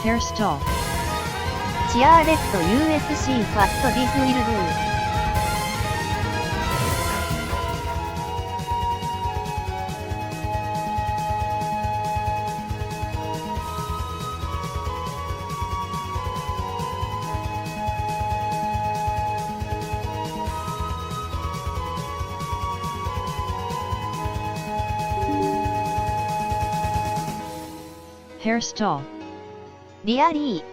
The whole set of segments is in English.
Hairstyle. チアーレット USC ファットディスウィルドゥ。Hairstyle. リアリー。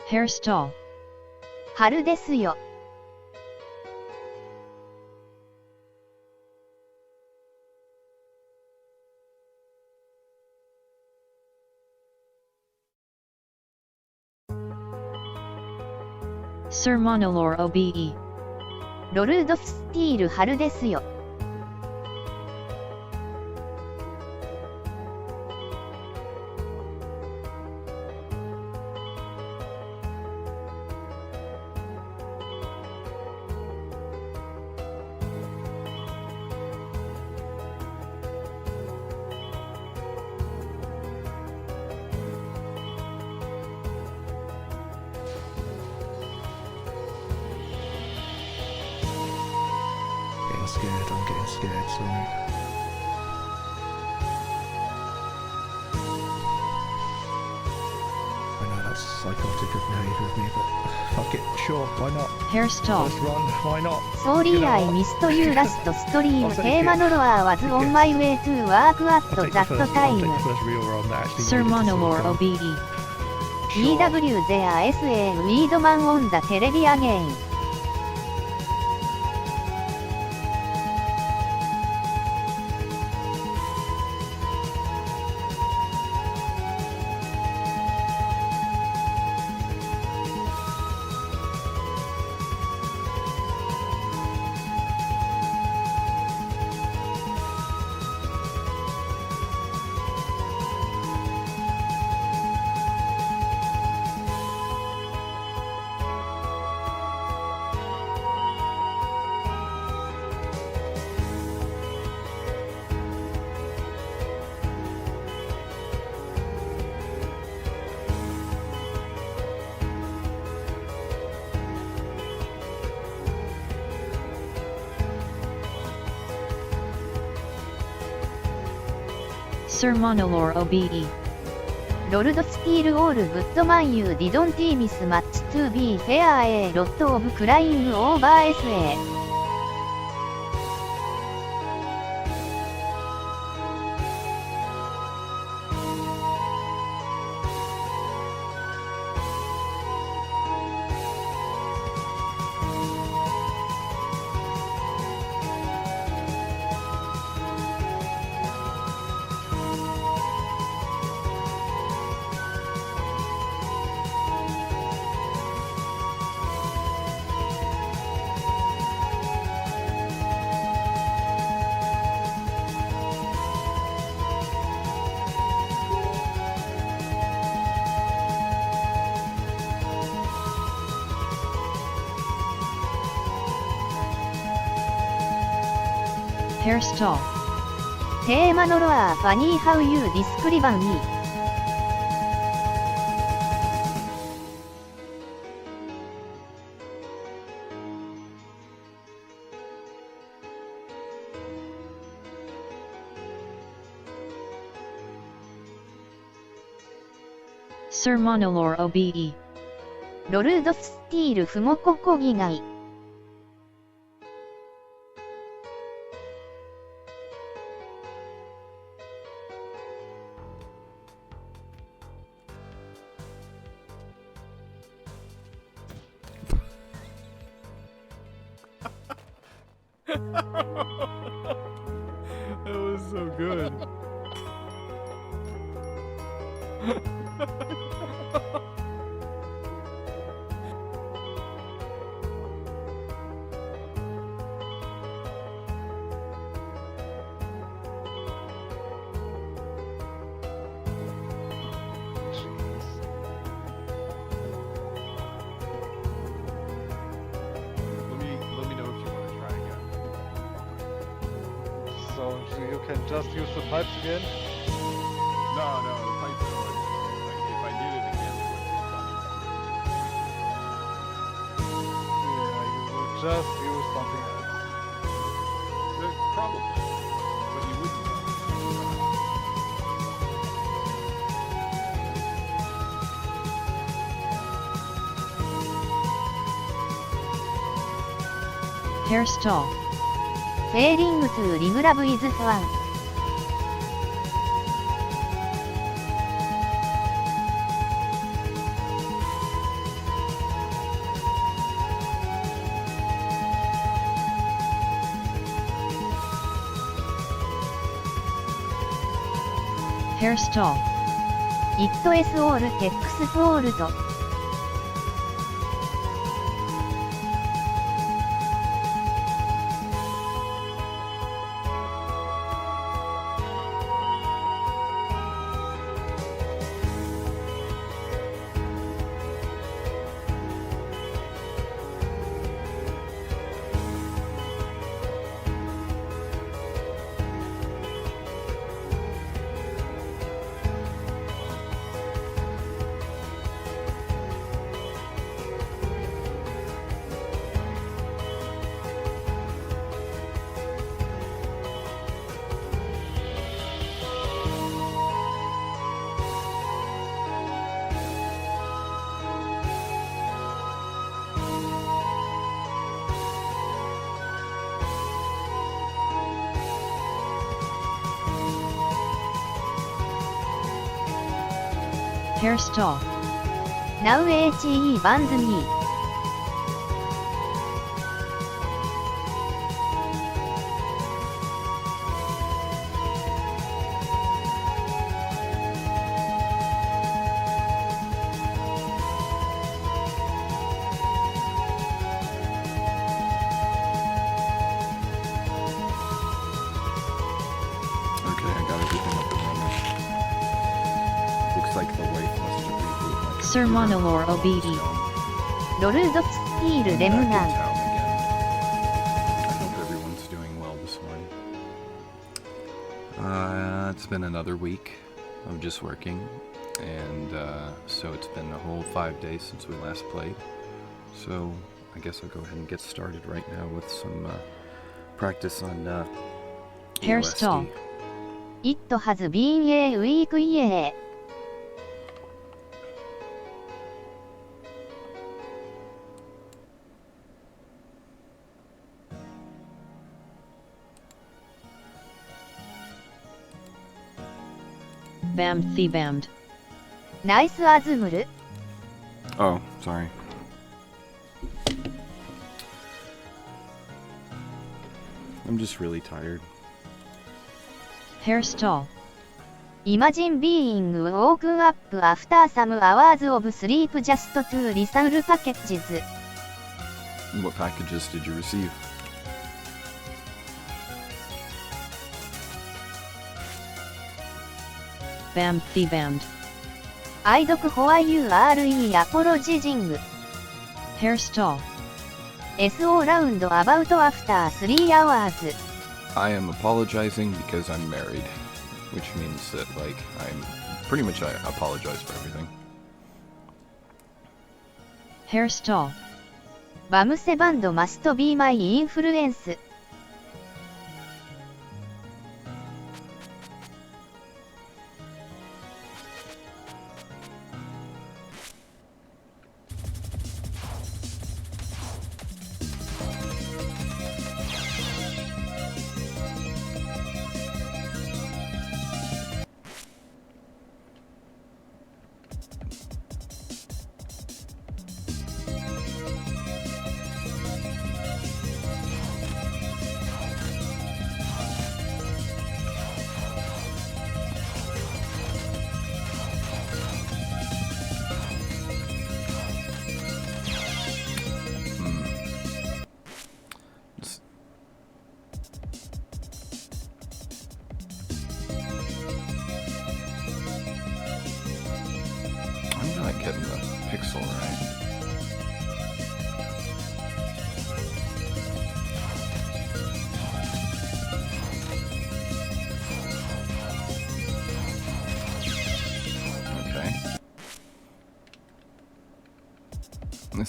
Hairstyle. 春ですよ。Sir Monolore OBE. ロルド・スティール春ですよ。Getting scared, I'm getting scared, sorry. I know that's psychotic of me, but fuck it, sure, why not? Hairstyle. Just run, why not? ソーリーアイミストユーラストストリームテーマノロアーワズオンマイウェイトゥワークアッ I'll ト take ザ the ット first, タイ I'll ム take the first real run that actually Sir needed to see Monolore it come. OBE. EW ゼア SA ウィードマンオンダテレビアゲイン。Sir Monolore OBE. ロルドスティールオールグッドマンユーディドンティーミスマッチトゥービーフェアエーロットオブクライングオーバー SA。Hairstyle. テーマノロアーファニーハウユーディスクリバンミー。Sir Monolore OBE. ロルドスティールフモココギガイ。That was so good. so you can just use the pipes again. No, the pipes are already. Like, if I did it again, it would be funny. Yeah, you would just use something else. Probably. But you wouldn't know. Hairstyle. Failing to regrab is fun. Hairstyle. It is all Tex fault. Hairstyle. Now HE bands me. Okay, I got everything up and running. Looks like the wife must have rebooted my Sir computer. Monolore OBE. Lord Steel Back in Remnant. town again. I hope everyone's doing well this morning. It's been another week of just working, and so it's been a whole 5 days since we last played. So I guess I'll go ahead and get started right now with some practice on Hairstyle. EOSD. It has been a week, yeah. Bammed Thebammed. Nice Azumur. Oh, sorry. I'm just really tired. Hairstyle. Imagine being woken up after some hours of sleep just to resolve packages. What packages did you receive? Bammed Thebammed. I doc for you re apologizing. Hairstyle. SO round about after 3 hours. I am apologizing because I'm married, which means that, like, I'm pretty much I apologize for everything. Hairstyle. Bamse band must be my influence.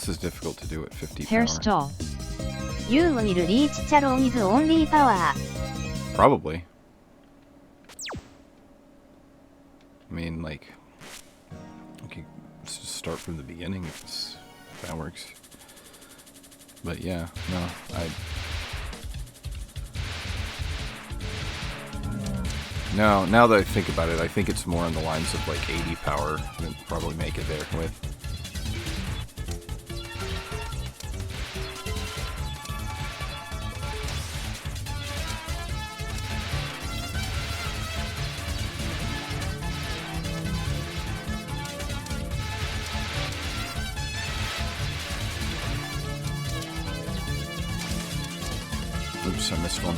This is difficult to do at 50 power. Hairstyle. You will reach Charo with only power. Probably. I mean, like, okay, let's just start from the beginning if that works. But yeah, no, No, now that I think about it, I think it's more on the lines of like 80 power and probably make it there with. Oops, I missed one.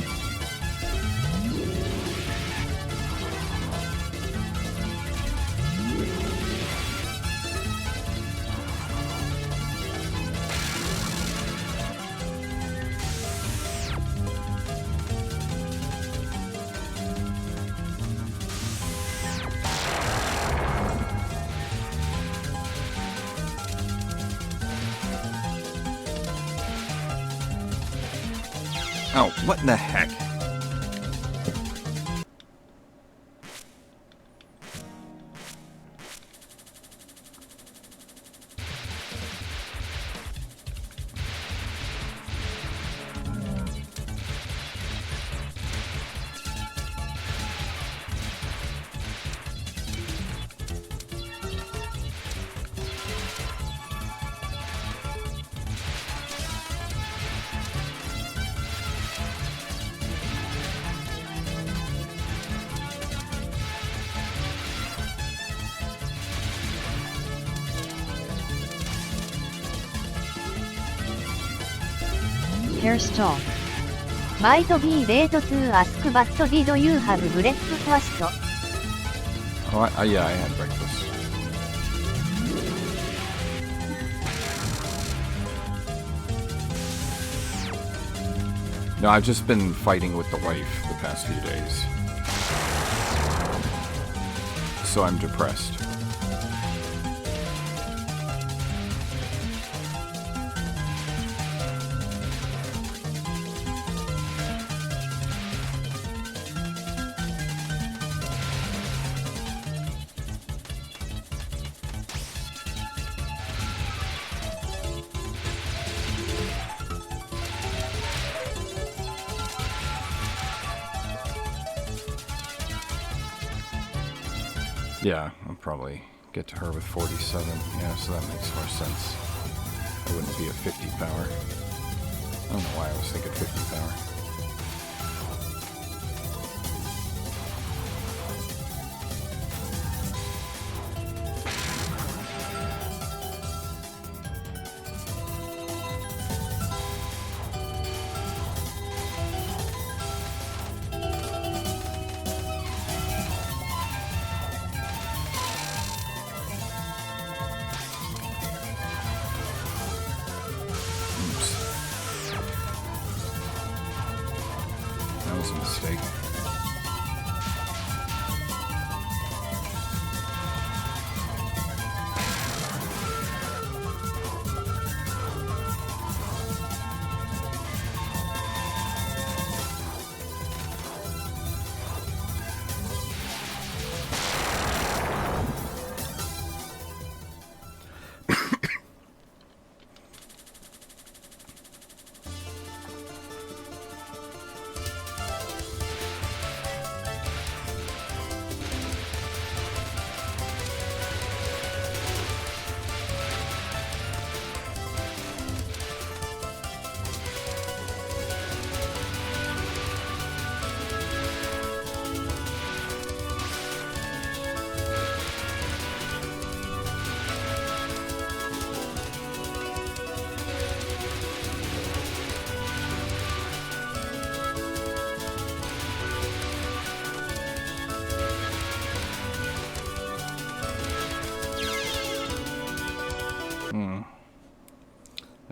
Oh, what in the heck? Hairstyle. Might be late to ask, but did you have breakfast? Oh, yeah, I had breakfast. No, I've just been fighting with the wife the past few days. So I'm depressed. Yeah, I'll probably get to her with 47. Yeah, so that makes more sense. I wouldn't be at 50 power. I don't know why I was thinking 50 power. That was a mistake.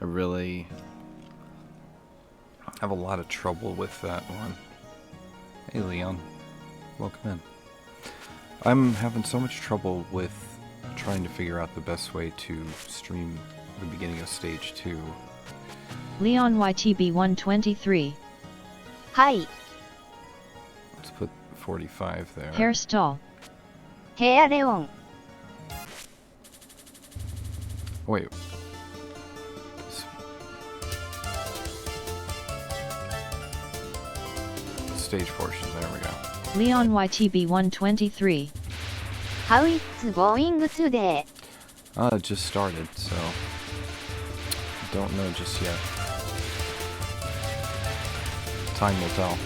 I really have a lot of trouble with that one. Hey Leon, welcome in. I'm having so much trouble with trying to figure out the best way to stream the beginning of stage 2. Leon YTB 123. はい。 Let's put 45 there. Hairstall. ヘアレオン。 Wait. Stage portion, there we go. Leon YTB 123. How it's going today? It just started, so don't know just yet. Time will tell.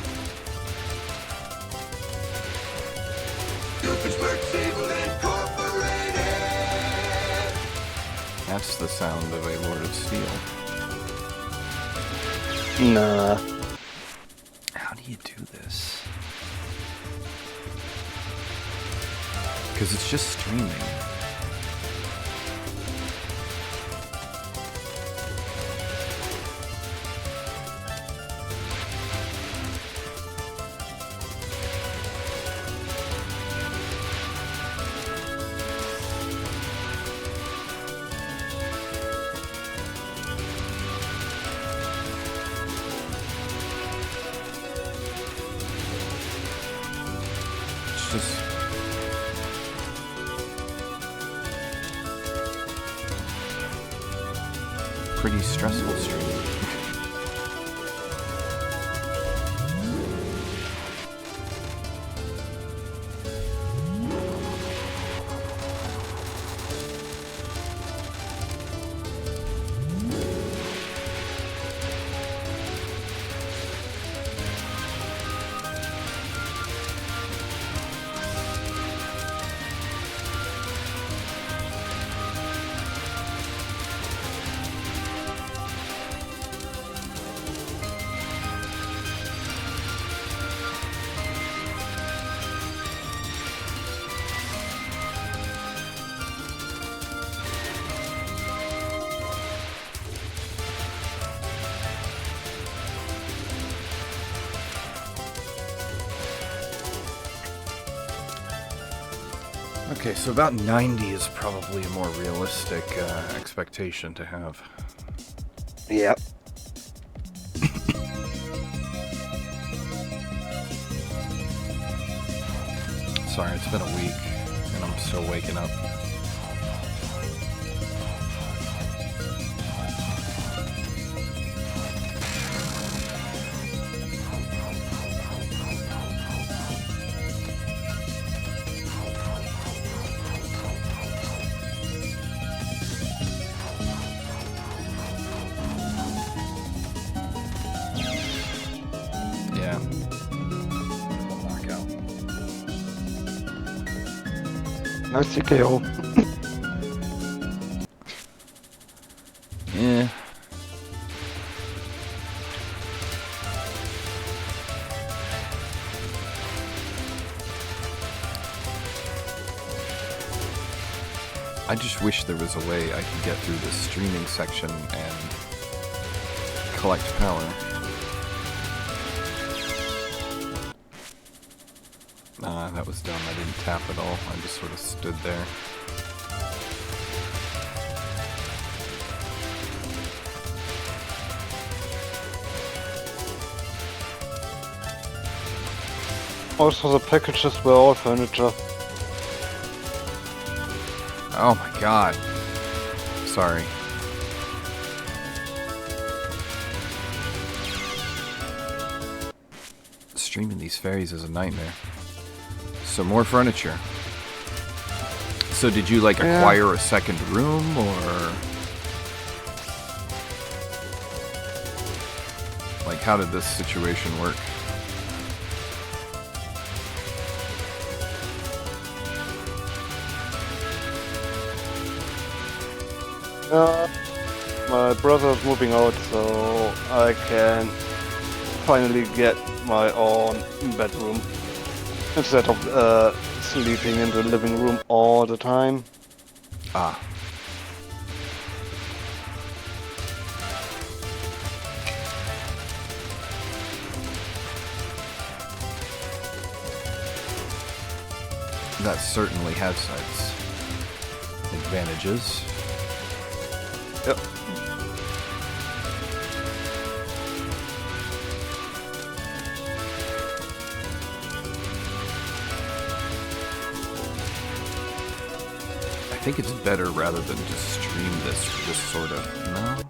That's the sound of a Lord of Steel. Nah. How do you do this? Because it's just streaming. It's just pretty stressful stream. Okay, so about 90 is probably a more realistic expectation to have. Yep. Sorry, it's been a week and I'm still waking up. Yeah. Knockout. Nice TKO. Yeah. I just wish there was a way I could get through this streaming section and collect power. That was dumb. I didn't tap at all. I just sort of stood there. Also, the packages were all furniture. Oh my god. Sorry. Streaming these fairies is a nightmare. So more furniture. So did you like acquire a second room or like how did this situation work? My brother's moving out, so I can finally get my own bedroom instead of sleeping in the living room all the time. Ah. That certainly has its advantages. Yep. I think it's better rather than just stream this sort of. No.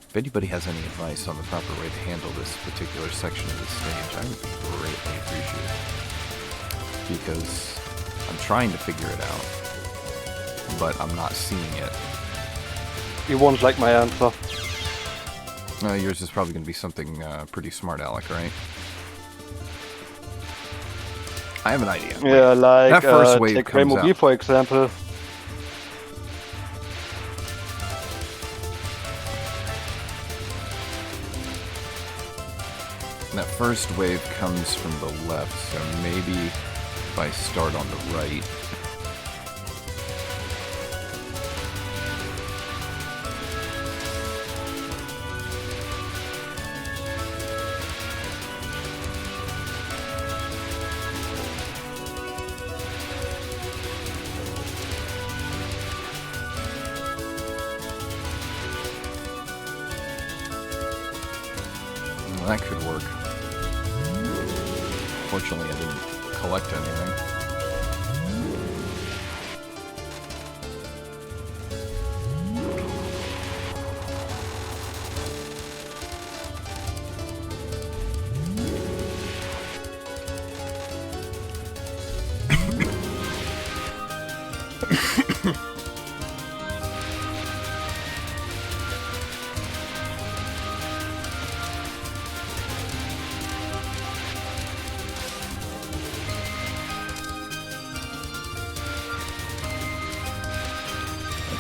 If anybody has any advice on the proper way to handle this particular section of the stage, I would greatly appreciate it. Because I'm trying to figure it out, but I'm not seeing it. You won't like my answer. Yours is probably going to be something pretty smart, Alec, right? I have an idea. Yeah, like that first wave take comes Rainbow out. B for example. That first wave comes from the left, so maybe if I start on the right. That could work. Fortunately, I didn't collect anything.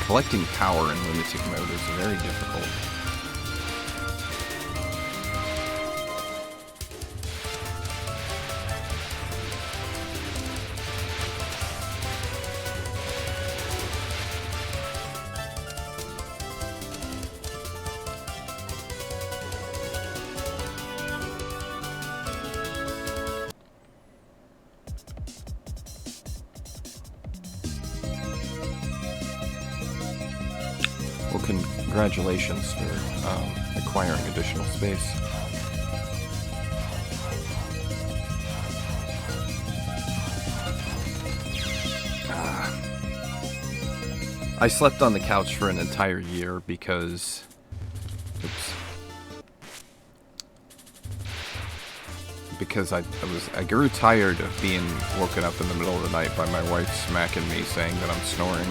Collecting power in lunatic mode is very difficult. Well, congratulations for acquiring additional space. I slept on the couch for an entire year because... Oops. Because I grew tired of being woken up in the middle of the night by my wife smacking me saying that I'm snoring.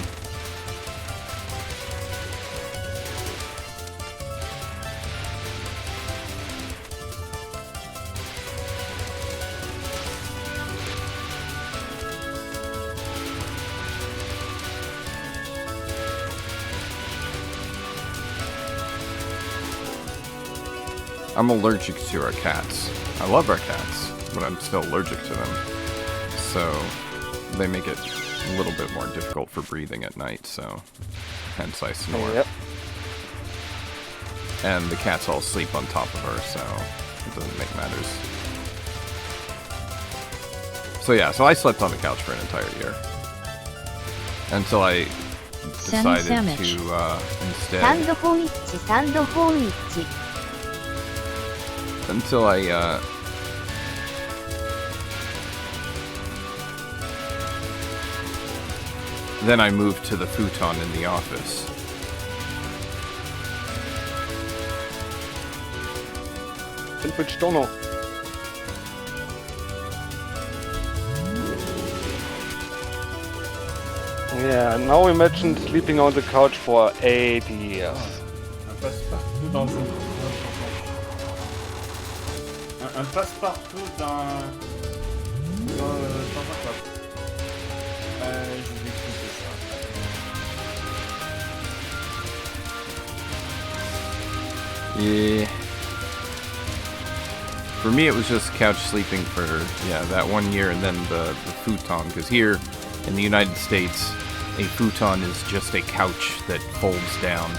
I'm allergic to our cats. I love our cats, but I'm still allergic to them. So they make it a little bit more difficult for breathing at night, so hence I snore. Yep. And the cats all sleep on top of her, so it doesn't make matters. So yeah, so I slept on the couch for an entire year. Until I decided to instead... サンドフォイッチサンドフォイッチ Until I, then I moved to the futon in the office. Which don't know. Yeah, now imagine sleeping on the couch for 8 years. Un passe-partout dans un coffre. Je vais expliquer ça. Yeah. For me, it was just couch sleeping for, yeah, that 1 year and then the futon. Because here in the United States, a futon is just a couch that folds down.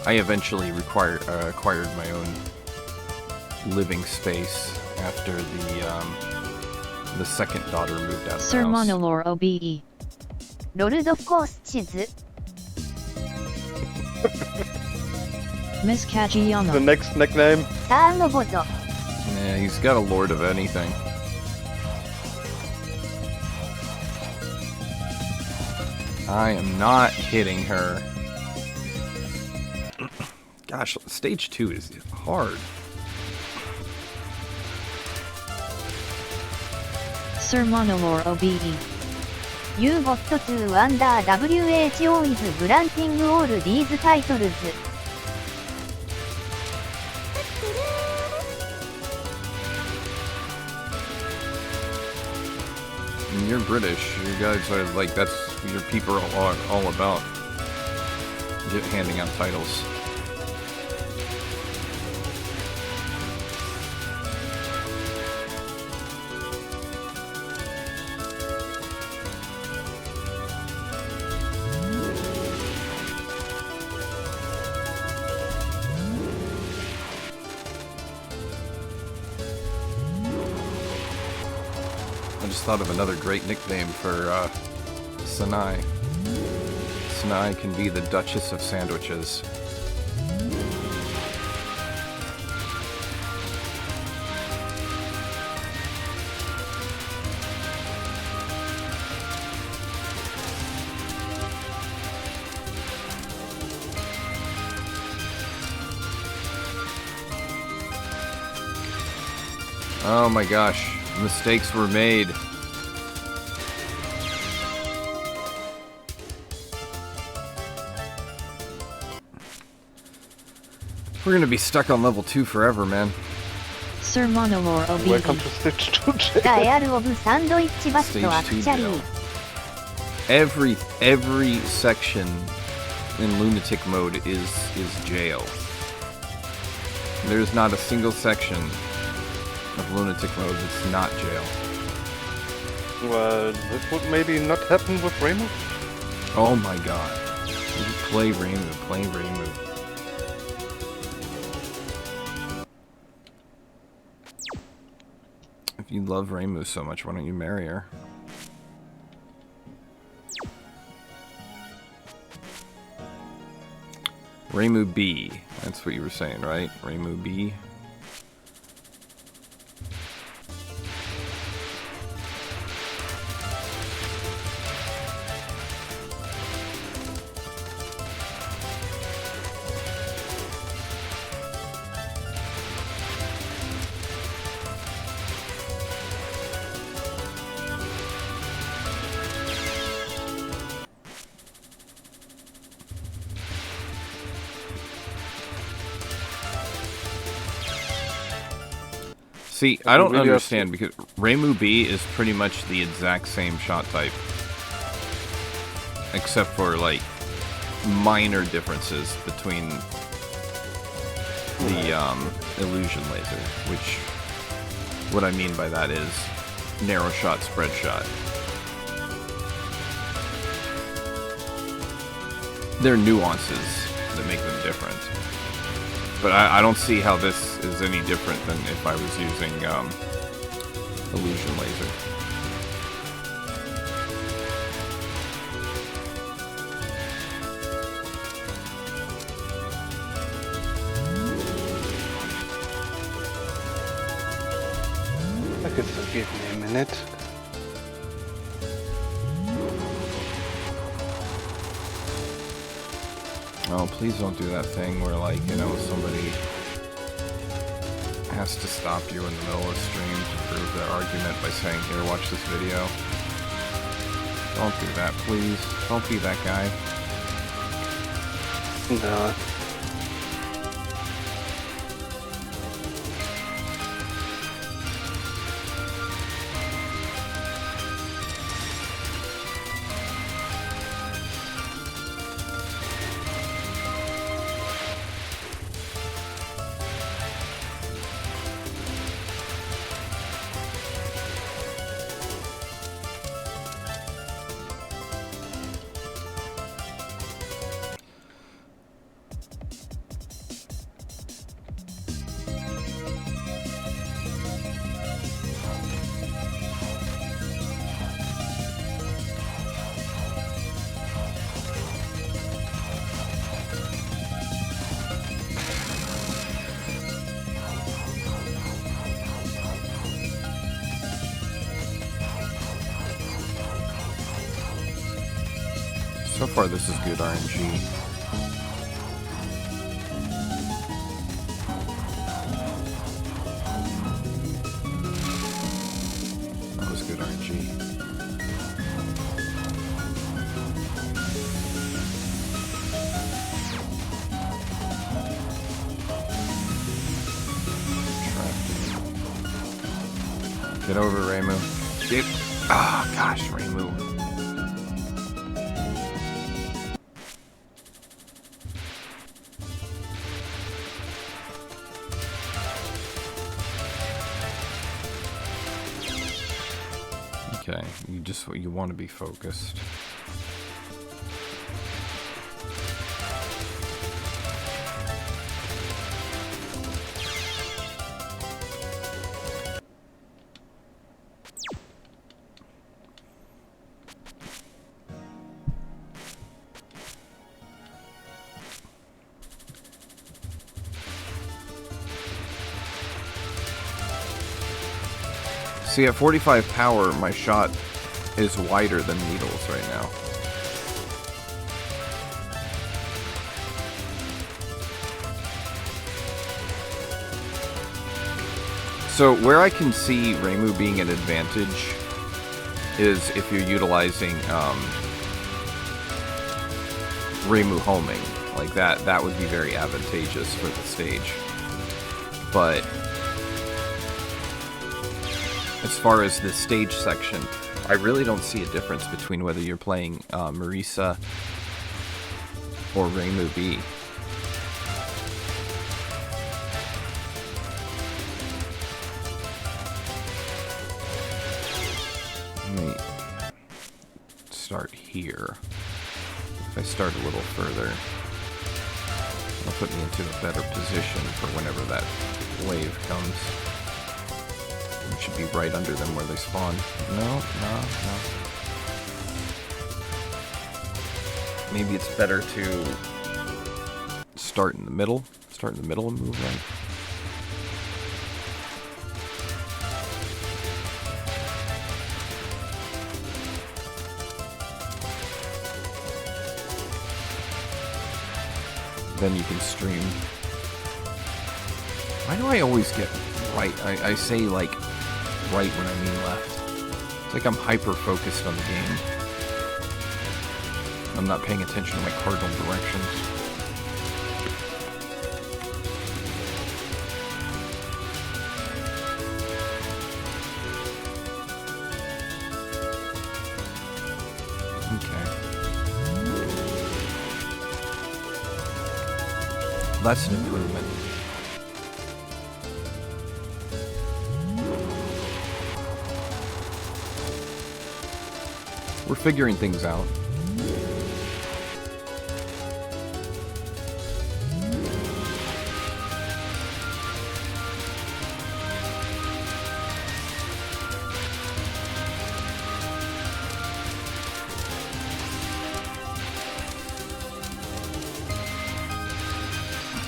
I eventually acquired my own living space after the second daughter moved out of the Sir house. Monolore OBE. ロルドコース地図 Miss The Kajiyama. next nickname. サーモボゾ Yeah, he's got a lord of anything. I am not hitting her. Gosh, stage 2 is hard. Sir Monolore OBE. You got to under WHO is granting all these titles. And you're British. You guys are like, that's what your people are all about. Handing out titles. I just thought of another great nickname for Sanai. Sanai can be the Duchess of Sandwiches. Oh my gosh, mistakes were made. We're gonna be stuck on level 2 forever, man. Sir Monolore Welcome OBE. to stage 2, Jay. ザ・エアル・オブ・サンドイッチ・バス Stage ト・ア 2 クチャリー jail. Every section in lunatic mode is jail. There's not a single section of lunatic mode that's not jail. Well, this would maybe not happen with Raymond. Oh my god. You play Raymond. If you love Rainbow so much, why don't you marry her? Rainbow B. That's what you were saying, right? Rainbow B. See, I don't really understand because Rainbow B is pretty much the exact same shot type. Except for, like, minor differences between the illusion laser, which, what I mean by that is narrow shot, spread shot. There are nuances that make them different. But I don't see how this is any different than if I was using illusion laser. I guess so give me a minute. Oh, please don't do that thing where, like, you know, somebody has to stop you in the middle of the stream to prove their argument by saying, here, watch this video. Don't do that, please. Don't be that guy. No. So far, this is good RNG. That was good RNG. Get over, Reimu. Get. Ah, oh, gosh, Reimu. Okay, you want to be focused. See, at 45 power, my shot is wider than Needles right now. So where I can see Reimu being an advantage is if you're utilizing Reimu homing. Like that would be very advantageous for the stage. But as far as the stage section, I really don't see a difference between whether you're playing Marisa or Reimu B. Let me start here. If I start a little further, it'll put me into a better position for whenever that wave comes. It should be right under them where they spawn. No. Maybe it's better to start in the middle. Start in the middle and move right. Then you can stream. Why do I always get right? I say like right when I mean left. It's like I'm hyper-focused on the game. I'm not paying attention to my cardinal directions. Okay. That's an improvement. We're figuring things out.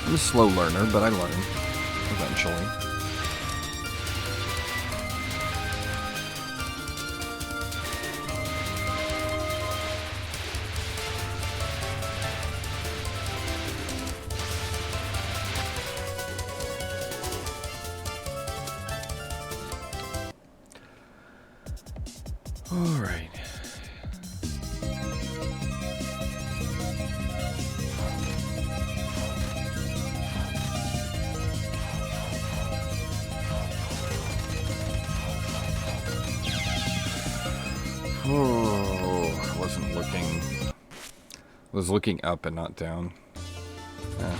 I'm a slow learner, but I learn eventually. All right. Oh, I wasn't looking. I was looking up and not down. Yeah.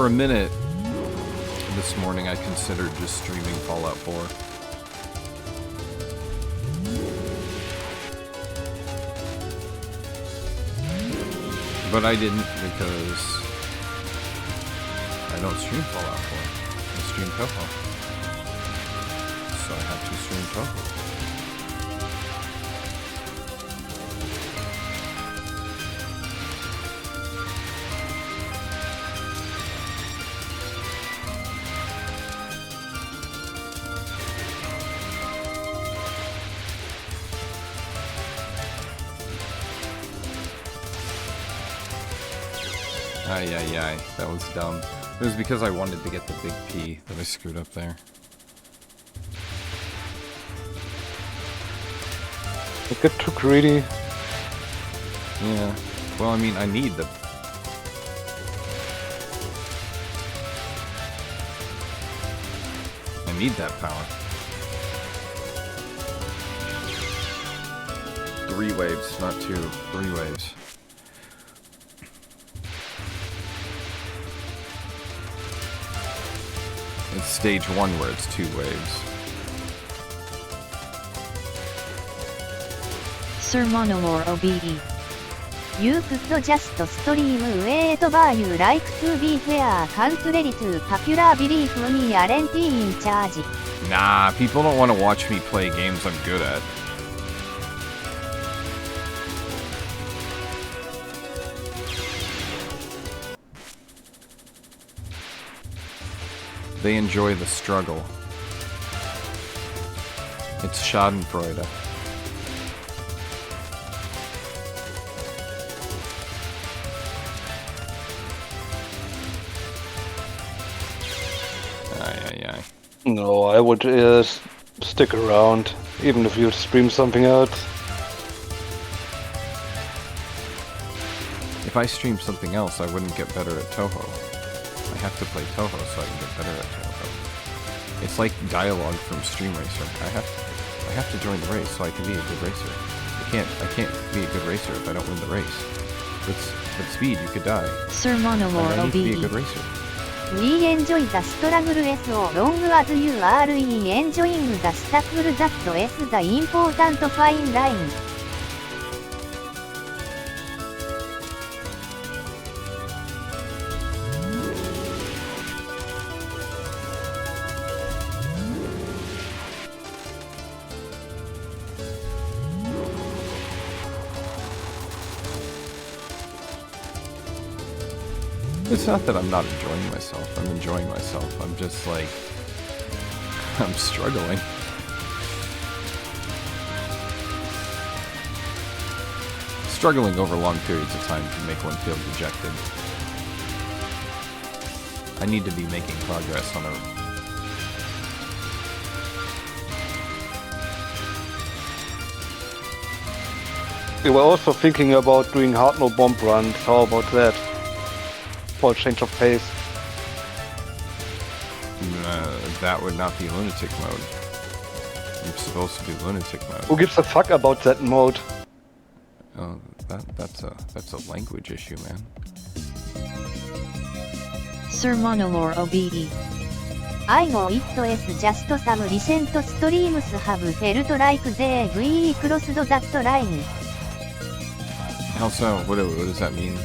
For a minute this morning, I considered just streaming Fallout 4. But I didn't because I don't stream Fallout 4. I stream Touhou. So I have to stream Touhou. Ay, that was dumb. It was because I wanted to get the big P that I screwed up there. I get too greedy. Yeah. Well, I mean, I need the... I need that power. 3 waves, not 2. 3 waves. It's stage 1 where it's 2 waves. Sir Monolore OBE. You could just stream wherever you like to be fair, contrary to popular belief me aren't in charge. Nah, people don't want to watch me play games I'm good at. They enjoy the struggle. It's Schadenfreude. Aye. No, I would stick around, even if you stream something else. If I streamed something else, I wouldn't get better at Touhou. I have to play Touhou so I can get better at Touhou. It's like dialogue from Stream Racer. I have to join the race so I can be a good racer. I can't be a good racer if I don't win the race. With speed, you could die. Sir And Monolore I need to be a good OBE. racer. We enjoy the struggle so long as you are in enjoying the struggle that is the important fine line. It's not that I'm not enjoying myself. I'm enjoying myself. I'm just like... I'm struggling. Struggling over long periods of time can make one feel dejected. I need to be making progress on a... We were also thinking about doing hard no bomb runs. How about that? For a change of pace. That would not be lunatic mode. I'm supposed to do lunatic mode. Who gives a fuck about that mode? Oh, that's a language issue, man. Sir Monolore OBE. I know it is just some recent streams have felt like they crossed that line. Also, what does that mean?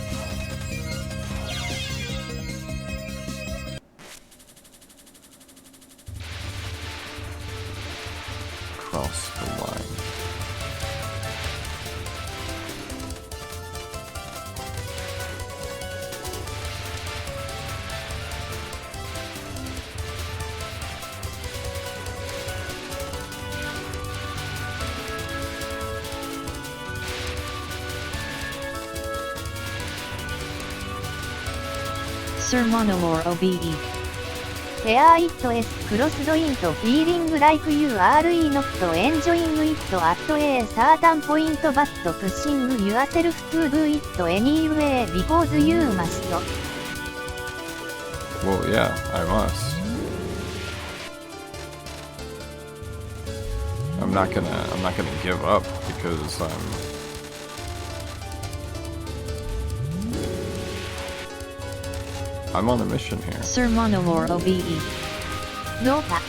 Cross the line. Sir Monolore OBE. There it is crossed into feeling like you are not enjoying it at a certain point but pushing yourself to do it anyway because you must. Well, yeah, I must. I'm not gonna give up because I'm on a mission here. Sir Monolore OBE. どうか。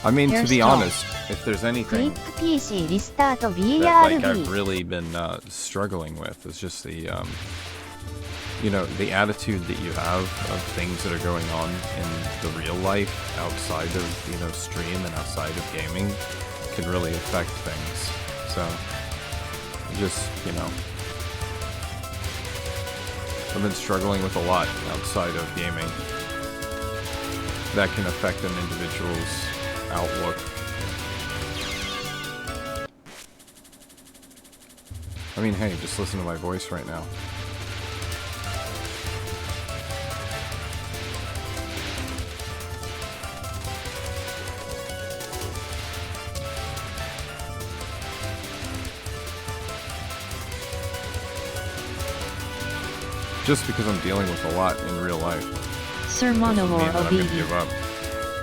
I mean, to be Hairstyle. honest, if there's クイ anything ック PC リスタート that like I've BRB。 really been struggling with is just the you know, the attitude that you have of things that are going on in the real life outside of, you know, stream and outside of gaming can really affect things. So just, you know, I've been struggling with a lot outside of gaming that can affect an individual's outlook. I mean, hey, just listen to my voice right now. Just because I'm dealing with a lot in real life Sir doesn't mean Monolore that I'm gonna OBE. give up.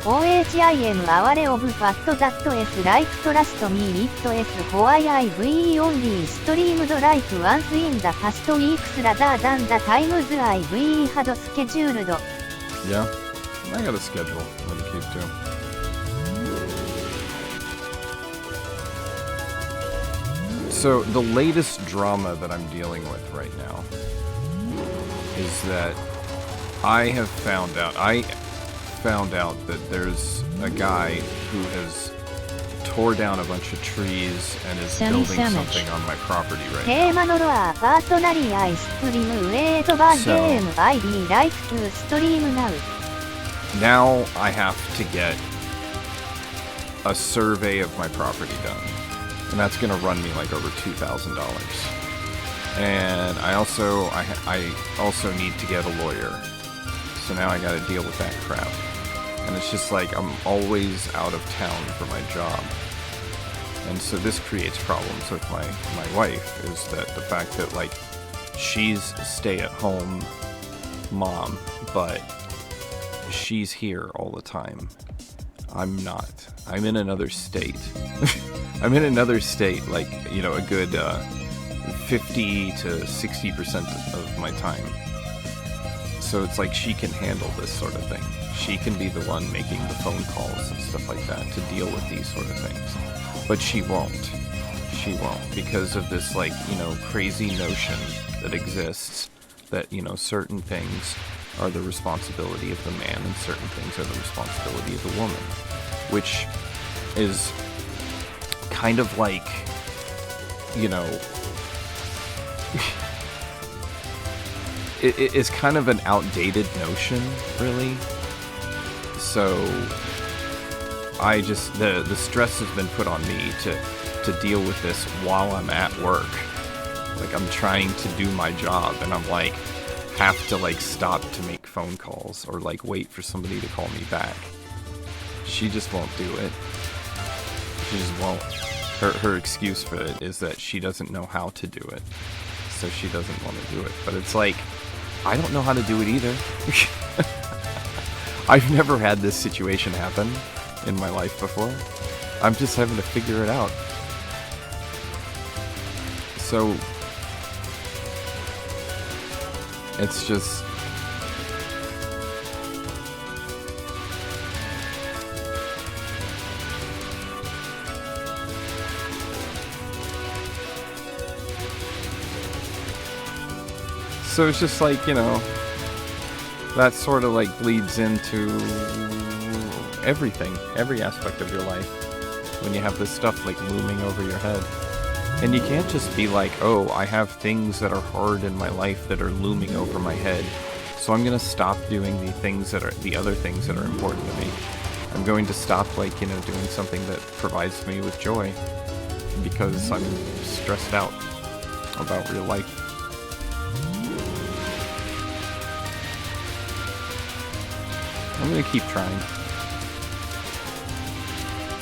OHIM 哀れ of fat that s like trust me it s why I've only streamed like once in the past weeks rather than the times I've had scheduled. Yeah, I got a schedule I'm gonna keep to. So the latest drama that I'm dealing with right now is that I found out that there's a guy who has tore down a bunch of trees and is Sammy building Sandwich. something on my property right テー now. マのロアパーソナリアイストリームウェイトバーゲーム ID like to stream now. Now I have to get a survey of my property done. And that's gonna run me like over $2,000. And I also need to get a lawyer. So now I gotta deal with that crap. And it's just like I'm always out of town for my job. And so this creates problems with my wife, is that the fact that like she's a stay-at-home mom, but she's here all the time. I'm not. I'm in another state. I'm in another state, like, you know, a good 50 to 60% of my time. So it's like she can handle this sort of thing. She can be the one making the phone calls and stuff like that to deal with these sort of things. But she won't. She won't, because of this, like, you know, crazy notion that exists that, you know, certain things are the responsibility of the man and certain things are the responsibility of the woman. Which is kind of like, you know, it's kind of an outdated notion, really. So I just, the stress has been put on me to deal with this while I'm at work. Like, I'm trying to do my job and I'm like, have to like stop to make phone calls or like wait for somebody to call me back. She just won't do it. She just won't. Her excuse for it is that she doesn't know how to do it. So she doesn't want to do it. But it's like, I don't know how to do it either. I've never had this situation happen in my life before. I'm just having to figure it out. So it's just, so it's just like, you know, that sort of like bleeds into everything, every aspect of your life when you have this stuff like looming over your head. And you can't just be like, oh, I have things that are hard in my life that are looming over my head, so I'm gonna stop doing the things that are the other things that are important to me. I'm going to stop, like, you know, doing something that provides me with joy because I'm stressed out about real life. I'm gonna keep trying.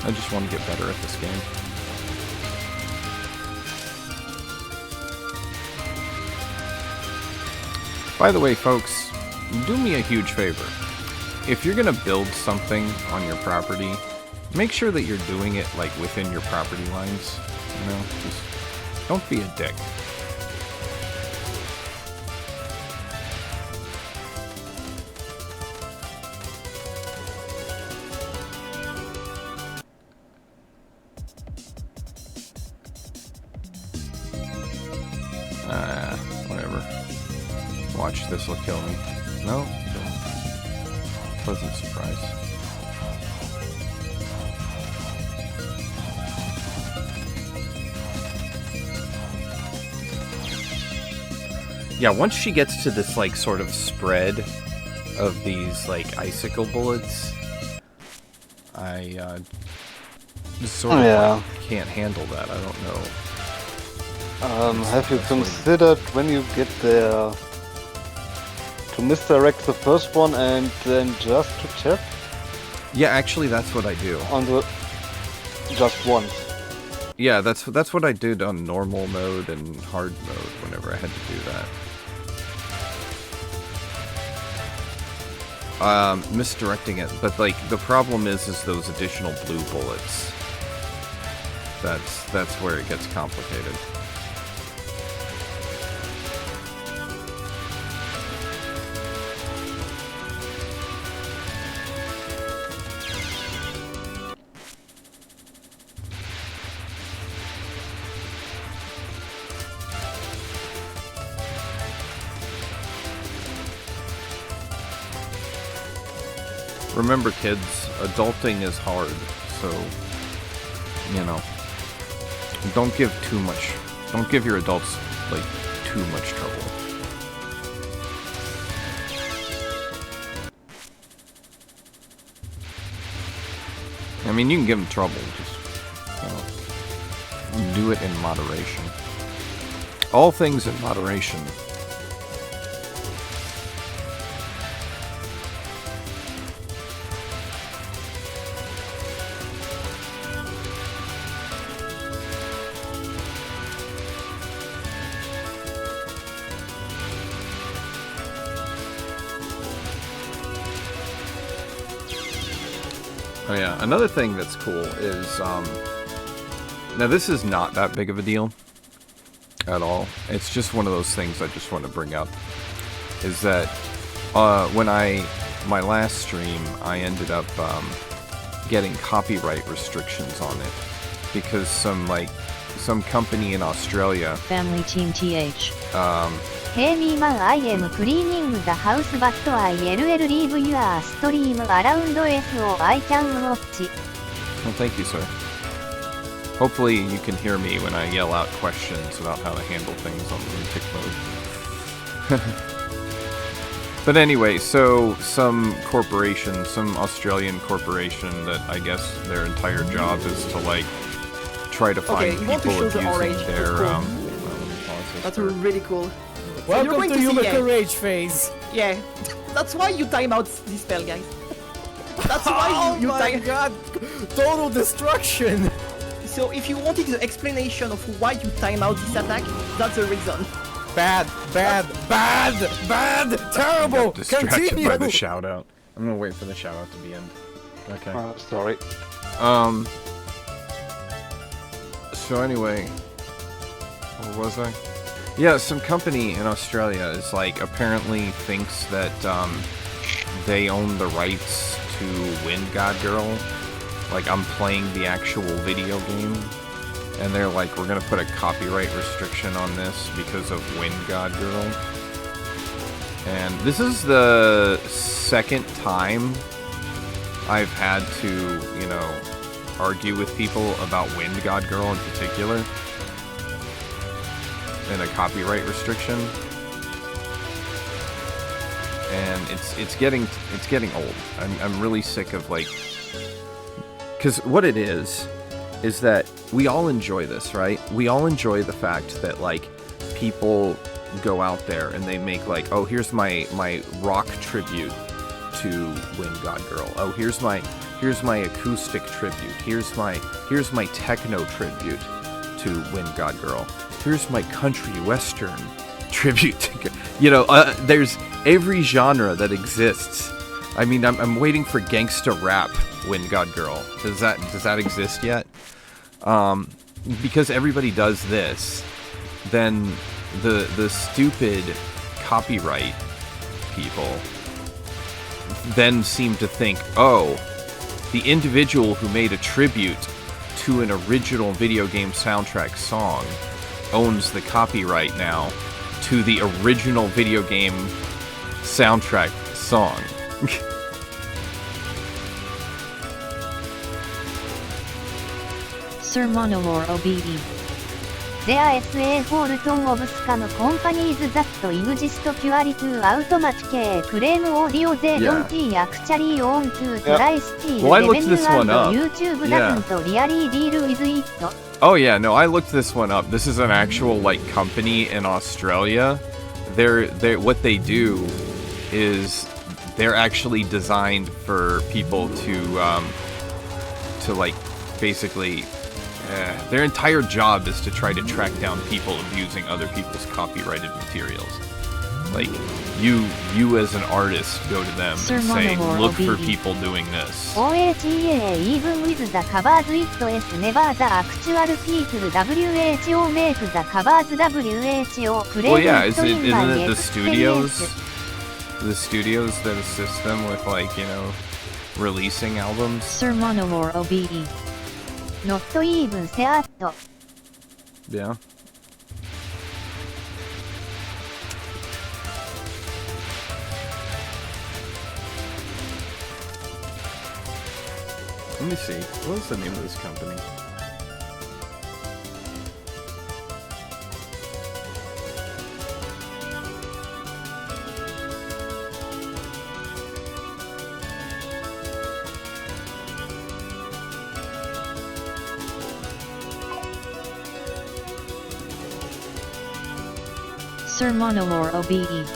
I just want to get better at this game. By the way, folks, do me a huge favor. If you're gonna build something on your property, make sure that you're doing it like within your property lines. You know, just don't be a dick. Whatever. Watch, this will kill me. No? Pleasant surprise. Yeah, once she gets to this, like, sort of spread of these, like, icicle bullets, I, sort of like, can't handle that. I don't know. Have you considered when you get there to misdirect the first one and then just to tap? Yeah, actually, that's what I do. On the just once. Yeah, that's what I did on normal mode and hard mode whenever I had to do that. Misdirecting it, but like the problem is those additional blue bullets. That's where it gets complicated. Remember, kids, adulting is hard, so, you know, don't give your adults, like, too much trouble. I mean, you can give them trouble, just, you know, do it in moderation. All things in moderation. Oh yeah, another thing that's cool is, now this is not that big of a deal at all. It's just one of those things I just want to bring up, is that, when my last stream, I ended up, getting copyright restrictions on it, because some company in Australia, Family Team TH. Hey me man, I am cleaning the house but I LL leave your stream around so I can watch. well, thank you, sir. Hopefully you can hear me when I yell out questions about how to handle things on lunatic mode. But anyway, so some Australian corporation that I guess their entire job is to, like, try to find people abusing their, That's really cool. Welcome to see Yumika Rage phase. Yeah, that's why you time out this spell, guys. That's why you Oh my time. god! Total destruction! So if you wanted the explanation of why you time out this attack, that's the reason. Bad, bad, bad, bad, terrible! Distracted Continue! by the shout out. I'm gonna wait for the shout out to be end. Okay. Sorry. So anyway, where was I? Yeah, some company in Australia is like apparently thinks that they own the rights to Wind God Girl. Like, I'm playing the actual video game, and they're like, we're gonna put a copyright restriction on this because of Wind God Girl. And this is the second time I've had to, you know, argue with people about Wind God Girl in particular, and a copyright restriction. And it's getting old. I'm really sick of, like, because what it is that we all enjoy this, right? We all enjoy the fact that, like, people go out there and they make, like, oh, here's my rock tribute to Wind God Girl. Oh, here's my acoustic tribute. Here's my techno tribute to Wind God Girl. Here's my country western tribute. There's every genre that exists. I mean, I'm waiting for gangsta rap Wind God Girl. Does that exist yet? Because everybody does this, then the stupid copyright people then seem to think, oh, the individual who made a tribute to an original video game soundtrack song owns the copyright now to the original video game soundtrack song. Sir Monolore OBE. There SA Fulton of Scam companies that exist purely to automatically claim audio they don't actually own to try steal Well, I looked revenue this one and up. YouTube Yeah. doesn't really deal with it. Oh yeah, no, I looked this one up. This is an actual company in Australia. They're what they do is they're actually designed for people to basically their entire job is to try to track down people abusing other people's copyrighted materials. Like you as an artist go to them Sir and say, Monolore look for OBE. people doing this. OHA even with the covers it is never the actual people WHO make the covers WHO play Well, yeah, it isn't in it my the experience. studios that assist them with releasing albums? Sir Monolore OBE. Not even Seat. Yeah. Let me see. What was the name of this company? Sir Monolore OBE.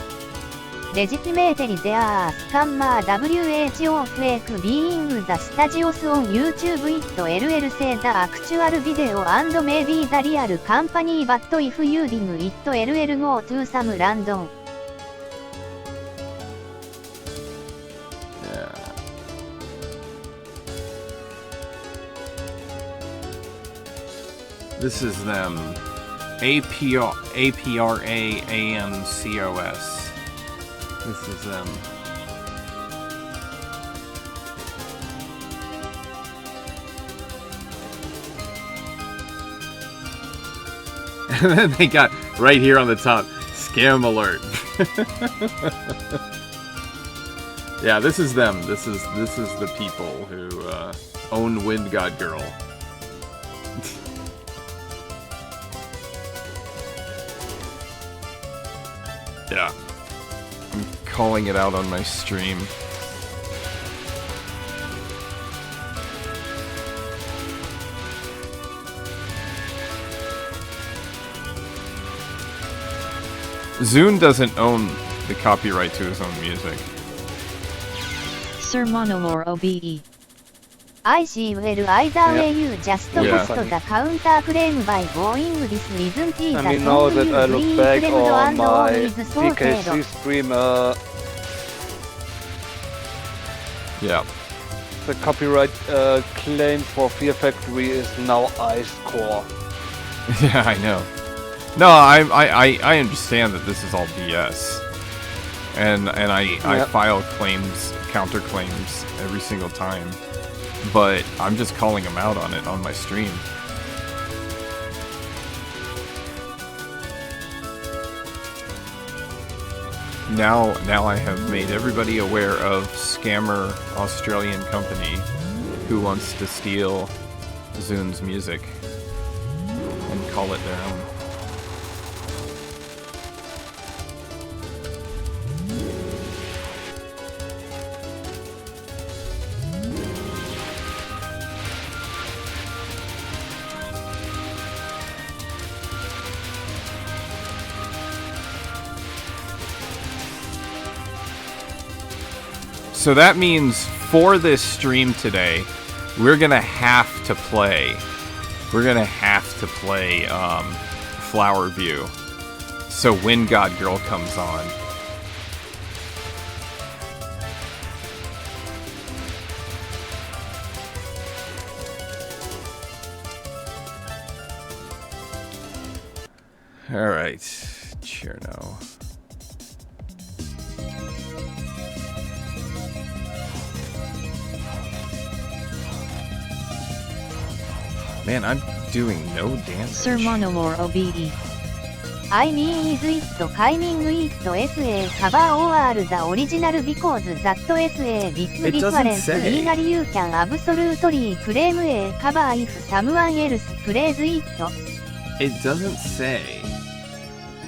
Legitimately there are scammer WHO fake being the studios on YouTube it LL say the actual video and maybe the real company but if you dig it LL go to some random. Yeah. This is them. APRAAMCOS. This is them. And then they got right here on the top, scam alert. Yeah, this is them. This is the people who own Wind God Girl. Yeah. I'm calling it out on my stream. Zune doesn't own the copyright to his own music. Sir Monolore OBE. I see well either way you just Yeah. post the counter claim by going this isn't it I the mean, now song that you I look green back claimed on and all my is sorted. DKC stream, Yeah. the copyright claim for Fear Factory is now Ice Core. Yeah, I know. No, I understand that this is all BS. And I Yep. file claims, counterclaims every single time. But I'm just calling them out on it on my stream. Now I have made everybody aware of scammer Australian company who wants to steal Zune's music and call it their own. So that means for this stream today, we're gonna have to play. We're gonna have to play Flower View. So when God Girl comes on. All right, Cherno. Man, I'm doing no damage. Sir Monolore OBE. I mean is it timing it SA cover or the original because that SA with It doesn't difference say. legally you can absolutely claim a cover if someone else plays it. It doesn't say.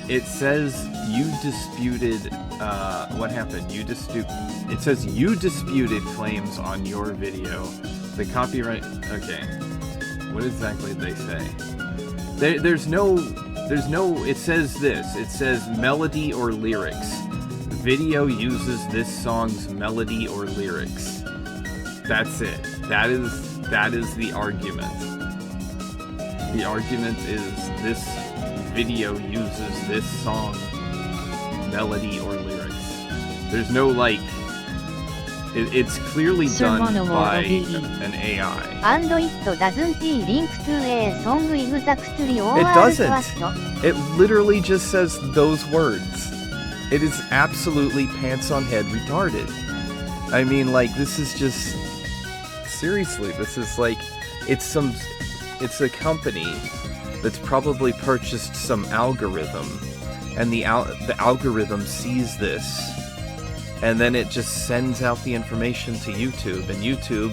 It says you disputed, what happened? It says you disputed claims on your video. The copyright, okay. What exactly did they say? There's no, it says this. It says melody or lyrics. Video uses this song's melody or lyrics. That's it. That is the argument. The argument is this video uses this song melody or lyrics. There's no like, it's clearly Sir done Monolore by OBE. an AI. And it doesn't link to a song exactly or It doesn't. what? It literally just says those words. It is absolutely pants on head retarded. I mean, like, this is just, seriously, this is like, it's a company that's probably purchased some algorithm, and the algorithm sees this, and then it just sends out the information to YouTube, and YouTube,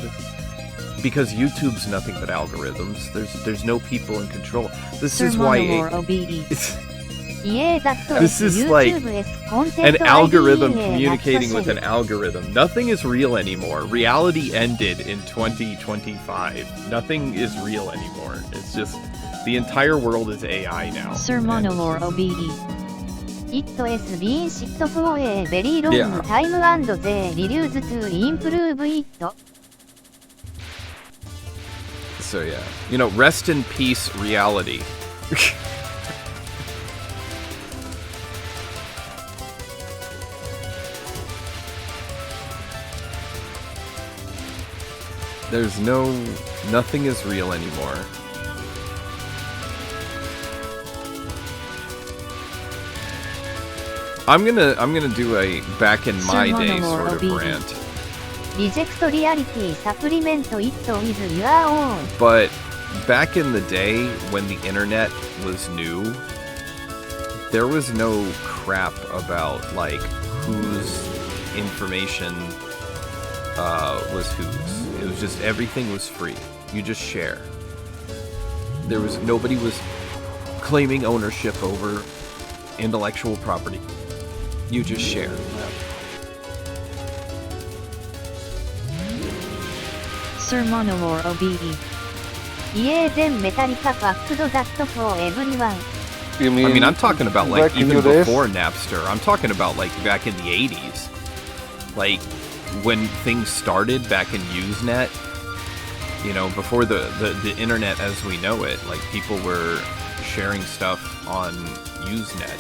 because YouTube's nothing but algorithms, there's no people in control. This Sir is why Monolore OBE. this is like an algorithm communicating with an algorithm. Nothing is real anymore. Reality ended in 2025. Nothing is real anymore. It's just, the entire world is AI now. Sir Monolore OBE. It has been shipped for a very long Yeah. time and they refuse to improve it. So yeah, you know, rest in peace, reality. There's nothing is real anymore. I'm gonna do a back in my Sir day Monolore sort of OBE. rant. Reject reality supplement it with your own. But back in the day when the internet was new, there was no crap about like whose information was whose. It was just, everything was free. You just share. Nobody was claiming ownership over intellectual property. You just share. Sir Monolore OBE. Yeah, then Metallica packed that for everyone. You mean? I mean, I'm talking about like back in even your days? before Napster. I'm talking about like back in the 80s. Like when things started back in Usenet, you know, before the internet as we know it, like people were sharing stuff on Usenet.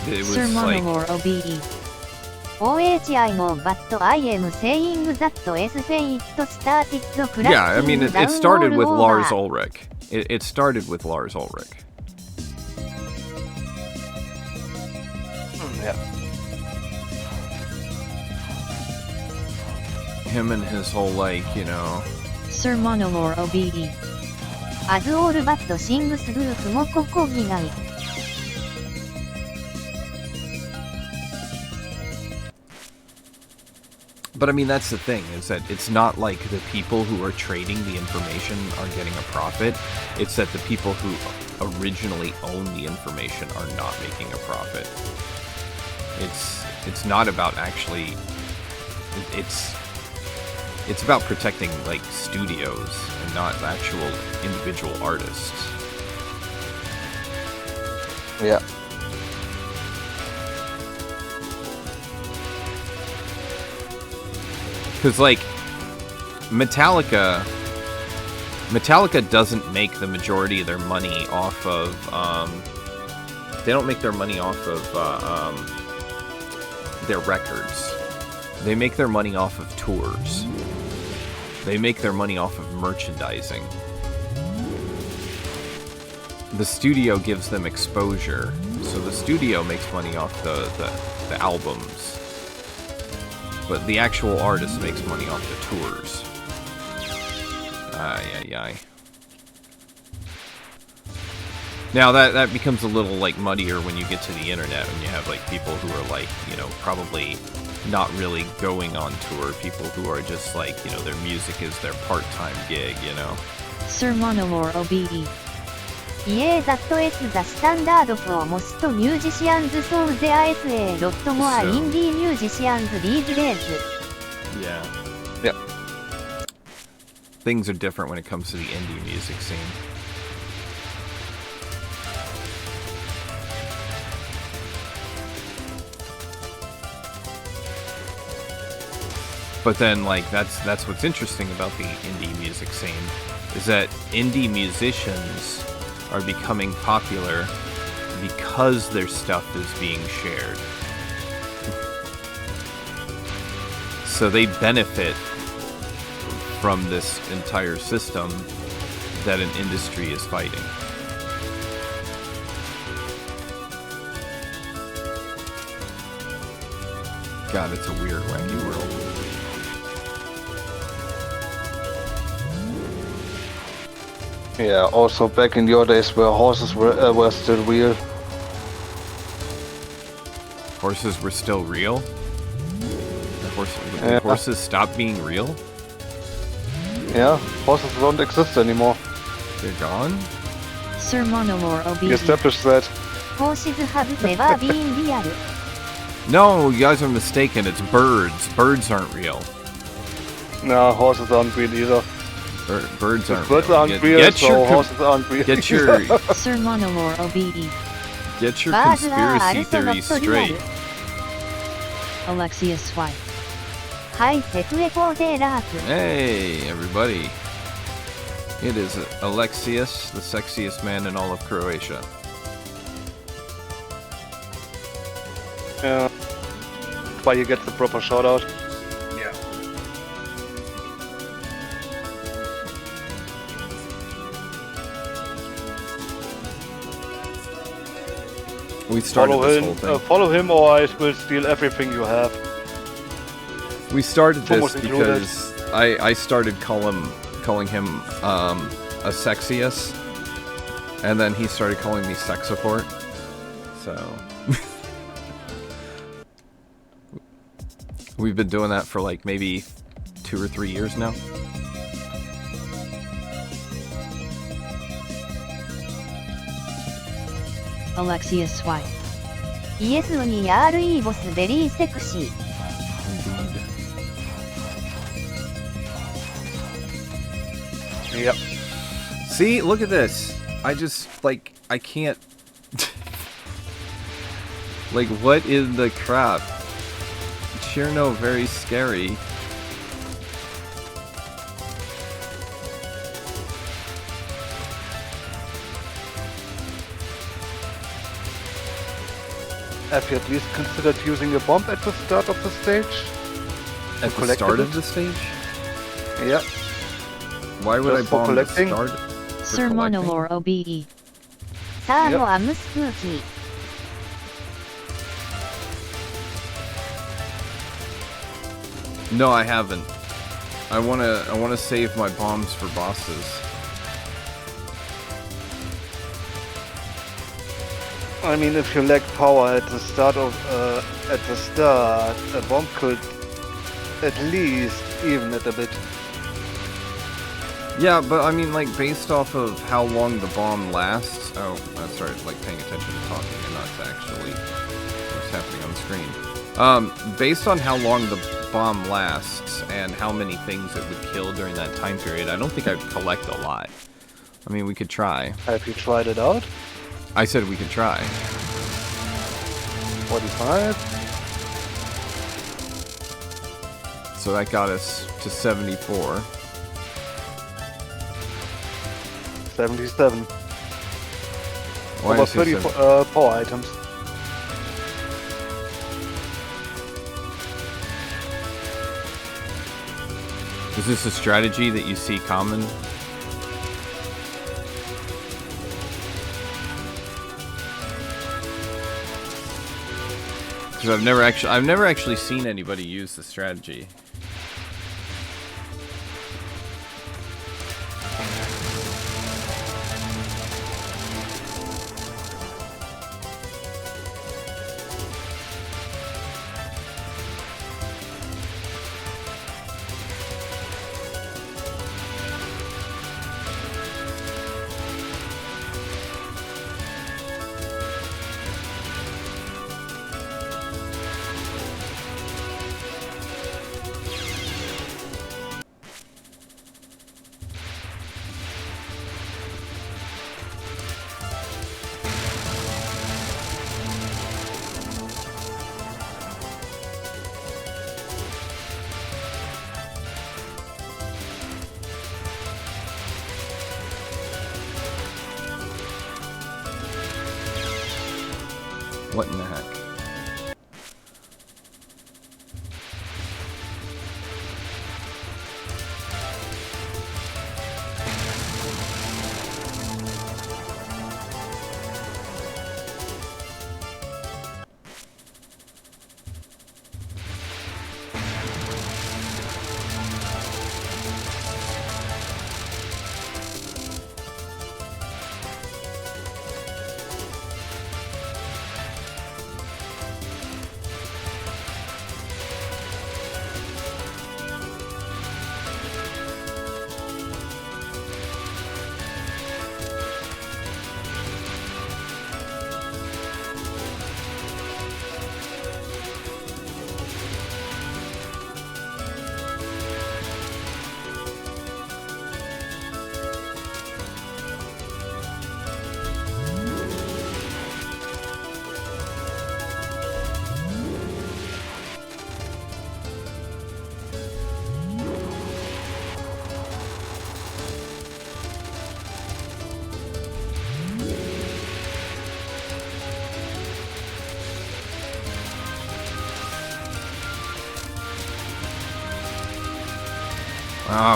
It was Sir like, Monolore OBE. OHI mo, but I am saying that S-Fate started cracking yeah, I mean, it started with all Lars over. Ulrich. It started with Lars Ulrich. Yeah. Him and his whole, like, you know... Sir Monolore OBE. As all but sings goof もここぎない。But I mean, that's the thing, is that it's not like the people who are trading the information are getting a profit. It's that the people who originally own the information are not making a profit. It's not about actually... It's about protecting, like, studios and not actual individual artists. Yeah. Because, like, Metallica doesn't make the majority of their money off of, they don't make their money off of, their records. They make their money off of tours. They make their money off of merchandising. The studio gives them exposure, so the studio makes money off the albums. But the actual artist makes money off the tours. Ay. Now that becomes a little like muddier when you get to the internet, when you have like people who are like, you know, probably not really going on tour, people who are just like, you know, their music is their part-time gig, you know. Sir Monolore OBE. EA that is the standard for most musicians, so there is a lot more indie musicians these days. Yeah. Yep. Things are different when it comes to the indie music scene. But then, like, that's what's interesting about the indie music scene, is that indie musicians are becoming popular because their stuff is being shared. So they benefit from this entire system that an industry is fighting. God, it's a weird, wacky world. Yeah, also back in the old days where horses were still real. Horses were still real? Yeah. Horses stopped being real? Yeah, horses don't exist anymore. They're gone? Sir Monolore We OBE. established that. Horses have never been real. No, you guys are mistaken. It's birds. Birds aren't real. No, horses aren't real either. Birds aren't Birds real. aren't real, so horses aren't real. Get your Sir Monolore OBE. get your Birds are conspiracy also theories not straight. real. Alexius Swy. Hi, Sefueporteras. Hey, everybody. It is Alexius, the sexiest man in all of Croatia. Yeah. Why you get the proper shout out. Yeah. We started this whole thing. Follow him or I will steal everything you have. We started this Almost included. because I started calling him a sexius, and then he started calling me sex support. So we've been doing that for like maybe 2 or 3 years now. Alexius Swy. Yes, ni RE boss very sexy. Yep. See, look at this. I just, like, I can't... like, what in the crap? Cherno, very scary. Have you at least considered using a bomb at the start of the stage? At the collected start it? of the stage? Yeah. Why would Just I for bomb the collecting? start? Sir collecting? Monolore OBE. Saano am spooky. No, I haven't. I wanna save my bombs for bosses. I mean, if you lack power at the start, a bomb could at least even it a bit. Yeah, but I mean, like, based off of how long the bomb lasts... Oh, I started, like, paying attention to talking and not to actually what's happening on the screen. Based on how long the bomb lasts and how many things it would kill during that time period, I don't think I'd collect a lot. I mean, we could try. Have you tried it out? I said we could try. 45. So that got us to 74. 77. Why Over is it 30 power items. Is this a strategy that you see common? Because I've never actually seen anybody use the strategy. What in the heck?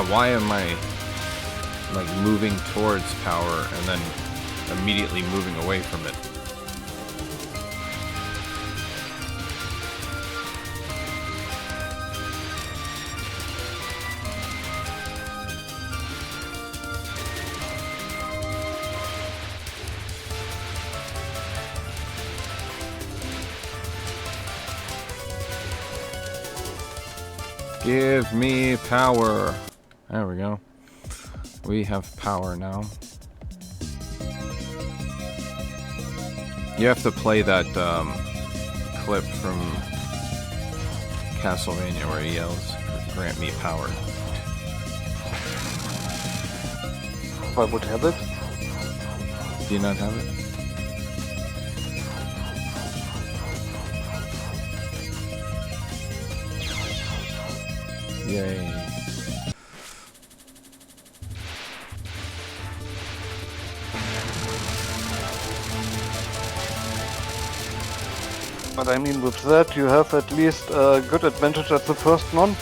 Why am I like moving towards power and then immediately moving away from it? Give me power. There we go. We have power now. You have to play that clip from Castlevania where he yells, "Grant me power." If I would have it. Do you not have it? Yay. But I mean, with that, you have at least a good advantage at the first one.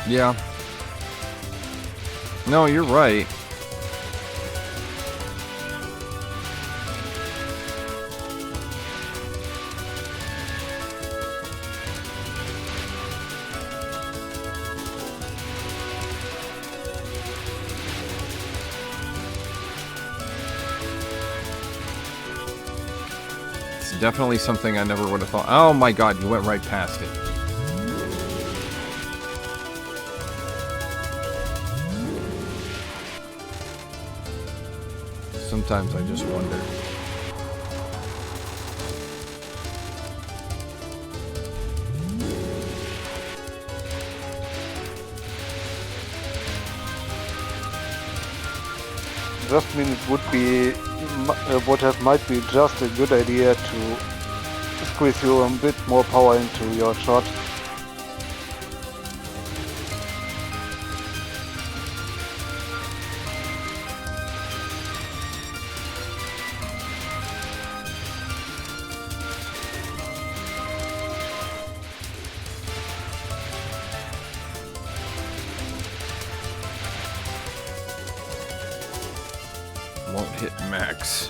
Yeah. No, you're right. Definitely something I never would have thought. Oh my god, you went right past it. Sometimes I just wonder. Just mean it would be might be just a good idea to squeeze you a bit more power into your shot. Won't hit max.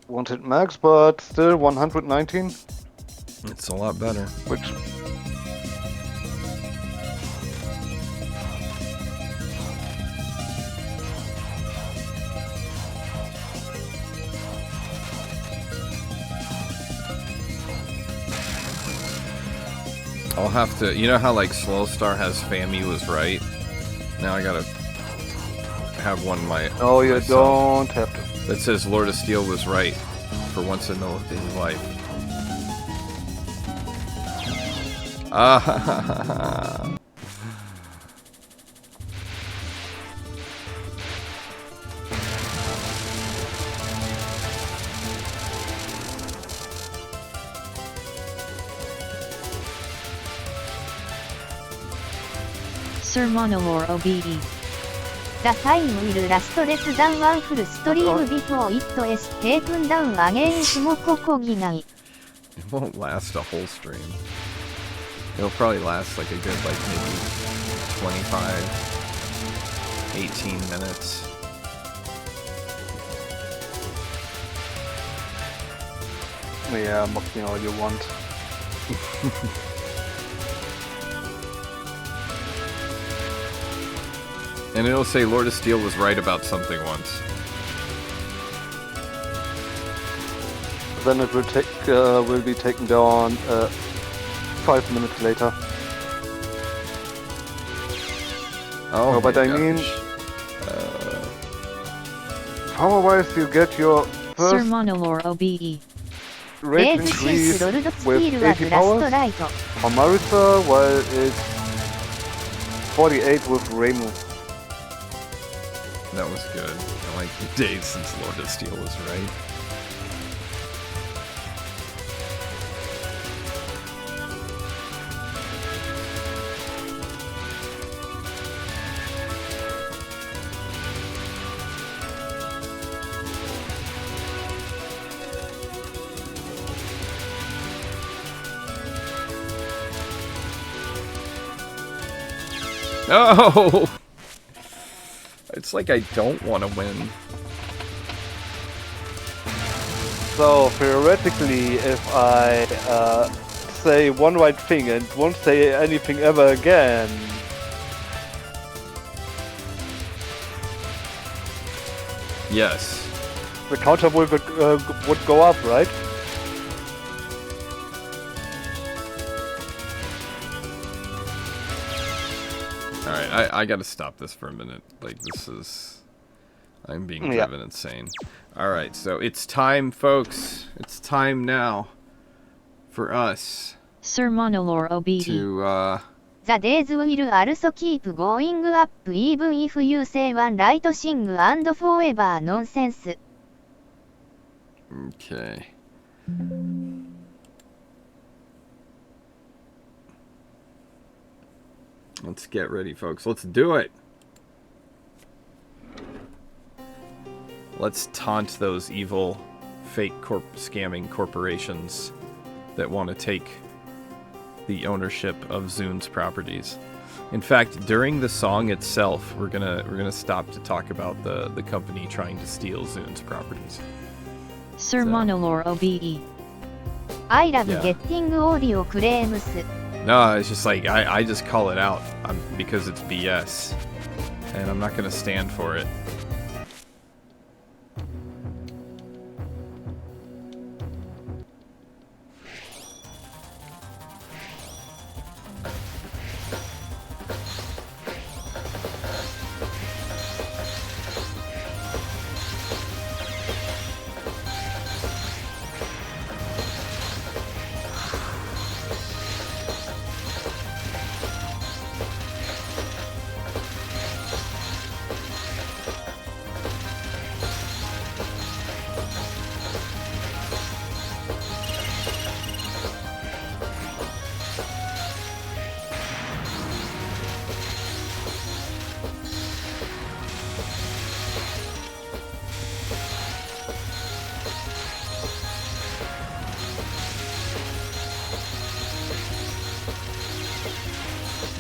Won't hit max, but still 119, It's a lot better. which I'll have to. You know how like Slow Star has Fami was right. Now I gotta have one no, you myself don't have to. that says Lord of Steel was right for once in his life. Ah. Sir Monolore OBE. The time will last less than one full stream before it is taken down again. Smokokogigai. It won't last a whole stream. It'll probably last like a good like maybe 25, 18 minutes. Yeah, mock me all you want. And it'll say Lord of Steel was right about something once. Then it will be taken down 5 minutes later. Oh, but my I mean, gosh. power-wise, you get your Sir first Monolore OBE. rate Dave increase Lord with Steel 80 was powers last right. on Marisa, while it's 48 with Reimu. That was good. I like the days since Lord of Steel was right. No! It's like I don't want to win. So theoretically, if I say one right thing and won't say anything ever again, Yes. the counter would go up, right? Alright, I gotta stop this for a minute. Like, this is... I'm being Yeah. driven insane. Alright, so it's time, folks. It's time now for us Sir Monolore OBE. to, The days will also keep going up even if you say one right thing and forever nonsense. Okay. Let's get ready, folks. Let's do it! Let's taunt those evil, fake scamming corporations that want to take the ownership of Zune's properties. In fact, during the song itself, we're gonna stop to talk about the company trying to steal Zune's properties. Sir So- Monolore OBE. I love Yeah. getting audio claims. No, it's just like I just call it out because it's BS, and I'm not gonna stand for it.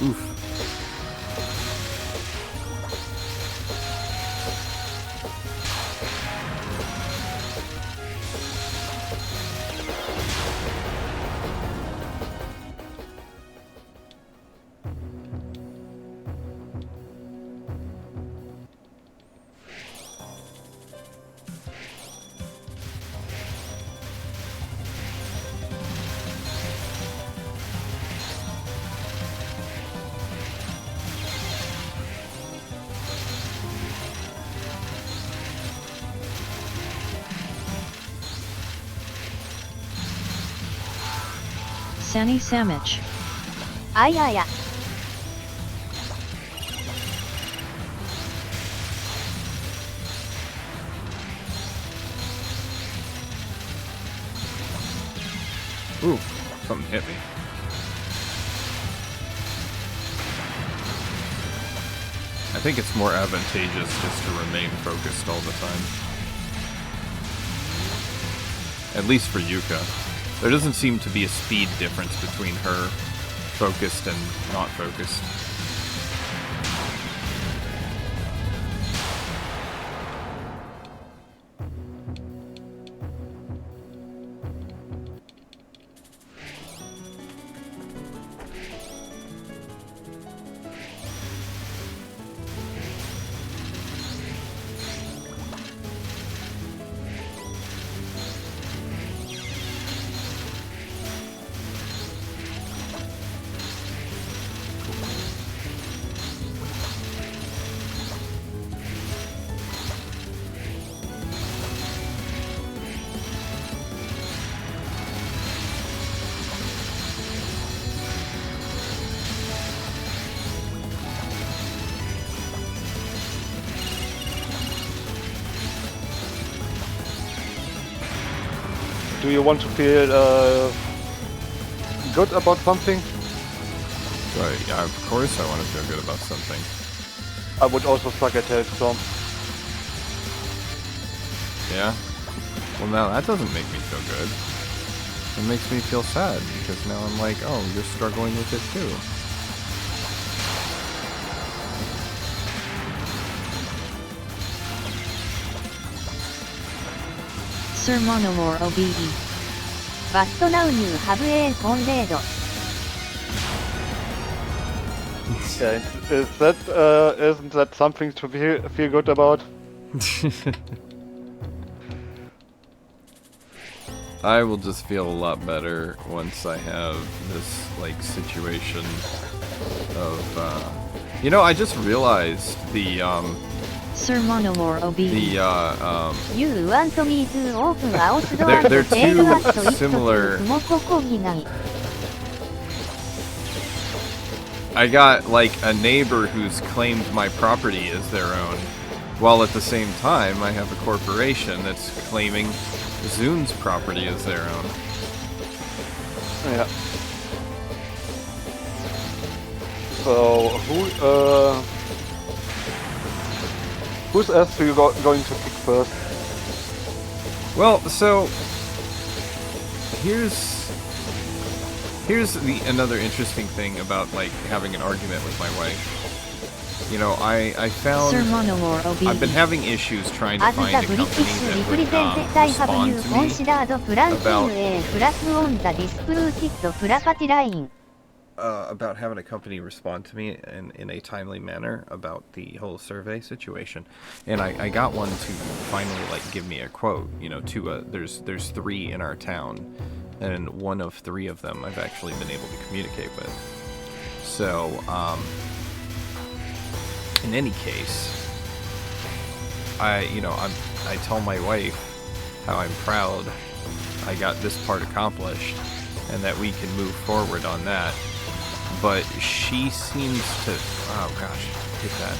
Oof. Sani Samich. あやや。 Ooh, something hit me. I think it's more advantageous just to remain focused all the time. At least for Yuka. There doesn't seem to be a speed difference between her focused and not focused. Do you want to feel good about something? Right, yeah, of course I want to feel good about something. I would also suck at Hailstorm. Yeah? Well, now that doesn't make me feel good. It makes me feel sad, because now I'm like, oh, you're struggling with it too. Sir Monolore OBE. But now you have a conrado. Yeah, isn't that something to feel good about? I will just feel a lot better once I have this, like, situation of, you know, I just realized the, Sir Monolore OBE. You want me to open outdoor They're to fail too at it similar. ともここぎない I got, like, a neighbor who's claimed my property as their own, while at the same time I have a corporation that's claiming Zune's property as their own. Yeah. So, who's else are you going to pick first? Well, so here's another interesting thing about, like, having an argument with my wife. You know, I found Sir Monolore OBE. I've been having issues trying to As find the a company British that would represented I have respond you to me considered planting about a flag on the disputed property line. about having a company respond to me in a timely manner about the whole survey situation, and I got one to finally, like, give me a quote. You know, there's 3 in our town, and one of 3 of them I've actually been able to communicate with. So, in any case, I tell my wife how I'm proud I got this part accomplished, and that we can move forward on that. But she seems to, oh gosh, hit that.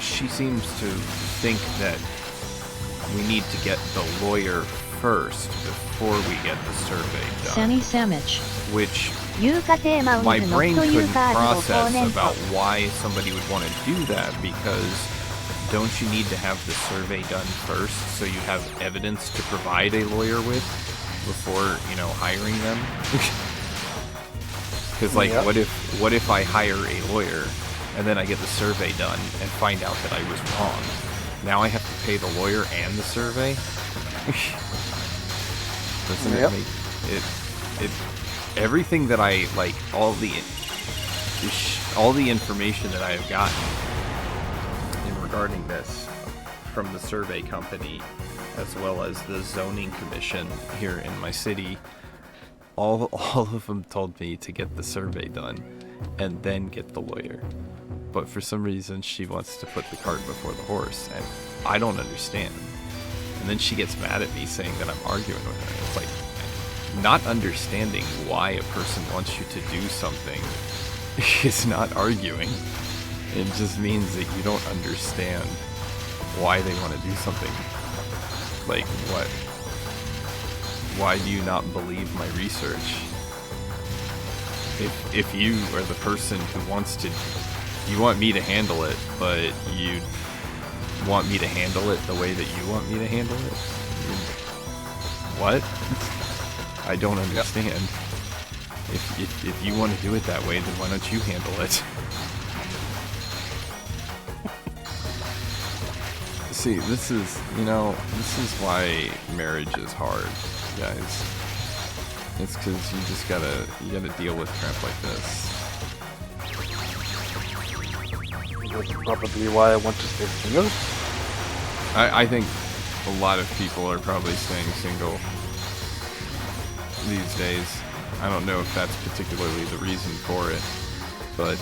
She seems to think that we need to get the lawyer first before we get the survey done. Sani Samich. Which 有価定マウン my ドノ brain ットユ couldn't ーカーズオポ process ーネント about why somebody would want to do that, because don't you need to have the survey done first so you have evidence to provide a lawyer with before, you know, hiring them? Because like, Yeah. what if I hire a lawyer and then I get the survey done and find out that I was wrong? Now I have to pay the lawyer and the survey. Doesn't Yep. it make it? Everything that I like, all the information that I have gotten in regarding this from the survey company, as well as the zoning commission here in my city, all of them told me to get the survey done and then get the lawyer. But for some reason, she wants to put the cart before the horse, and I don't understand. And then she gets mad at me saying that I'm arguing with her. It's like, not understanding why a person wants you to do something is not arguing. It just means that you don't understand why they want to do something. Like, what? Why do you not believe my research? If you are the person who wants to, you want me to handle it, but you want me to handle it the way that you want me to handle it? What? I don't understand. If you want to do it that way, then why don't you handle it? See, this is why marriage is hard, guys. It's because you gotta deal with crap like this. That's probably why I want to stay single. I think a lot of people are probably staying single these days. I don't know if that's particularly the reason for it, but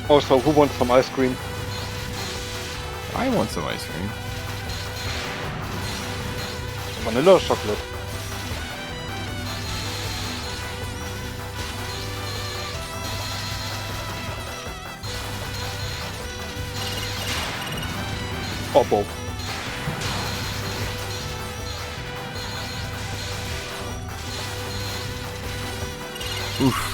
Also, who wants some ice cream? I want some ice cream. Vanilla or chocolate? Or both. Oof.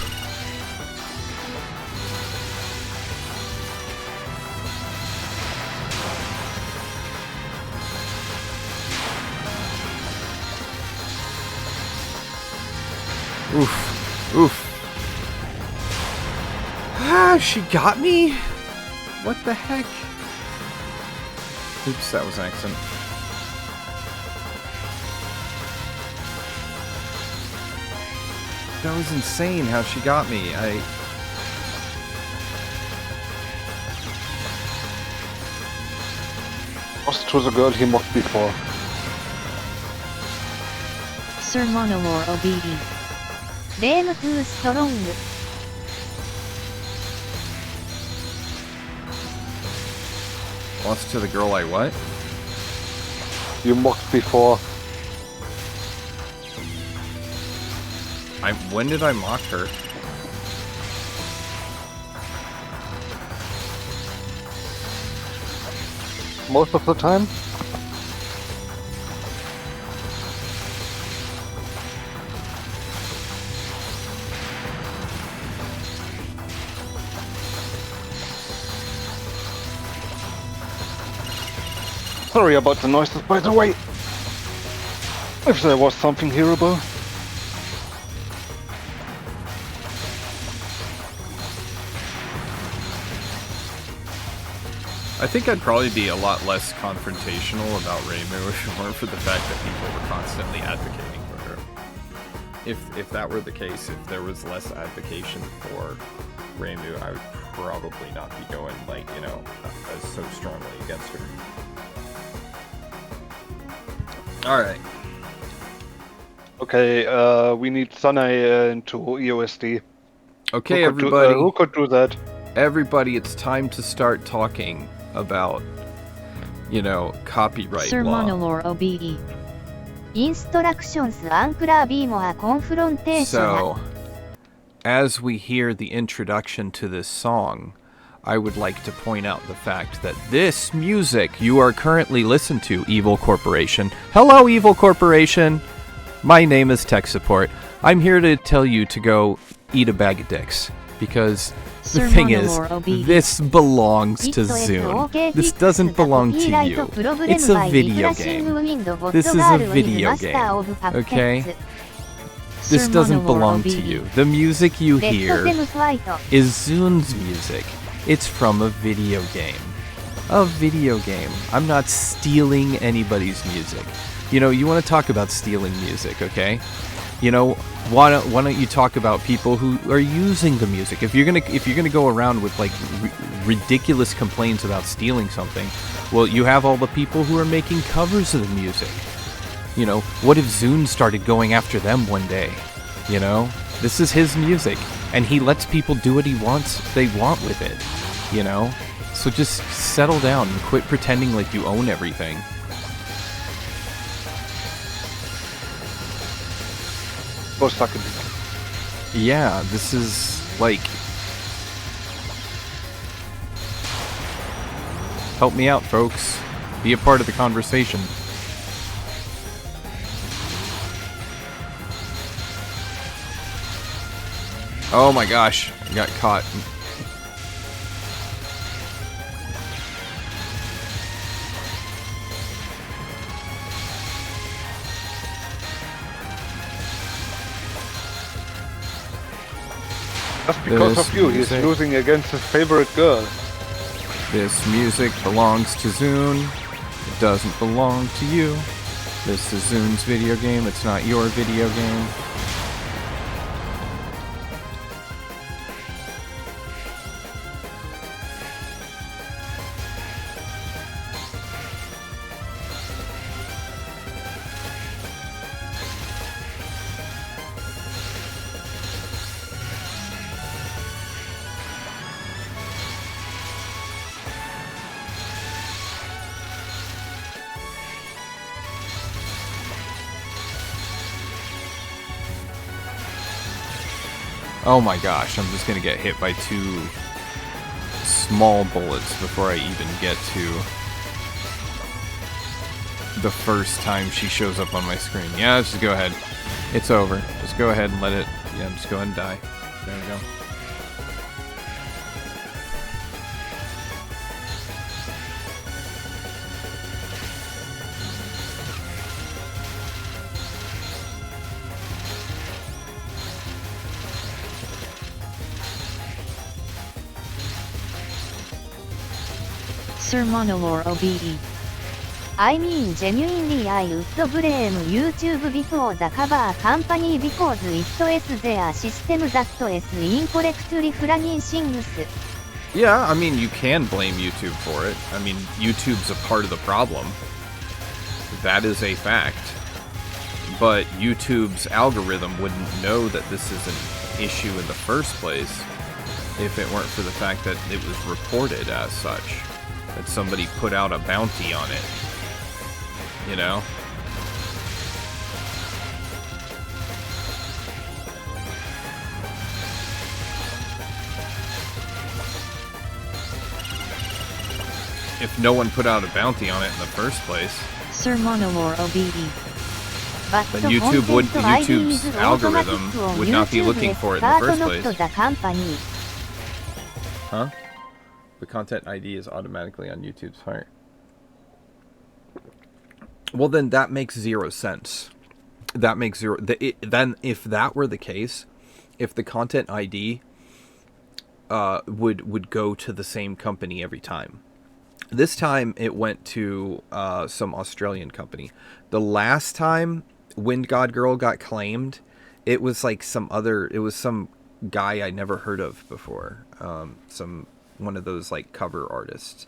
Oof. Oof. Ah, she got me? What the heck? Oops, that was an accident. That was insane how she got me. Lost to the girl he mocked before. Sir Monolore OBE. Blame too strong. Lost to the girl I what? You mocked before. When did I mock her? Most of the time? Sorry about the noises, by the way. If there was something hearable. I think I'd probably be a lot less confrontational about Reimu if it weren't for the fact that people were constantly advocating for her. If that were the case, if there was less advocation for Reimu, I would probably not be going, as so strongly against her. Alright. Okay, we need Sunai into EOSD. Okay, everybody. Who could do that? Everybody, it's time to start talking about, copyright Sir law. Monolore OBE. Instructions ancora abbiamo a confrontation. So, as we hear the introduction to this song, I would like to point out the fact that this music you are currently listening to, Evil Corporation. Hello, Evil Corporation! My name is Tech Support. I'm here to tell you to go eat a bag of dicks, because Sir thing is, Monolore OBE. this belongs to Zune. This doesn't belong to you. It's a video game. This is a video game. Okay? This Sir doesn't Monolore belong OBE. to you. The music you hear is Zune's music. It's from a video game. A video game. I'm not stealing anybody's music. You know, you want to talk about stealing music, okay? You know, why don't you talk about people who are using the music? If you're gonna go around with like ridiculous complaints about stealing something, well, you have all the people who are making covers of the music. You know, what if Zune started going after them one day? You know, this is his music, and he lets people do what they want with it. You know, so just settle down and quit pretending like you own everything. Go suck a dick. Yeah, this is like... Help me out, folks. Be a part of the conversation. Oh my gosh, I got caught. Just because This of you, he's music. losing against his favorite girl. This music belongs to Zune. It doesn't belong to you. This is Zune's video game. It's not your video game. Oh my gosh, I'm just gonna get hit by 2 small bullets before I even get to the first time she shows up on my screen. Yeah, let's just go ahead. It's over. Just go ahead and let it... Yeah, just go ahead and die. There we go. Sir Monolore OBE. I mean genuinely I would blame YouTube before the cover company because it is their system that is incorrectly flagging things. Yeah, I mean, you can blame YouTube for it. I mean, YouTube's a part of the problem. That is a fact. But YouTube's algorithm wouldn't know that this is an issue in the first place if it weren't for the fact that it was reported as such. That somebody put out a bounty on it. You know? If no one put out a bounty on it in the first place, Sir Monolore OBE. But then YouTube's algorithm would not be looking for it in the first place. The company. Huh? The content ID is automatically on YouTube's part. Well, then that makes 0 sense. That makes zero. Then, if that were the case, if the content ID would go to the same company every time. This time it went to some Australian company. The last time Wind God Girl got claimed, it was like some guy I never heard of before. One of those like cover artists.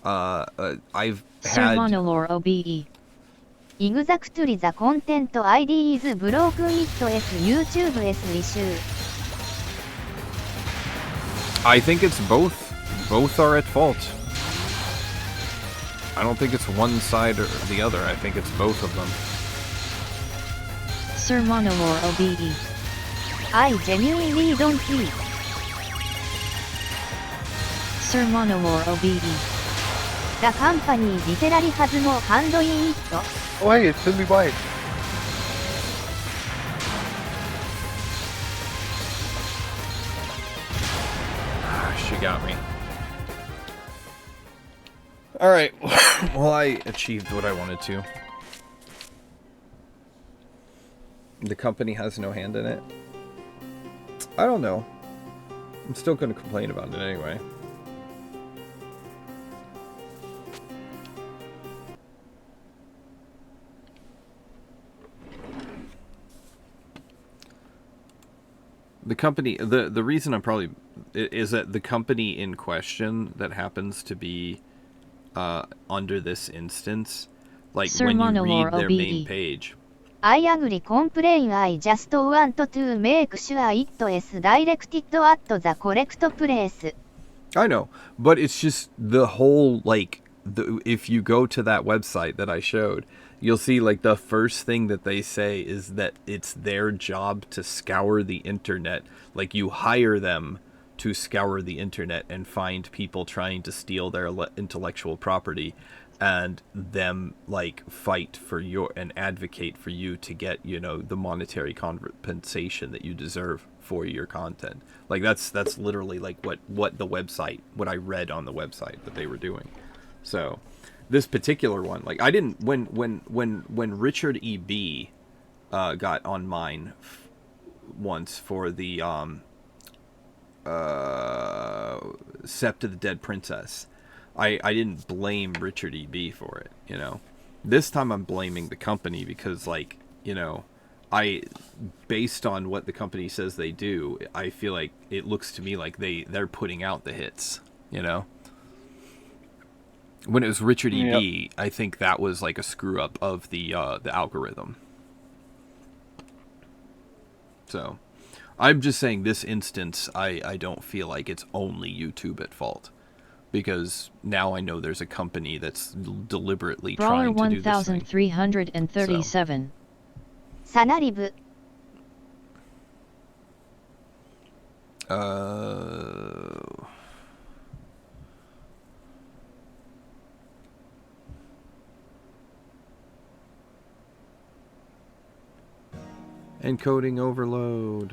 I've Sir had Monolore OBE. Exactly, the content ID is broken. It is YouTube's issue. I think it's both. Both are at fault. I don't think it's one side or the other. I think it's both of them. Sir Monolore OBE. I genuinely don't see. Sir Monolore OBE. The company literally has no hand in it. Oh hey, it's Silly White. got me. Alright, well I achieved what I wanted to. The company has no hand in it. I don't know. I'm still going to complain about it anyway. The company, the reason I'm probably, is that the company in question that happens to be under this instance, like Sir when you Monolore read their main OBE. page. I agree complain I just want to make sure it is directed at the correct place. I know, but it's just the whole, like, if you go to that website that I showed, you'll see, like, the first thing that they say is that it's their job to scour the internet. Like, you hire them to scour the internet and find people trying to steal their intellectual property, and them, like, fight for your, and advocate for you to get, you know, the monetary compensation that you deserve for your content. Like, that's literally, like, what the website, what I read on the website that they were doing. So this particular one, like, I didn't, when Richard E.B. got on mine once for the Sept of the Dead Princess, I didn't blame Richard E.B. for it, you know. This time I'm blaming the company because, like, you know, based on what the company says they do, I feel like it looks to me like they're putting out the hits, you know. When it was Richard E.B., yep. I think that was like a screw up of the algorithm. So, I'm just saying this instance, I don't feel like it's only YouTube at fault. Because now I know there's a company that's deliberately Brawler trying to do this thing. 1337. Sanaribu. Encoding overload.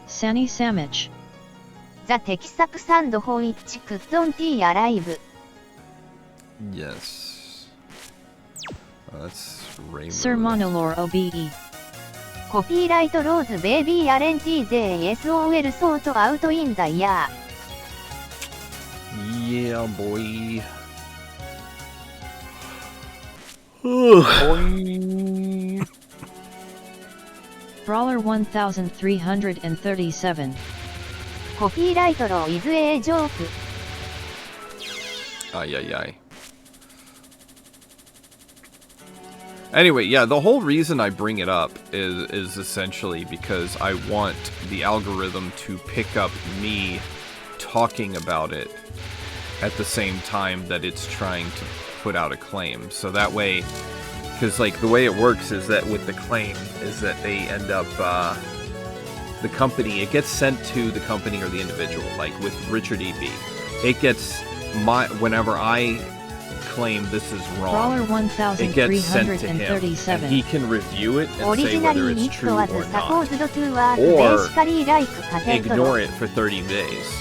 Sunny Sandwich. The Texas sandwich couldn't arrive. Yes. Oh, that's Rainbow. Sir Monolore OBE. Copyright Rose Baby Arenti JSOL sort out in the year. Yeah, boy. Brawler 1337. Copyright law is a joke. Ay, ay, ay. Anyway, yeah, the whole reason I bring it up is essentially because I want the algorithm to pick up me talking about it at the same time that it's trying to put out a claim. So that way, because, like, the way it works is that with the claim is that they end up, the company, it gets sent to the company or the individual. Like with Richard E.B., it gets whenever I claim this is wrong, it gets sent to him, and he can review it and say whether it's true or not, or ignore it for 30 days,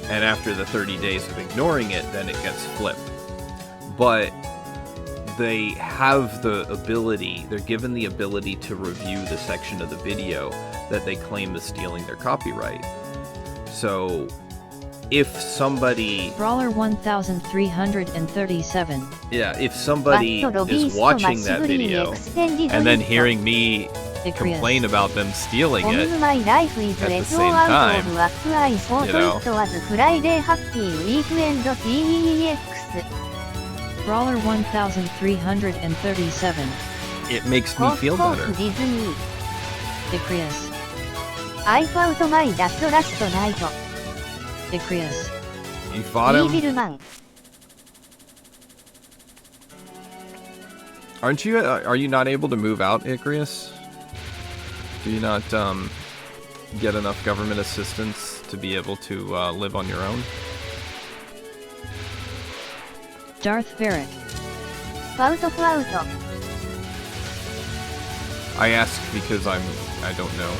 and after the 30 days of ignoring it, then it gets flipped. But they have the ability, they're given the ability to review the section of the video that they claim is stealing their copyright. So if somebody... Brawler 1337. Yeah, if somebody is watching that video and then hearing me complain about them stealing it at the same time, you know... Brawler 1337. It makes me feel better. Icrius. I found my last night. Icrius. You fought him? Aren't you, are you not able to move out, Icrius? Do you not, get enough government assistance to be able to, live on your own? Darth Varric. ファウトファウト。 I ask because I don't know.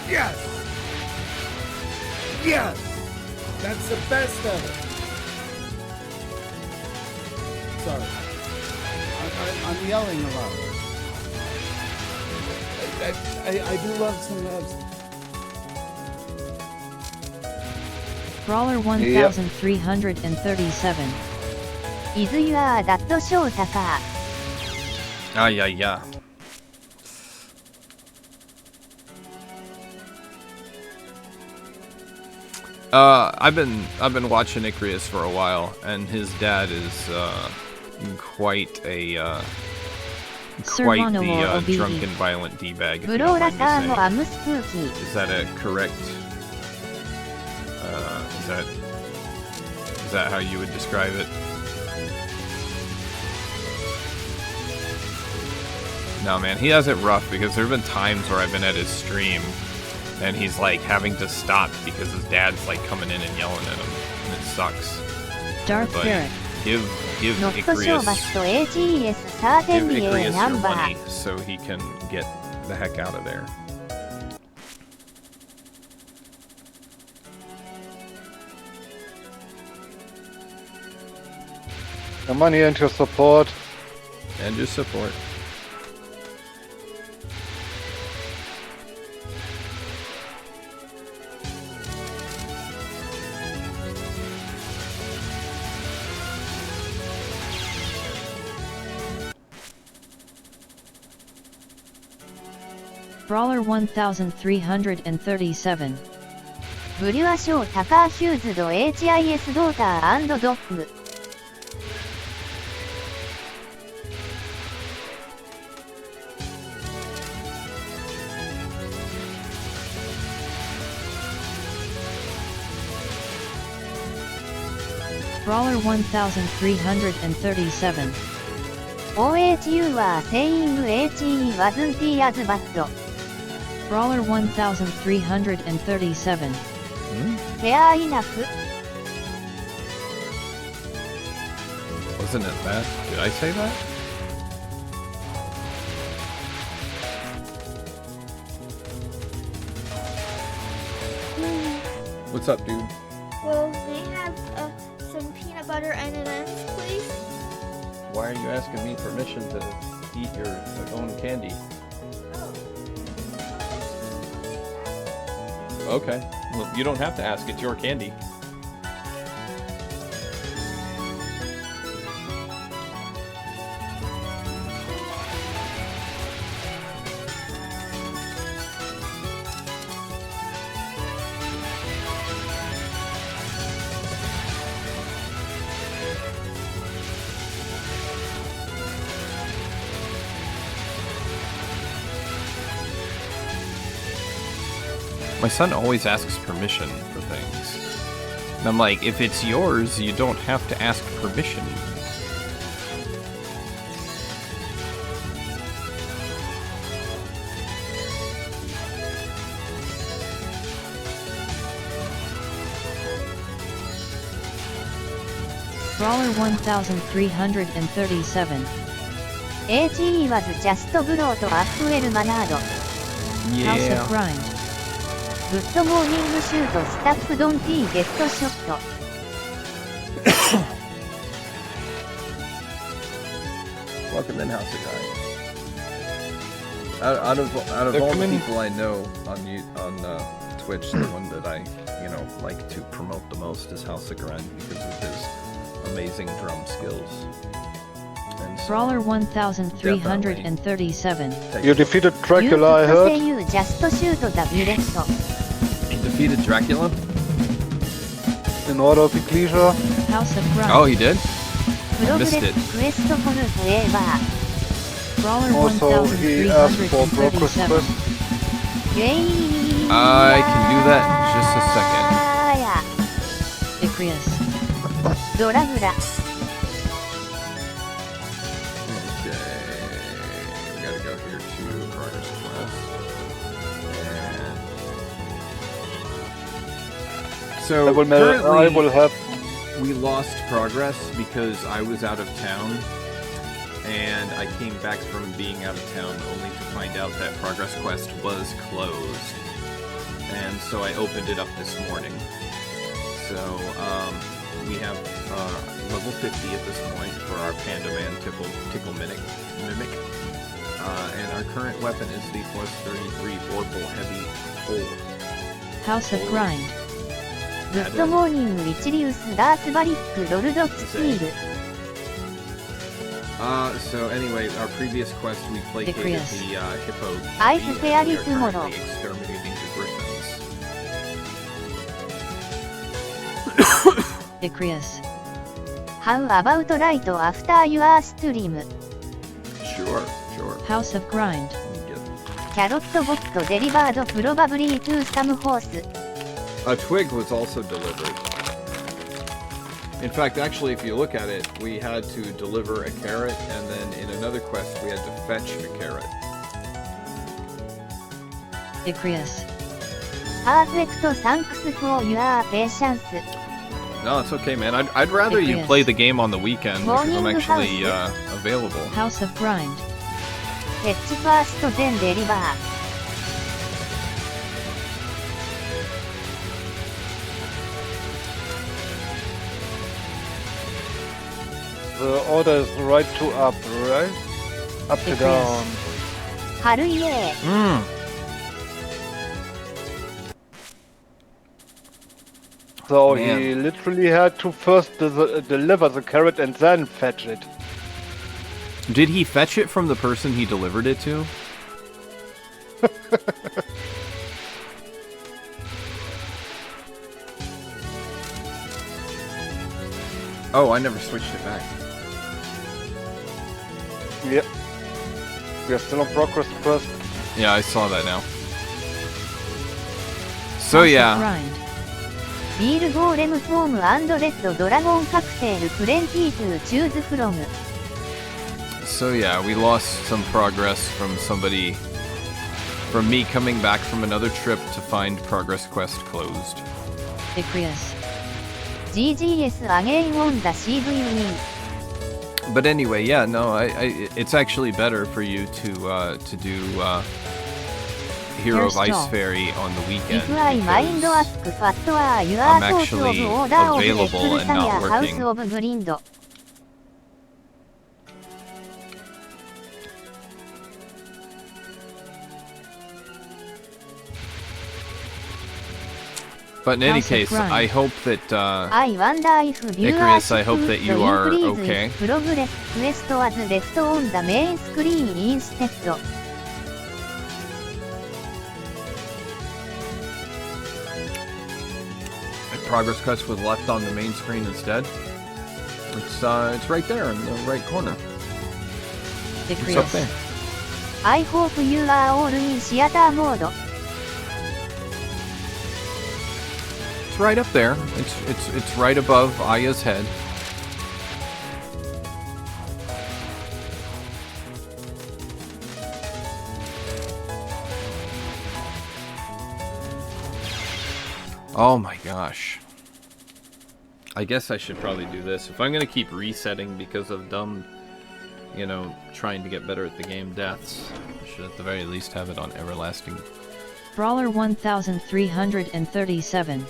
Yes! Yes! That's the best ever! Sorry. I'm yelling a lot. I do love some labs. Brawler 1337. Is your that show Taka? Ah, yeah. I've been watching Icarus for a while, and his dad is quite the drunken, violent d-bag. If you don't mind me saying. Is that a correct? Is that how you would describe it? No, man, he has it rough because there have been times where I've been at his stream and he's like having to stop because his dad's like coming in and yelling at him, and it sucks. Darth But Varric. give Icarus your money so he can get the heck out of there. Your money and your support. And your support. Brawler 1337. ブリュアショータカーヒューズド HIS ドーター&ドッグ。Brawler 1337. OHU は saying HE wasn't as bad. Brawler 1337. Fair enough. Wasn't it bad? Did I say that? What's up, dude? Well, may I have some peanut butter M&Ms, please? Why are you asking me permission to eat your own candy? Okay. Well, you don't have to ask. It's your candy. My son always asks permission for things. And I'm like, if it's yours, you don't have to ask permission. Brawler 1337. HE was just brought up well mannered. House of Grind. Good morning shoot staff don't get shot. Welcome in, House of Grind. Out of all the people I know on Twitch, the one that I like to promote the most is House of Grind because of his amazing drum skills. And so Brawler 1337. You defeated Dracula, I heard. You just shoot the bullet. Defeated Dracula? In order of Ecclesia. House of Grind. Oh, he did? I missed it. Quest for forever. Brawler Also, he asked for Progress 1337. Quest. I can do that in just a second. Icarus. Doragura. Okay, we gotta go here to Progress Quest. And So I currently, will have. we lost progress because I was out of town, and I came back from being out of town only to find out that Progress Quest was closed. And so I opened it up this morning. So we have level 50 at this point for our Panda Man Tickle Mimic. And our current weapon is the plus 33 Vorpal Heavy Pole. House of Grind. グッドモーニング一リウスダースバリックロルドツツィール So anyway, our previous quest we placated Decrease. the hippo. Ice and Fairy we are tomorrow. currently exterminating the griffins. Decrease. How about right after your stream? Sure. House of Grind. Carrot bot delivered probably to some horse. A twig was also delivered. In fact, actually, if you look at it, we had to deliver a carrot, and then in another quest, we had to fetch a carrot. Decrease. Perfect, thanks for your patience. No, it's okay, man. I'd rather you play the game on the weekend because I'm actually available. House of Grind. Fetch first then deliver. The order is right to up, right? Up to down. Haruye. So Man. he literally had to first deliver the carrot and then fetch it. Did he fetch it from the person he delivered it to? Oh, I never switched it back. Yep. We are still on progress quest. Yeah, I saw that now. So House of yeah, Grind. ビールゴーレムフォーム&レッドドラゴンカクテールプレンティートゥチューズフロム so yeah, we lost some progress from somebody, from me coming back from another trip to find Progress Quest closed. Decrease. GGS again on the CV win. But anyway, yeah, no, it's actually better for you to do Hero of Ice Hairstyle. Fairy on the weekend. If I mind because ask what are your I'm thoughts of actually order of available and not House working. of Grind. But in any House of case, Grind. I hope that I wonder if Icarus, I hope that you are increase okay. if progress quest was left on the main screen instead. if Progress Quest was left on the main screen instead. It's right there in the right corner. It's up Decrease. there. I hope you are all in theater mode. It's right up there. It's right above Aya's head. Oh my gosh. I guess I should probably do this. If I'm gonna keep resetting because of dumb, trying to get better at the game deaths, I should at the very least have it on everlasting. Brawler 1337.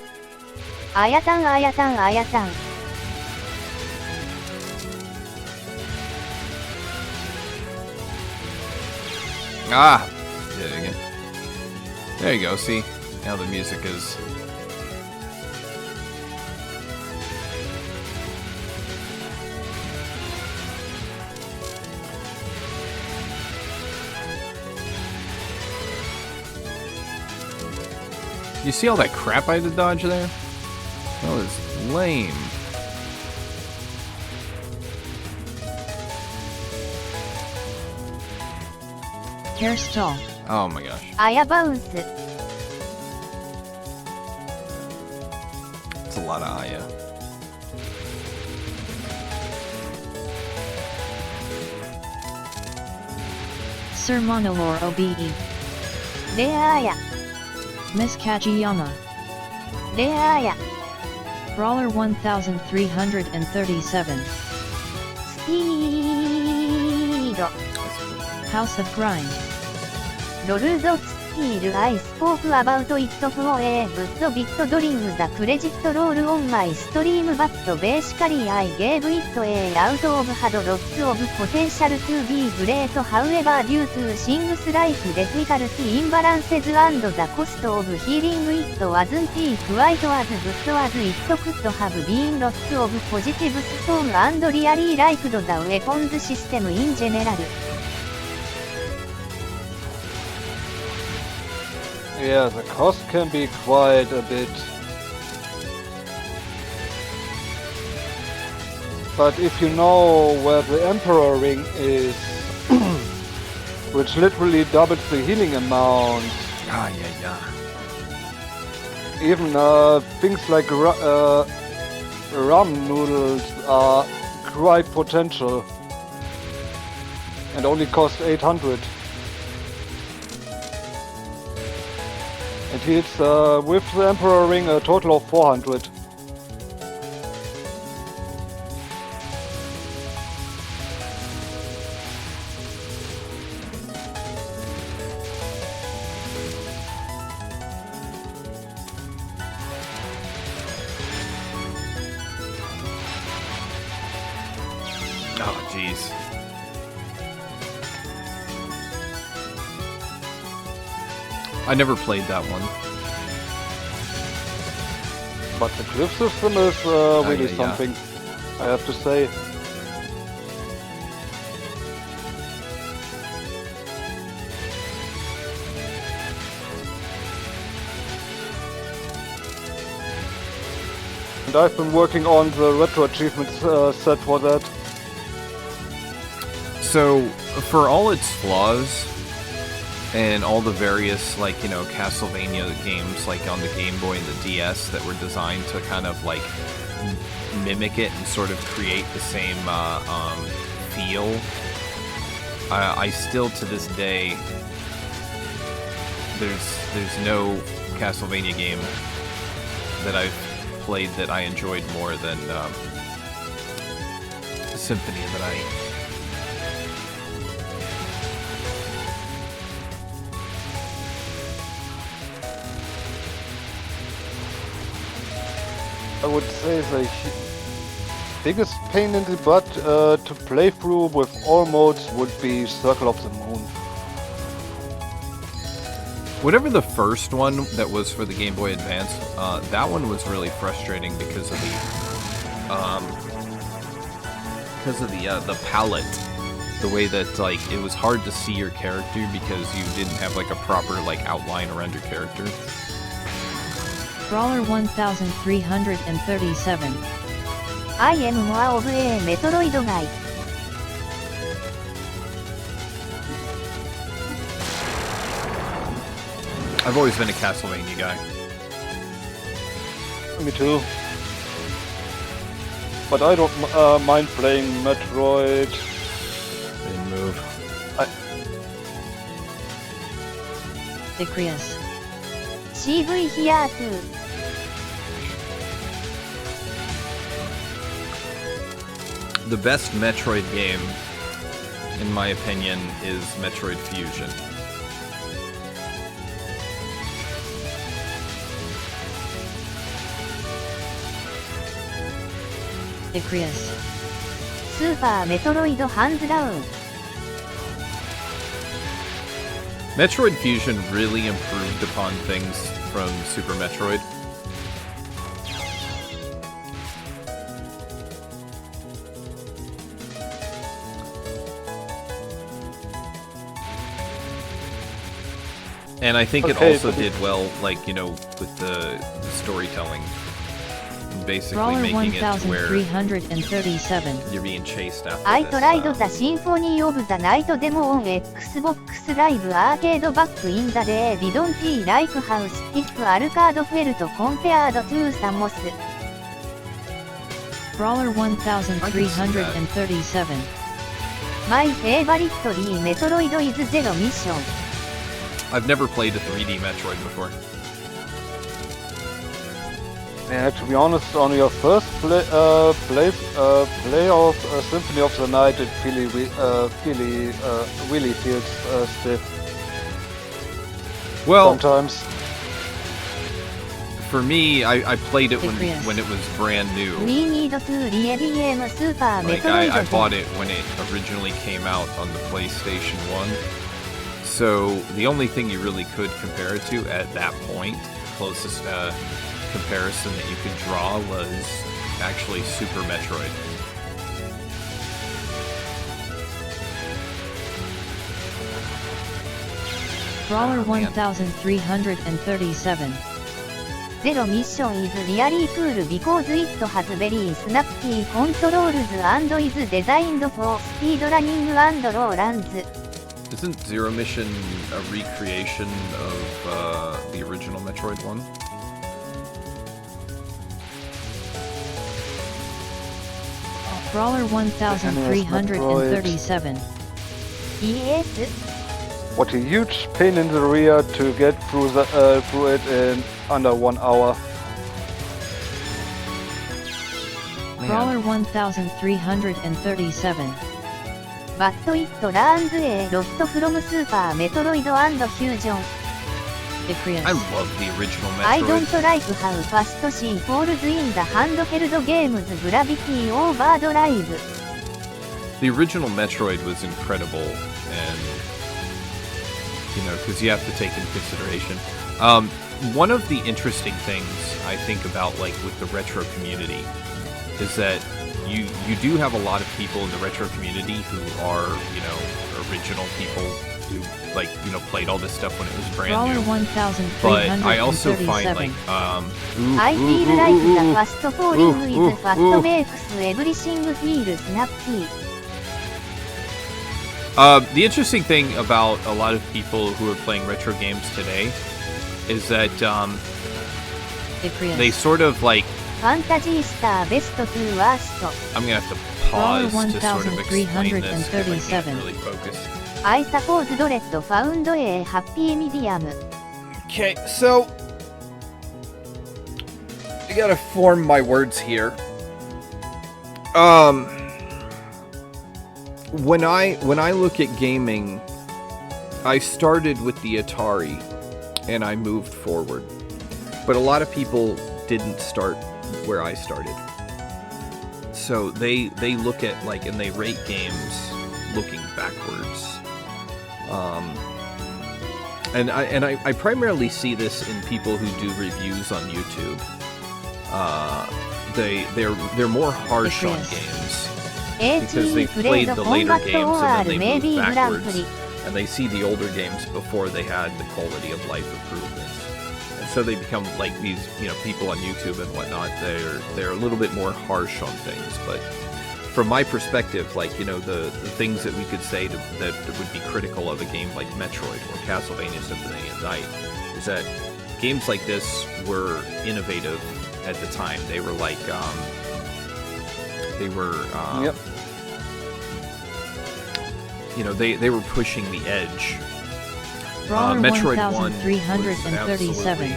Ayatan, Ayatan, Ayatan. Ah! Did it again. There you go, see? Now the music is... You see all that crap I had to dodge there? That was lame. Hairstyle. Oh my gosh. Aya bounce. It's a lot of Aya. Sir Monolore OBE. Rare Aya. Miss Kajiyama. Rare Aya. Brawler 1337. スピード House of Grind. ロルドスティール I spoke about it for a good bit during the credit roll on my stream but basically I gave it a out of had lots of potential to be great however due to things like difficulty imbalances and the cost of healing it wasn't quite as good as it could have been lots of positive storm and really liked the weapons system in general. Yeah, the cost can be quite a bit. But if you know where the Emperor ring is, which literally doubles the healing amount, Ah, yeah. even things like ramen noodles are quite potential and only cost 800. And heals with the Emperor ring a total of 400. Oh, jeez. I never played that one. But the cliff system is really yeah. something, I have to say. And I've been working on the retro achievements set for that. So, for all its flaws, and all the various, like, you know, Castlevania games, like, on the Game Boy and the DS that were designed to kind of, like, mimic it and sort of create the same, feel, I still, to this day, there's no Castlevania game that I've played that I enjoyed more than, Symphony of the Night. I would say the biggest pain in the butt to play through with all modes would be Circle of the Moon. Whatever the first one that was for the Game Boy Advance, that one was really frustrating because of the palette. The way that, like, it was hard to see your character because you didn't have, like, a proper, like, outline around your character. Brawler 1337. I am more of a Metroid guy. I've always been a Castlevania guy. Me too. But I don't mind playing Metroid. Didn't move. Icrius. CV here too. The best Metroid game, in my opinion, is Metroid Fusion. Icrius. スーパーメトロイドハンズダウン。Metroid Fusion really improved upon things from Super Metroid. And I think it also did well, like, you know, with the storytelling. Basically Brawler making it to where 1337. you're being chased after I this, tried the Symphony of the Night demo on Xbox Live Arcade back in the day. Didn't like how stiff arcade felt compared to Samus. Brawler 1337. My favorite Metroid is Zero Mission. I've never played a 3D Metroid before. Yeah, to be honest, on your first play of Symphony of the Night, it really feels stiff. Well, sometimes. For me, I played it when it was brand new. Like I bought it when it originally came out on the PlayStation 1. So the only thing you really could compare it to at that point, closest comparison that you could draw was actually Super Metroid. Brawler 1337. Zero mission is really cool because it has very snappy controls and is designed for speed running and low runs. Isn't Zero Mission a recreation of the original Metroid 1? Brawler 1337. Yes. What a huge pain in the rear to get through it in under 1 hour. Brawler 1337. But it runs a lot from Super Metroid and Fusion. Icrius. I love the original Metroid. I don't like how fast she falls in the handheld game's gravity overdrive. The original Metroid was incredible, and because you have to take into consideration. One of the interesting things I think about, like with the retro community, is that you do have a lot of people in the retro community who are original people who played all this stuff when it was brand Brawler new. 1337. But I also find like I feel like the fast falling is fast makes everything feel snappy. The interesting thing about a lot of people who are playing retro games today is that they sort of like... Fantasy Star Best to Worst. I'm gonna have to pause to sort of explain this because I can't really focus. I suppose Dorette found a happy medium. Okay, so I gotta form my words here. When I look at gaming, I started with the Atari and I moved forward. But a lot of people didn't start where I started. So they look at and they rate games looking backwards. And I primarily see this in people who do reviews on YouTube. They're more harsh on games because they played the later games and then they moved backwards, and they see the older games before they had the quality of life improvements, and so they become like these people on YouTube and whatnot. They're a little bit more harsh on things. But from my perspective, the things that we could say that would be critical of a game like Metroid or Castlevania Symphony of the Night is that games like this were innovative at the time. They were Yep. They were pushing the edge. Brawler Metroid 1 was 1337.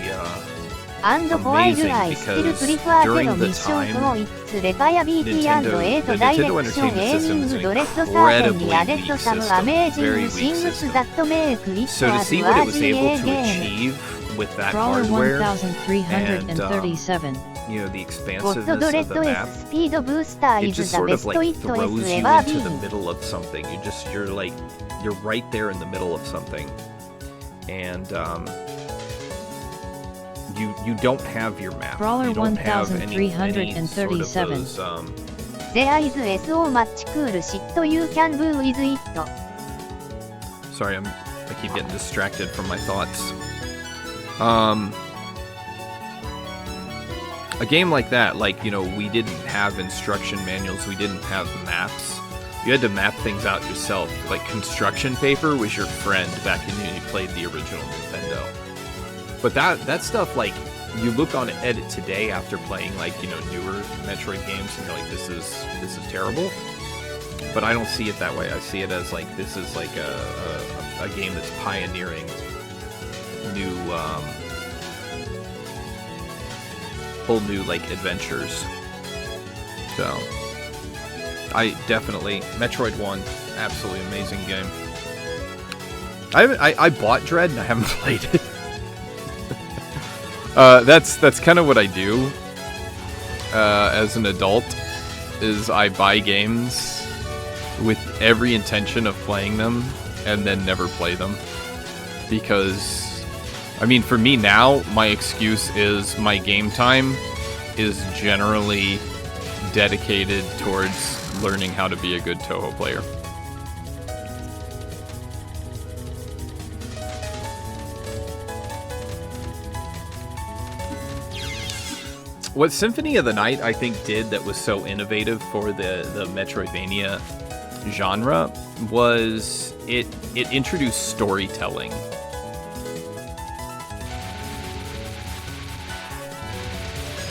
And while amazing I still because prefer during Zero the Mission time, for its reliability and the 8 Nintendo direction Entertainment System aiming, is an Dorette incredibly certainly added weak some system, very amazing weak things system. that make it So to as see what it was largely able a to game. achieve with that Brawler hardware 1337. and the What expansiveness of the Dorette map, S Speed Booster it is just the sort best of it throws has you ever into the been. middle of something. You're right there in the middle of something, and you don't have your map. Brawler You don't have any sort of 1337. those, There is so much cool shit you can do with it. Sorry, I keep getting distracted from my thoughts. A game like that, we didn't have instruction manuals, we didn't have maps. You had to map things out yourself. Like construction paper was your friend back when you played the original Nintendo. But that stuff, you look on at it today after playing newer Metroid games, and you're like, this is terrible. But I don't see it that way. I see it as this is a game that's pioneering new whole new like adventures. So I definitely Metroid 1, absolutely amazing game. I bought Dread and I haven't played it. That's kind of what I do as an adult. Is I buy games with every intention of playing them and then never play them. Because, I mean, for me now, my excuse is my game time is generally dedicated towards learning how to be a good Touhou player. What Symphony of the Night, I think, did that was so innovative for the Metroidvania genre was it introduced storytelling.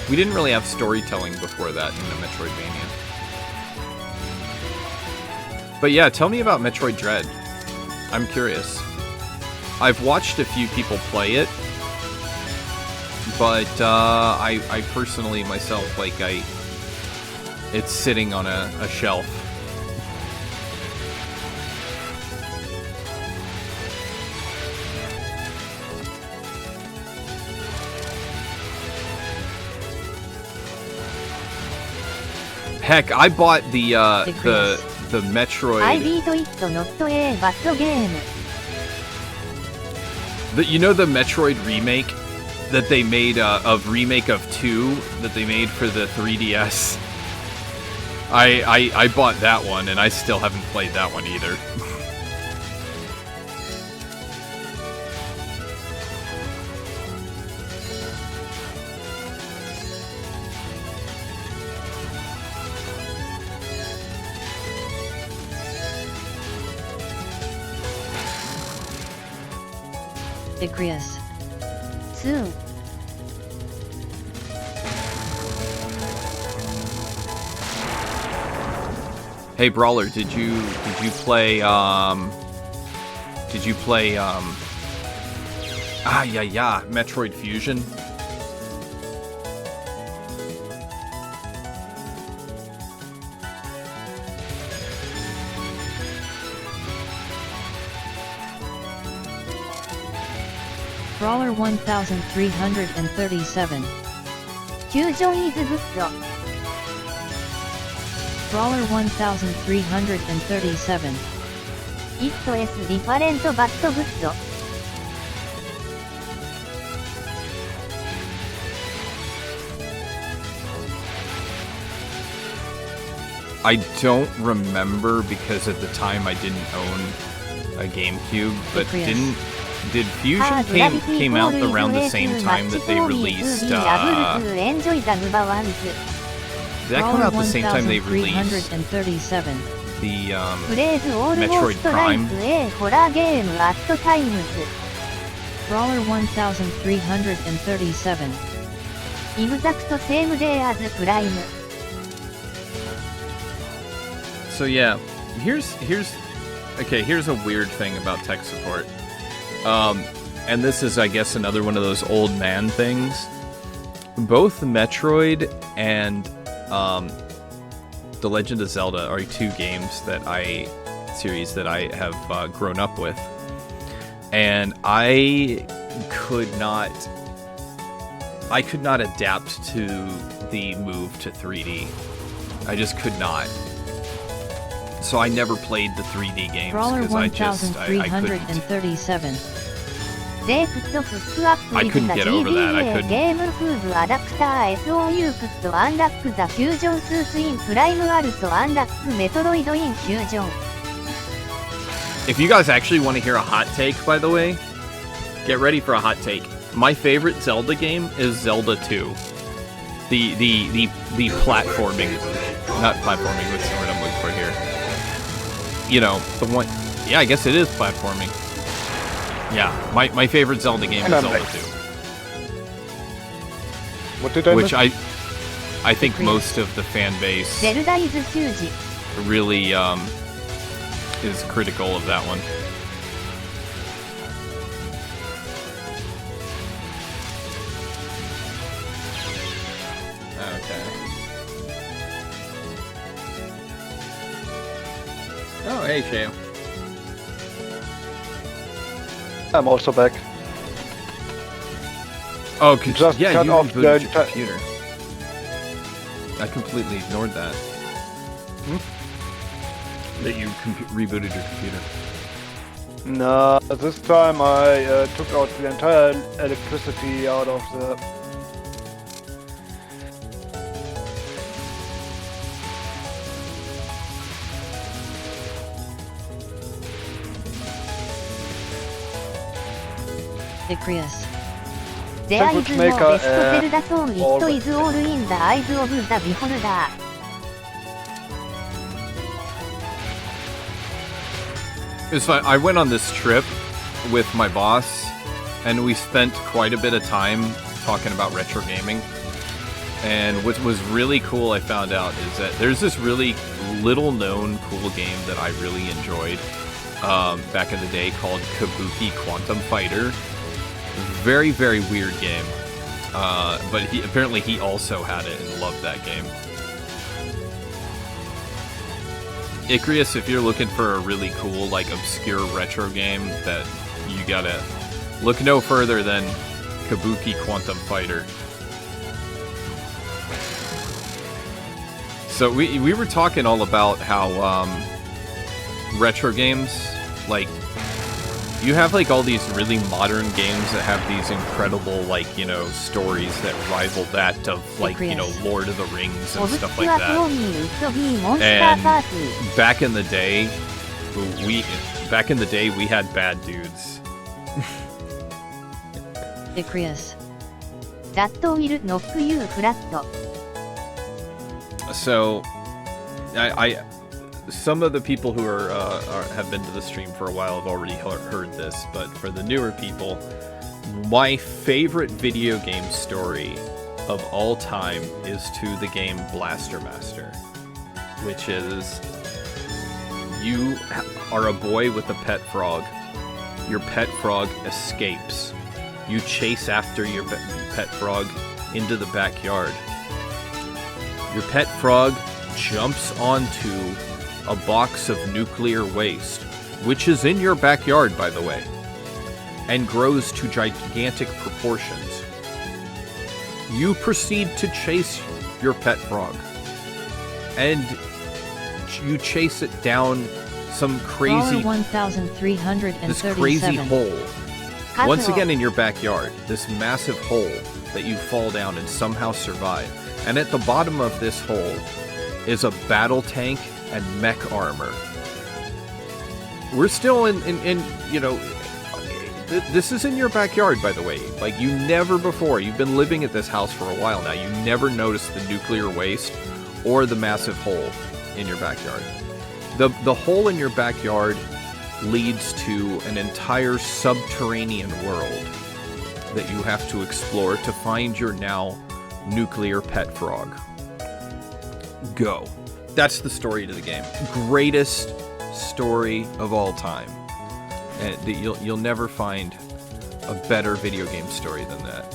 We didn't really have storytelling before that in the Metroidvania. But yeah, tell me about Metroid Dread. I'm curious. I've watched a few people play it, but I personally myself, like, it's sitting on a shelf. Heck, I bought the Metroid. I beat it, not a bad game. You know the Metroid remake that they made of remake of 2 that they made for the 3DS? I bought that one and I still haven't played that one either. Agrees. Soon. Hey Brawler, did you play Metroid Fusion? Brawler 1337. Fusion is good. Brawler 1337. It is different but good. I don't remember because at the time I didn't own a GameCube, but did Fusion came out around the same time that they released did that come out the same time they released the Metroid Prime? Brawler 1337. Exact same day as Prime. So yeah, here's a weird thing about tech support. And this is, I guess, another one of those old man things. Both Metroid and The Legend of Zelda are 2 games series that I have grown up with, and I could not adapt to the move to 3D. I just could not. So I never played the 3D games because I couldn't. I couldn't get over that. I couldn't. If you guys actually want to hear a hot take, by the way, get ready for a hot take. My favorite Zelda game is Zelda 2. The platforming, not platforming. What's the word I'm looking for here? You know, the one. Yeah, I guess it is platforming. Yeah, my favorite Zelda game is Zelda 2. What did I Which miss? I think most of the fan base really is critical of that one. Oh, hey, Sheo. I'm also back. Oh, Just yeah, cut you off rebooted the your computer. I completely ignored that. That you rebooted your computer. No, this time I took out the entire electricity out of the... Icrius. There is Sandwich no maker best Zelda song, all it is all in the eyes of the beholder. It's fun. I went on this trip with my boss, and we spent quite a bit of time talking about retro gaming. And what was really cool, I found out, is that there's this really little-known cool game that I really enjoyed back in the day called Kabuki Quantum Fighter. Very, very weird game. But apparently he also had it and loved that game. Icrius, if you're looking for a really cool, like, obscure retro game, that you gotta look no further than Kabuki Quantum Fighter. So we were talking all about how retro games, like, you have like all these really modern games that have these incredible, like, you know, stories that rival that of, like, you know, Lord of the Rings and stuff like that. And back in the day, we had bad dudes. Icrius. That will knock you flat. So, some of the people who have been to the stream for a while have already heard this, but for the newer people, my favorite video game story of all time is to the game Blaster Master, which is you are a boy with a pet frog. Your pet frog escapes. You chase after your pet frog into the backyard. Your pet frog jumps onto a box of nuclear waste, which is in your backyard, by the way, and grows to gigantic proportions. You proceed to chase your pet frog, and you chase it down some crazy, this crazy hole. Once again in your backyard, this massive hole that you fall down and somehow survive. And at the bottom of this hole is a battle tank and mech armor. We're still in you know, this is in your backyard, by the way. Like, you never before, you've been living at this house for a while now, you never noticed the nuclear waste or the massive hole in your backyard. The hole in your backyard leads to an entire subterranean world that you have to explore to find your now nuclear pet frog. Go. That's the story to the game. Greatest story of all time. And you'll never find a better video game story than that.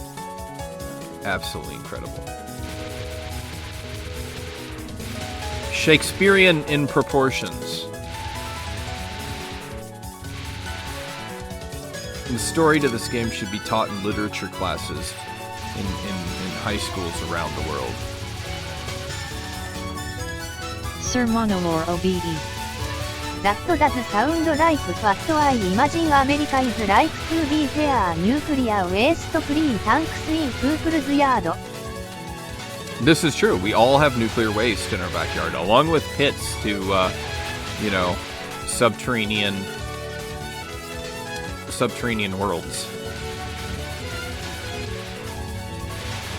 Absolutely incredible. Shakespearean in proportions. The story to this game should be taught in literature classes in high schools around the world. Sir Monolore OBE. That does sound like what I imagine America is like to be their nuclear waste-free tanks in people's yard. This is true. We all have nuclear waste in our backyard, along with pits to, you know, subterranean worlds.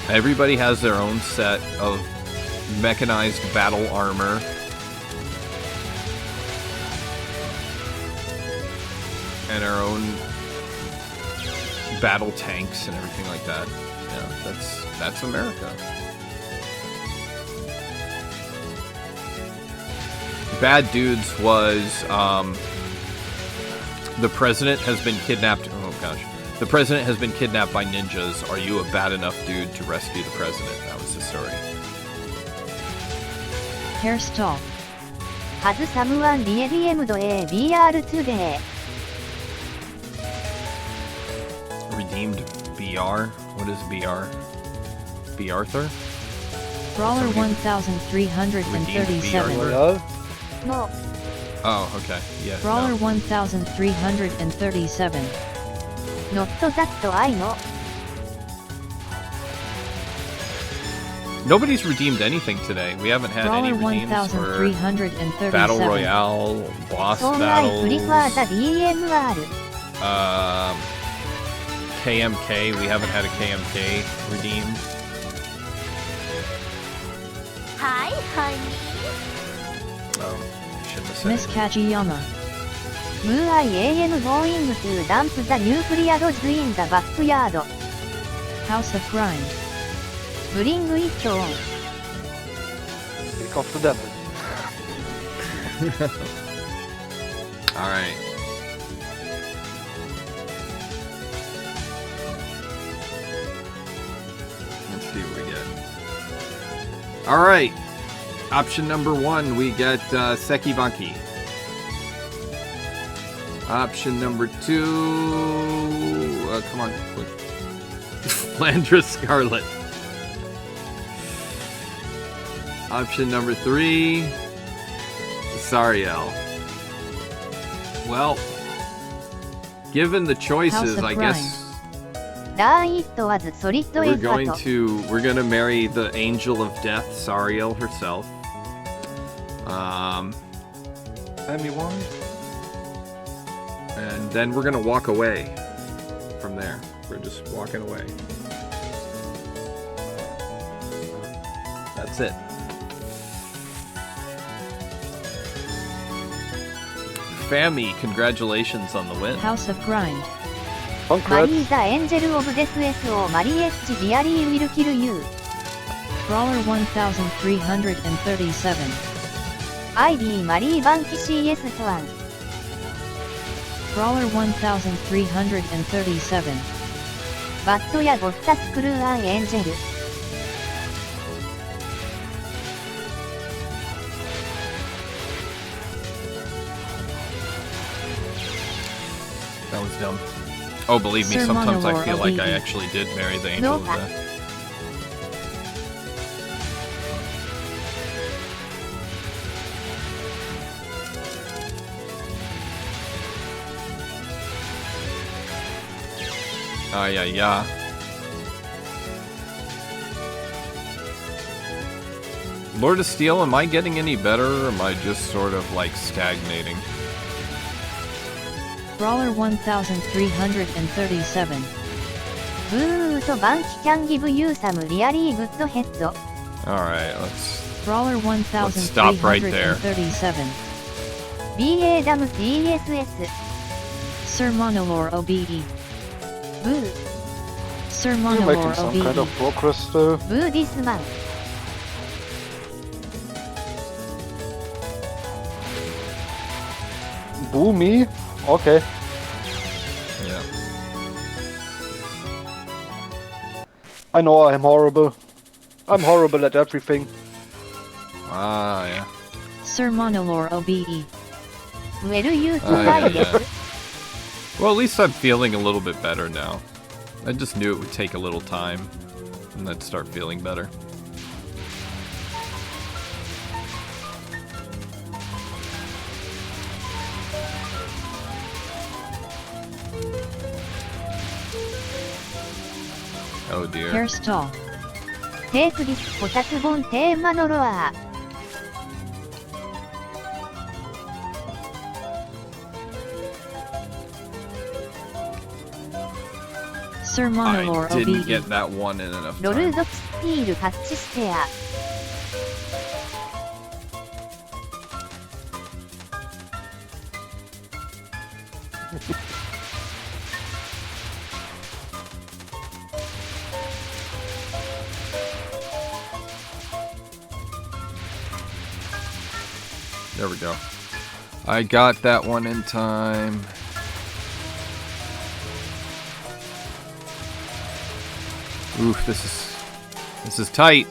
Everybody has their own set of mechanized battle armor. And our own battle tanks and everything like that. Yeah, that's America. Bad Dudes was the president has been kidnapped. Oh gosh. The president has been kidnapped by ninjas. Are you a bad enough dude to rescue the president? That was the story. Hairstyle. Has someone redeemed a BR today? Redeemed BR? What is BR? B. Arthur? Brawler Somebody 1337. Royale? No. Oh, okay. Yeah. Brawler no. 1337. Not that I know. Nobody's redeemed anything today. We haven't had any Brawler redeems for 1337. Battle Royale, boss So I battles, prefer the DMR. KMK. We haven't had a KMK redeemed. Hi, honey. Oh, shouldn't have said Miss it. Kajiyama. Mu I am going to dump the nuclear rods in the backyard. House of Grind. Bring it on. Pick off the devil. Alright. Let's see what we get. Alright. Option number 1, we get Seki Banki. Option number 2... come on, quick. Landra Scarlet. Option number 3... Sariel. Well, given the choices, I guess It was solid we're gonna marry the Angel of Death, Sariel herself. Anyone? And then we're gonna walk away from there. We're just walking away. That's it. Fami, congratulations on the win. House of Grind. Congrats. Marie the Angel of Death S.O. Marie really will kill you. Brawler 1337. ID Marie Banki CS1. Brawler 1337. But ya got the screw an angel. That was dumb. Oh, believe me, Sir sometimes I Monolore feel like I OBE. actually did marry the Angel of No. Death. Ah, yeah. Lord of Steel, am I getting any better, or am I just sort of like stagnating? Brawler 1337. Boo to Banki can give you some really good head. Alright, let's... Brawler stop right there. 1337. BA Dam TSS. Sir Monolore OBE. Boo. Sir You're making Monolore some kind of OBE. progress though. Boo this man. Boo me? Okay. Yeah. I know I'm horrible. I'm horrible at everything. Ah, yeah. Sir Monolore OBE. Well you Ah, try yeah. Well, at least I'm feeling a little bit better now. I just knew it would take a little time, and then start feeling better. Oh dear. Hairstall. Take this こたつ本テーマのロア。 Sir I Monolore didn't OBE. get that one in enough ロル time. ドスティールパッチステア。 There we go. I got that one in time. Oof, this is tight.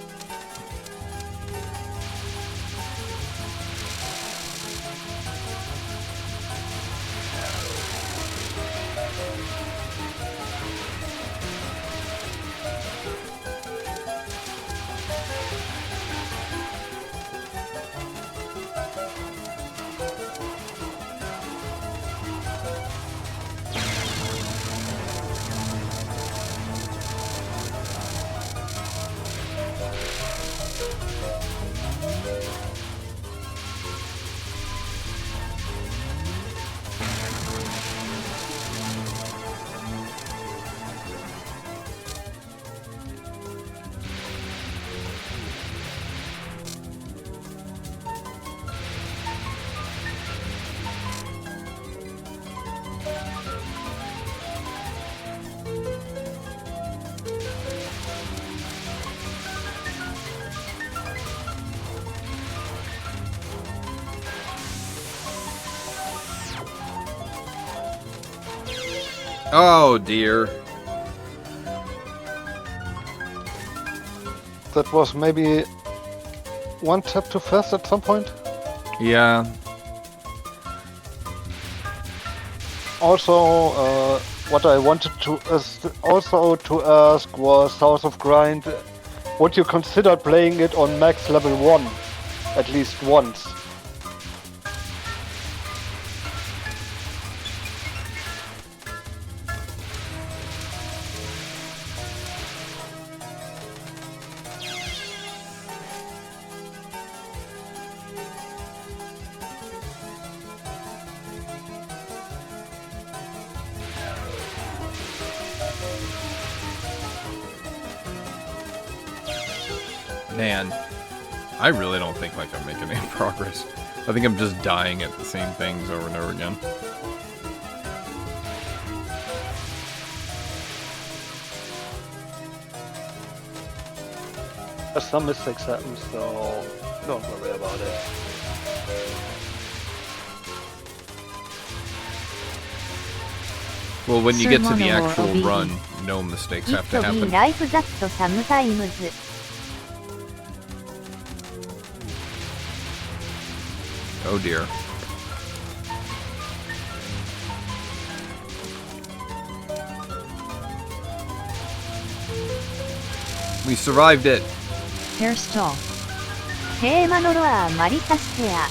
Oh dear. That was maybe one tap too fast at some point. Yeah. Also, what I wanted to also to ask was House of Grind. Would you consider playing it on max level 1 at least once? Man, I really don't think like I'm making any progress. I think I'm just dying at the same things over and over again. Some mistakes happen, so don't worry about it. Well, when you Sir get to the Monolore actual OBE. run, no mistakes have to It be happen. like that sometimes. Oh dear. We survived it. Hairstall. テーマのロアマリサステア。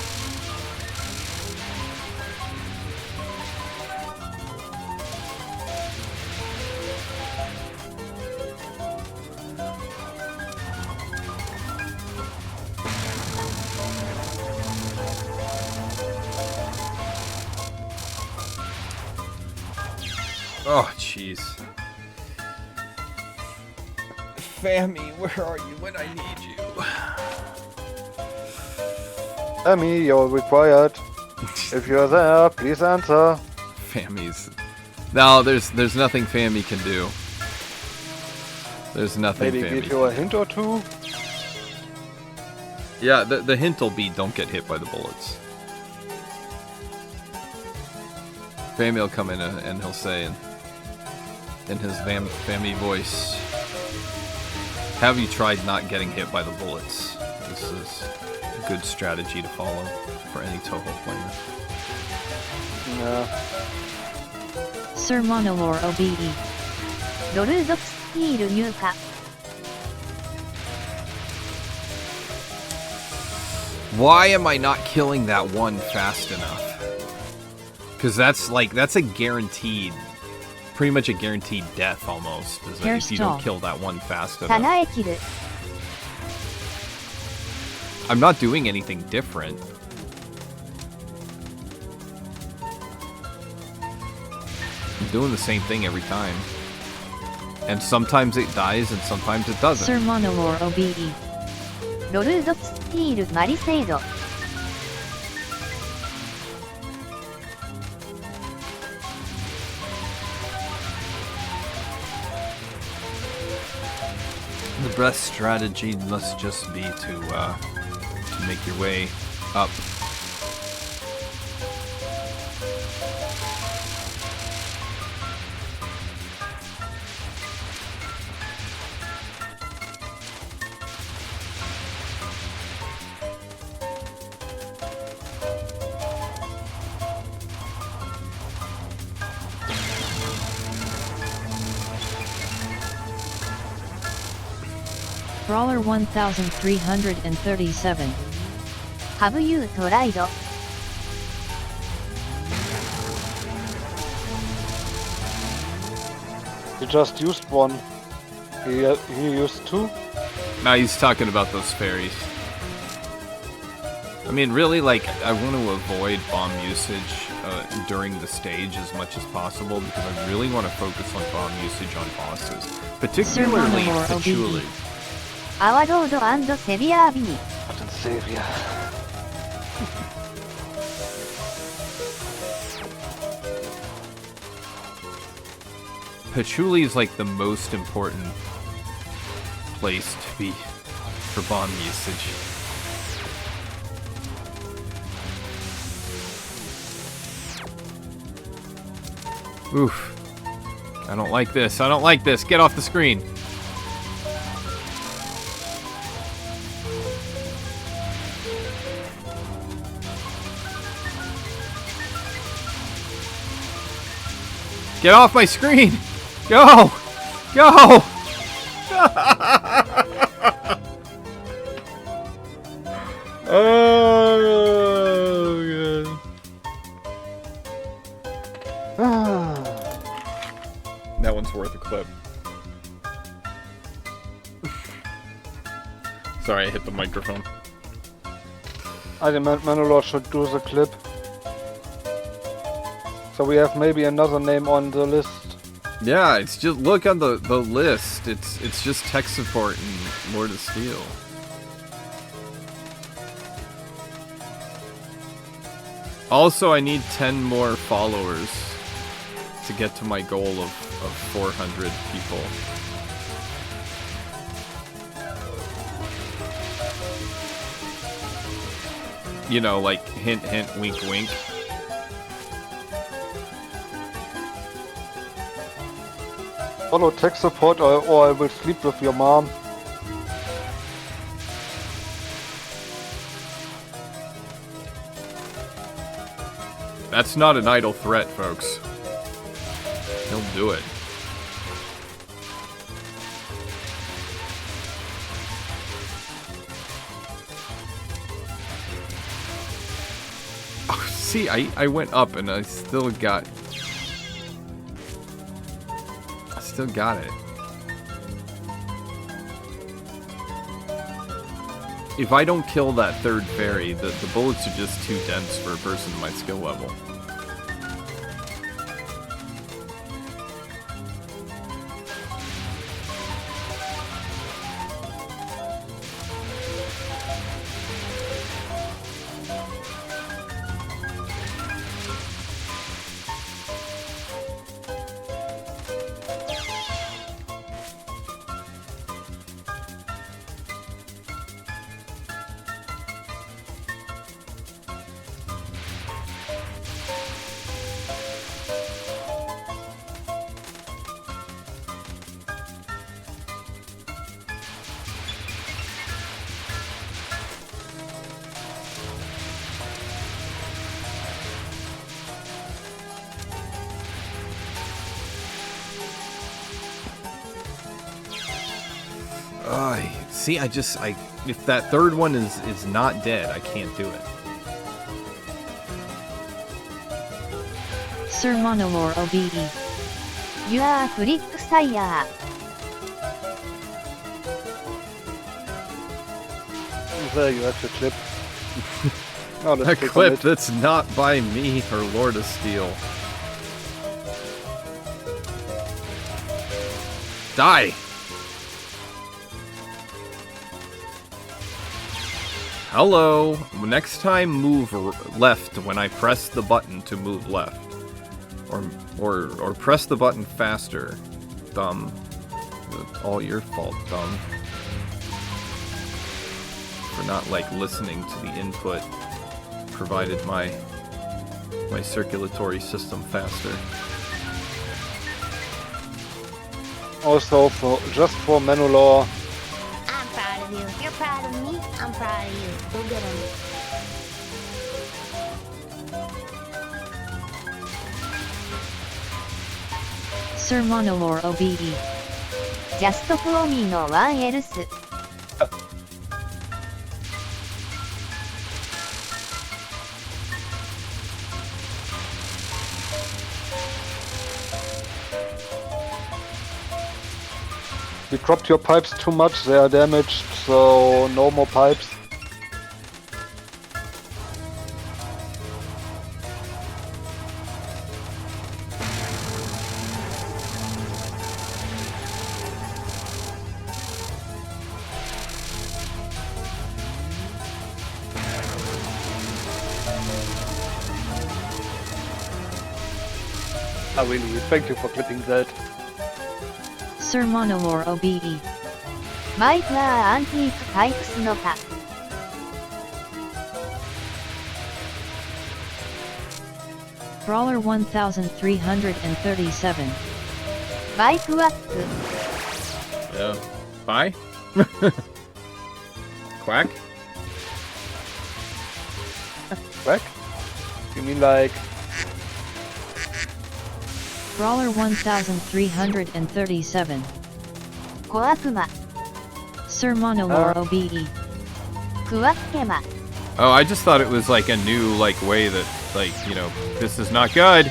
Oh, jeez. Fammy, where are you when I need you? Emmy, you're required. If you're there, please answer. Fammy's... No, there's nothing Fammy can do. There's nothing Maybe Fammy give you a hint or two? Yeah, the hint will be don't get hit by the bullets. Fammy will come in and he'll say in his Fammy voice, have you tried not getting hit by the bullets? This is a good strategy to follow for any Touhou player. Yeah. Sir Monolore OBE. ロルドスティール入荷。Why am I not killing that one fast enough? Because that's a guaranteed, pretty much a guaranteed death almost, is that if you don't kill that one fast サ enough. ナエキル。 I'm not doing anything different. I'm doing the same thing every time. And sometimes it dies and sometimes it doesn't. Sir Monolore OBE. ロルドスティールマリセイド。 The best strategy must just be to make your way up. Brawler 1337. Have you tried? He just used one. He used two. Now he's talking about those fairies. I mean, really, like, I want to avoid bomb usage during the stage as much as possible because I really want to focus on bomb usage on bosses, particularly Touhou. Our Lord and Savior B. What a savior. Patchouli is like the most important place to be for bomb usage. Oof. I don't like this. I don't like this. Get off the screen. Get off my screen! Go! Go! Oh, God. That one's worth a clip. Sorry, I hit the microphone. I think Manowar should do the clip. So we have maybe another name on the list. Yeah, it's just look on the list. It's just tech support and Lord of Steel. Also, I need 10 more followers to get to my goal of 400 people. You know, like hint, hint, wink, wink. Follow tech support or I will sleep with your mom. That's not an idle threat, folks. He'll do it. Oh, see, I went up and I still got... Still got it. If I don't kill that third fairy, the bullets are just too dense for a person in my skill level. See, if that third one is not dead, I can't do it. Sir Monolore OBE. You are Flick Sire. There you have the clip. Oh, A clip that's not by me or Lord of Steel. Die! Hello! Next time move left when I press the button to move left. Or press the button faster. Dumb. All your fault, dumb. For not, like, listening to the input provided my circulatory system faster. Also, just for Manowar. I'm proud of you. You're proud of me. I'm proud of you. Go get him. Sir Monolore OBE. Just for me no one else. You dropped your pipes too much, they are damaged, so no more pipes. I really thank you for clipping that. Sir Monolore OBE. マイクはアンティークパイプスのか。Brawler 1337. バイクワック。 Yeah. Bye? Quack? Quack? You mean like... Brawler 1337. 小悪魔。 Sir Monolore OBE. クワッケマ。 Oh, I just thought it was like a new like way that like, you know, this is not good.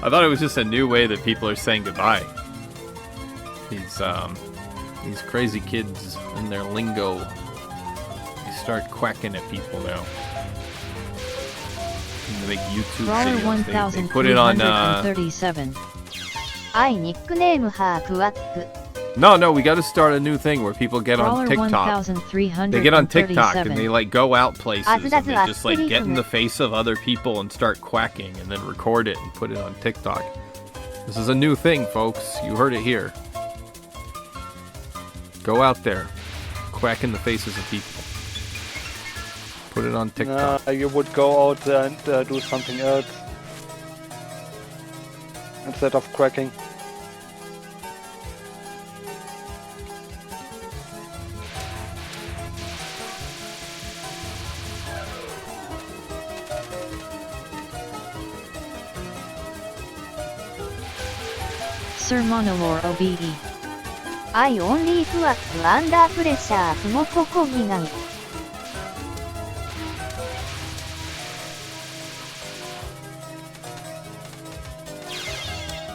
I thought it was just a new way that people are saying goodbye. These crazy kids and their lingo. They start quacking at people now. And they make YouTube Brawler videos. They put it on 1337. アイニックネームハークワック。 No, we got to start a new thing where people get on Brawler TikTok. They get on TikTok and they like go out places and they just like get in the face of other people and start quacking and then record it and put it on TikTok. This is a new thing, folks. You heard it here. Go out there, quack in the faces of people. Put it on TikTok. You would go out and do something else instead of quacking. Sir Monolore OBE. I only quack under pressure ふもここぎがん。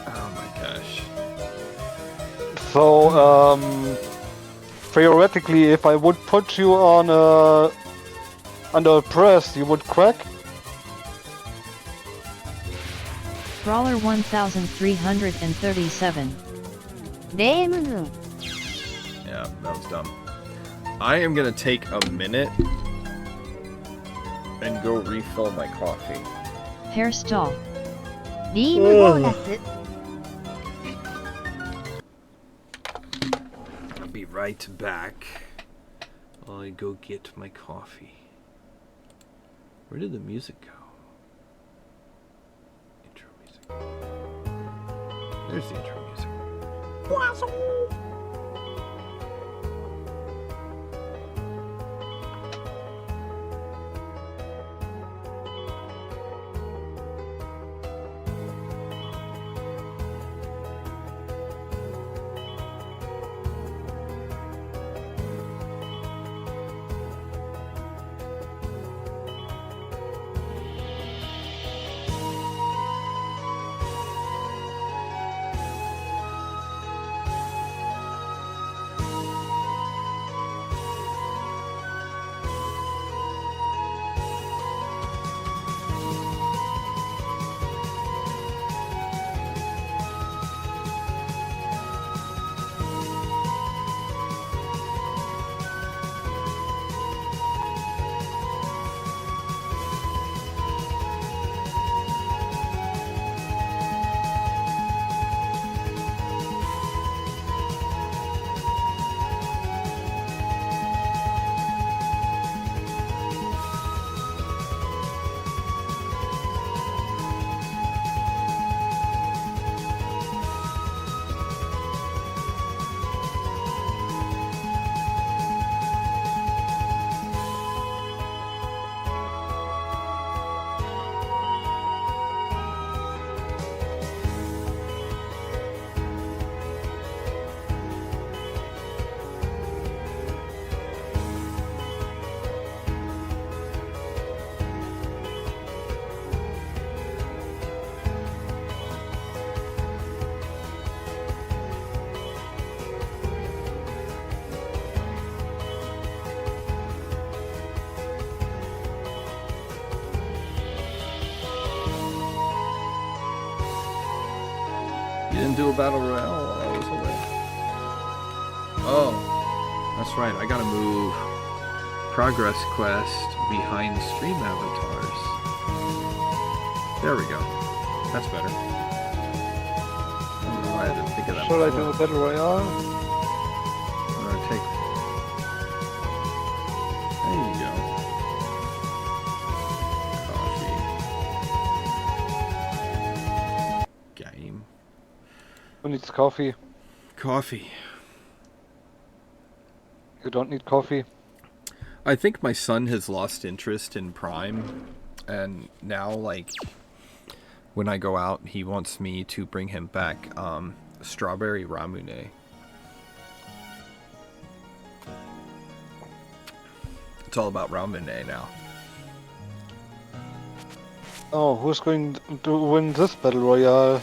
Oh my gosh. So, theoretically, if I would put you on under press, you would crack? Brawler 1337. レーム軍。 Yeah, that was dumb. I am gonna take a minute and go refill my coffee. Hairstyle. リームボーナス。 I'll be right back while I go get my coffee. Where did the music go? Intro music. There's the intro music. You didn't do a battle royale while I was away. Oh, that's right. I gotta move progress quest behind stream avatars. There we go. That's better. I don't know why I didn't think of that. Should I do before. a battle royale? I'm gonna take. There you go. Coffee. Game. Who needs coffee? Coffee. You don't need coffee? I think my son has lost interest in Prime, and now, like, when I go out, he wants me to bring him back strawberry ramune. It's all about ramune now. Oh, who's going to win this battle royale?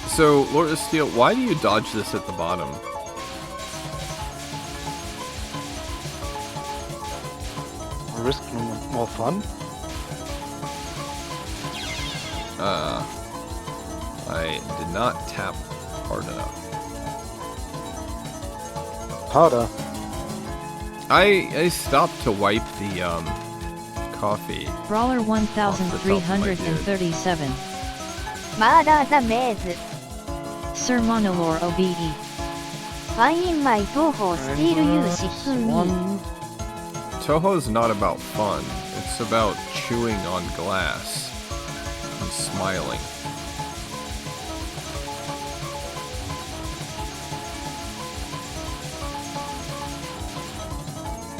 So, Lord of Steel, why do you dodge this at the bottom? Risk more fun? I did not tap hard enough. Harder. I stopped to wipe the coffee. Brawler 1337. Murder the Maze. Sir Monolore OBE. Find my Touhou steal you Shifumi. Touhou is not about fun. It's about chewing on glass and smiling.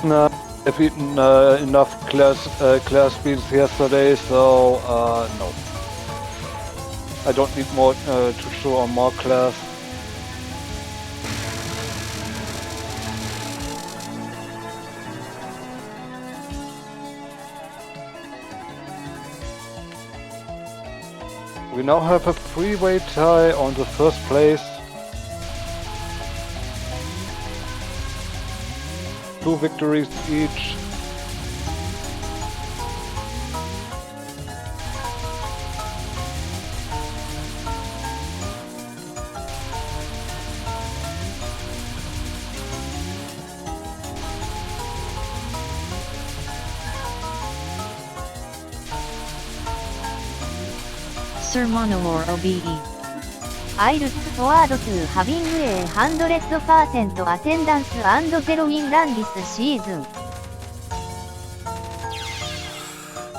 No, I've eaten enough class beans yesterday, so no. I don't need more to show on more class. We now have a three-way tie on the first place. 2 victories each. Sir Monolore OBE. I look forward to having 100% attendance and 0 win run this season.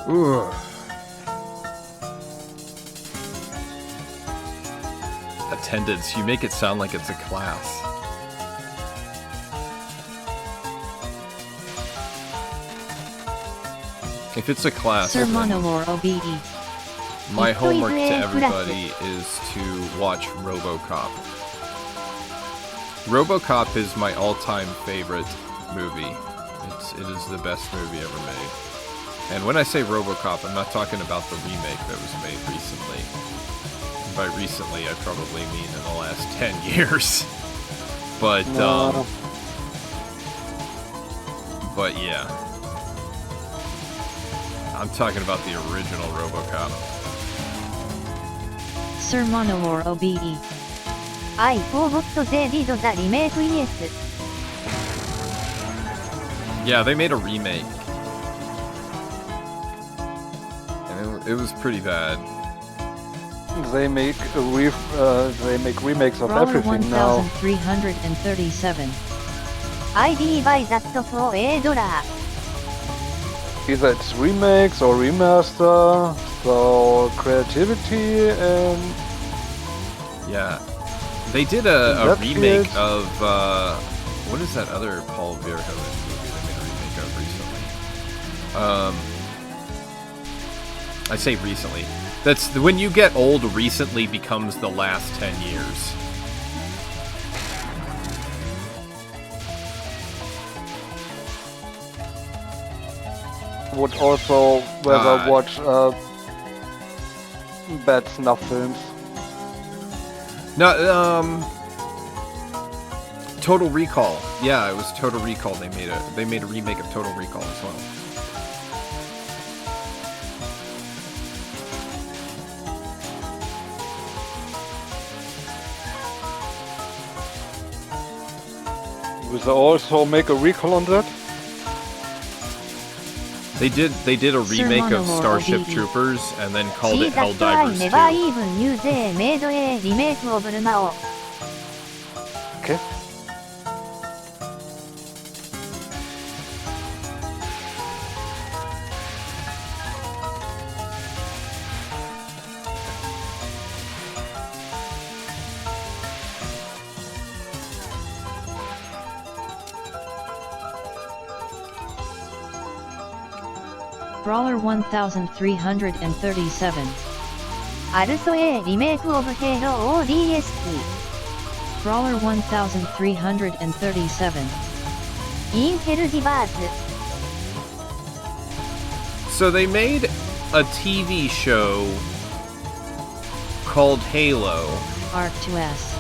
Ooh. Attendance, you make it sound like it's a class. If it's a class, Sir then Monolore OBE. my homework to everybody is to watch RoboCop. RoboCop is my all-time favorite movie. It is the best movie ever made. And when I say RoboCop, I'm not talking about the remake that was made recently. And by recently, I probably mean in the last 10 years. But, No. but yeah. I'm talking about the original RoboCop. Sir Monolore OBE. I forgot they did the remake, yes. Yeah, they made a remake. And it was pretty bad. They make remakes of Brawler everything now. 1337. ID buy that for $8. Either it's remakes or remaster, so creativity and Yeah. They did a That's remake good. of, what is that other Paul Verhoeven movie they made a remake of recently? I say recently. That's when you get old, recently becomes the last 10 years. would also rather watch bad snuff films. No, Total Recall. Yeah, it was Total Recall. They made a remake of Total Recall as well. Will they also make a recall on that? They did a remake of Starship Troopers and then called it That's why Helldivers never 2. even knew they made a remake of Lumao. Okay. Brawler 1337. Also a remake of Halo ODST. Brawler 1337. In Helldiverse. So they made a TV show called Halo, Arc 2S.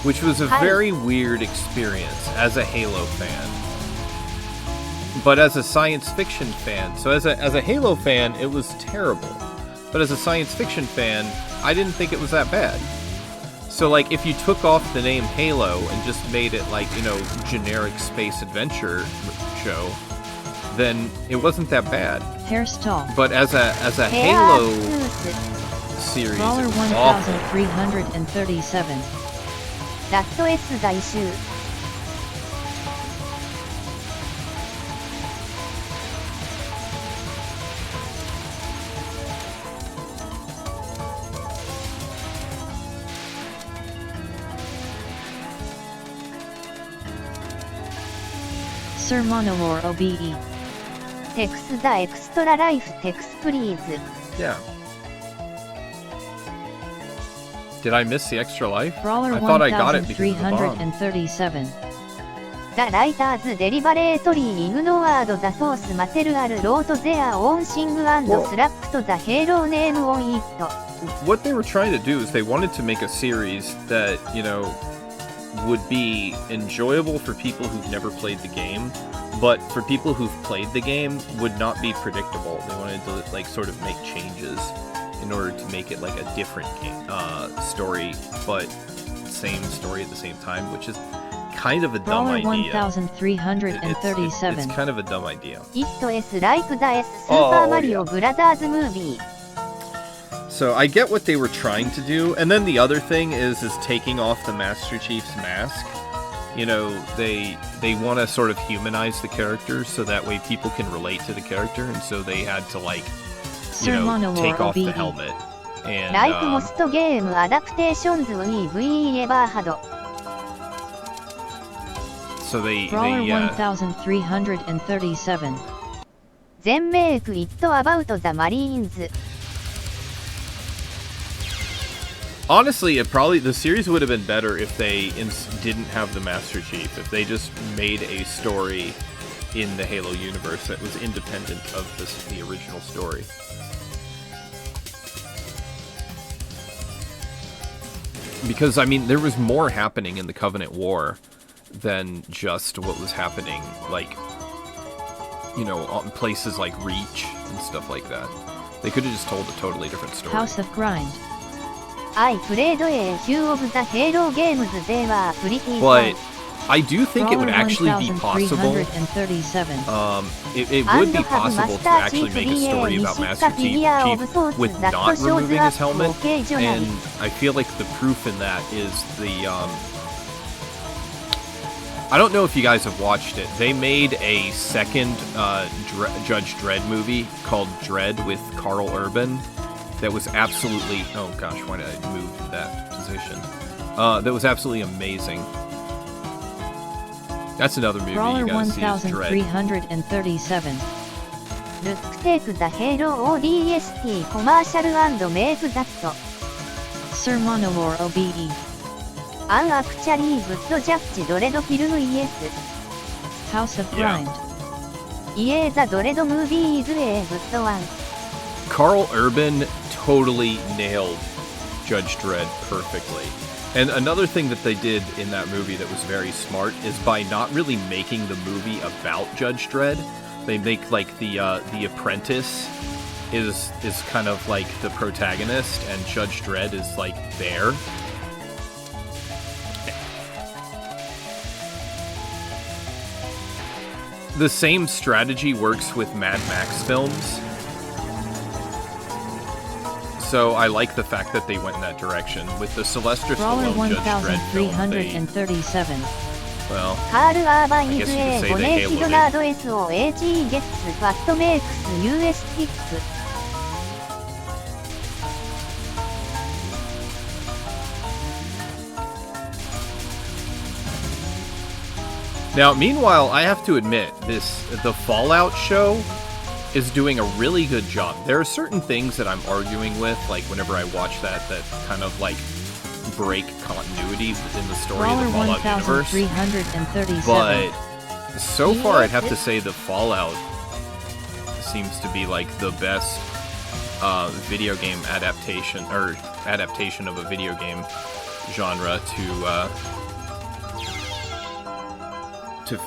which was a Hi. very weird experience as a Halo fan. But as a science fiction fan, so as a Halo fan, it was terrible. But as a science fiction fan, I didn't think it was that bad. So like, if you took off the name Halo and just made it like, you know, generic space adventure show, then it wasn't that bad. Hairstall. But as a Halo series, Brawler it was awful. 1337. ラスト S 在集。Sir Monolore OBE. Tex the Extra Life Tex Please. Yeah. Did I miss the extra life? Brawler I thought I got it because of the bomb. 1337. The writers deliberately ignored the source material, wrote their own sing and slapped the Halo name on it. What they were trying to do is they wanted to make a series that, you know, would be enjoyable for people who've never played the game, but for people who've played the game would not be predictable. They wanted to like sort of make changes in order to make it like a different game, story, but same story at the same time, which is kind of a dumb Brawler idea. 1337. It's kind of a dumb idea. It is like the S Super Mario Brothers movie. So I get what they were trying to do, and then the other thing is taking off the Master Chief's mask. You know, they want to sort of humanize the character so that way people can relate to the character, and so they had to like, you know, take off the helmet. And Like most game adaptations we've ever had. so they Brawler 1337. Then make it about the Marines. honestly, the series would have been better if they didn't have the Master Chief. If they just made a story in the Halo universe that was independent of the original story. Because, I mean, there was more happening in the Covenant War than just what was happening, like, you know, on places like Reach and stuff like that. They could have just told a totally different story. House of Grind. I played a few of the Halo games, they were pretty But fun. I do think it would Brawler actually be possible. 1337. It would be possible to actually make a story about Master Chief with not removing his helmet, and I feel like the proof in that is the, I don't know if you guys have watched it. They made a second Judge Dredd movie called Dredd with Carl Urban that was absolutely, oh gosh, why did I move that position? That was absolutely amazing. That's another movie Brawler you gotta see is Dredd. 1337. Look, take the Halo ODST commercial and make that. Sir Monolore OBE. An actually good judge Dredd film yes. House of Yeah. Grind. Yeah, the Dredd movie is a good one. Carl Urban totally nailed Judge Dredd perfectly. And another thing that they did in that movie that was very smart is by not really making the movie about Judge Dredd, they make like the apprentice is kind of like the protagonist, and Judge Dredd is like there. the same strategy works with Mad Max films. So I like the fact that they went in that direction. With the Sylvester Brawler Stallone Judge Dredd film, 1337. well, カール・アーバン・イ I ズ・ guess you could エ say ゴ they ネーヒ haloed ド it. ナード SOHE ゲッツファットメイクス US ティップ Now, meanwhile, I have to admit, the Fallout show is doing a really good job. There are certain things that I'm arguing with, like whenever I watch that kind of like break continuity in the story Brawler of the Fallout universe. 1337. But so far, I'd have to say the Fallout seems to be like the best video game adaptation of a video game genre to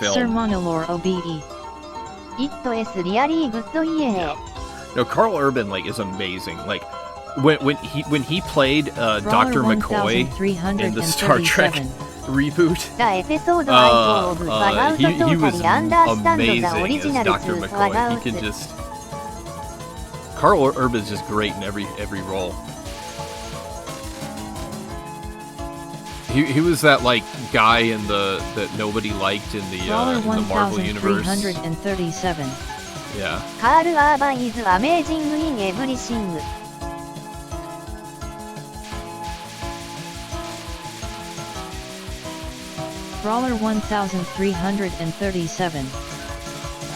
film. Sir Monolore OBE. It is really good, yeah. No, Carl Urban is amazing. Like when he played Dr. McCoy in the Star Trek reboot, he was amazing as Dr. McCoy. He can just Carl Urban's just great in every role. He was that guy that nobody liked in the Marvel universe. 1337. Yeah. カール・アーバン is amazing in everything. Brawler 1337.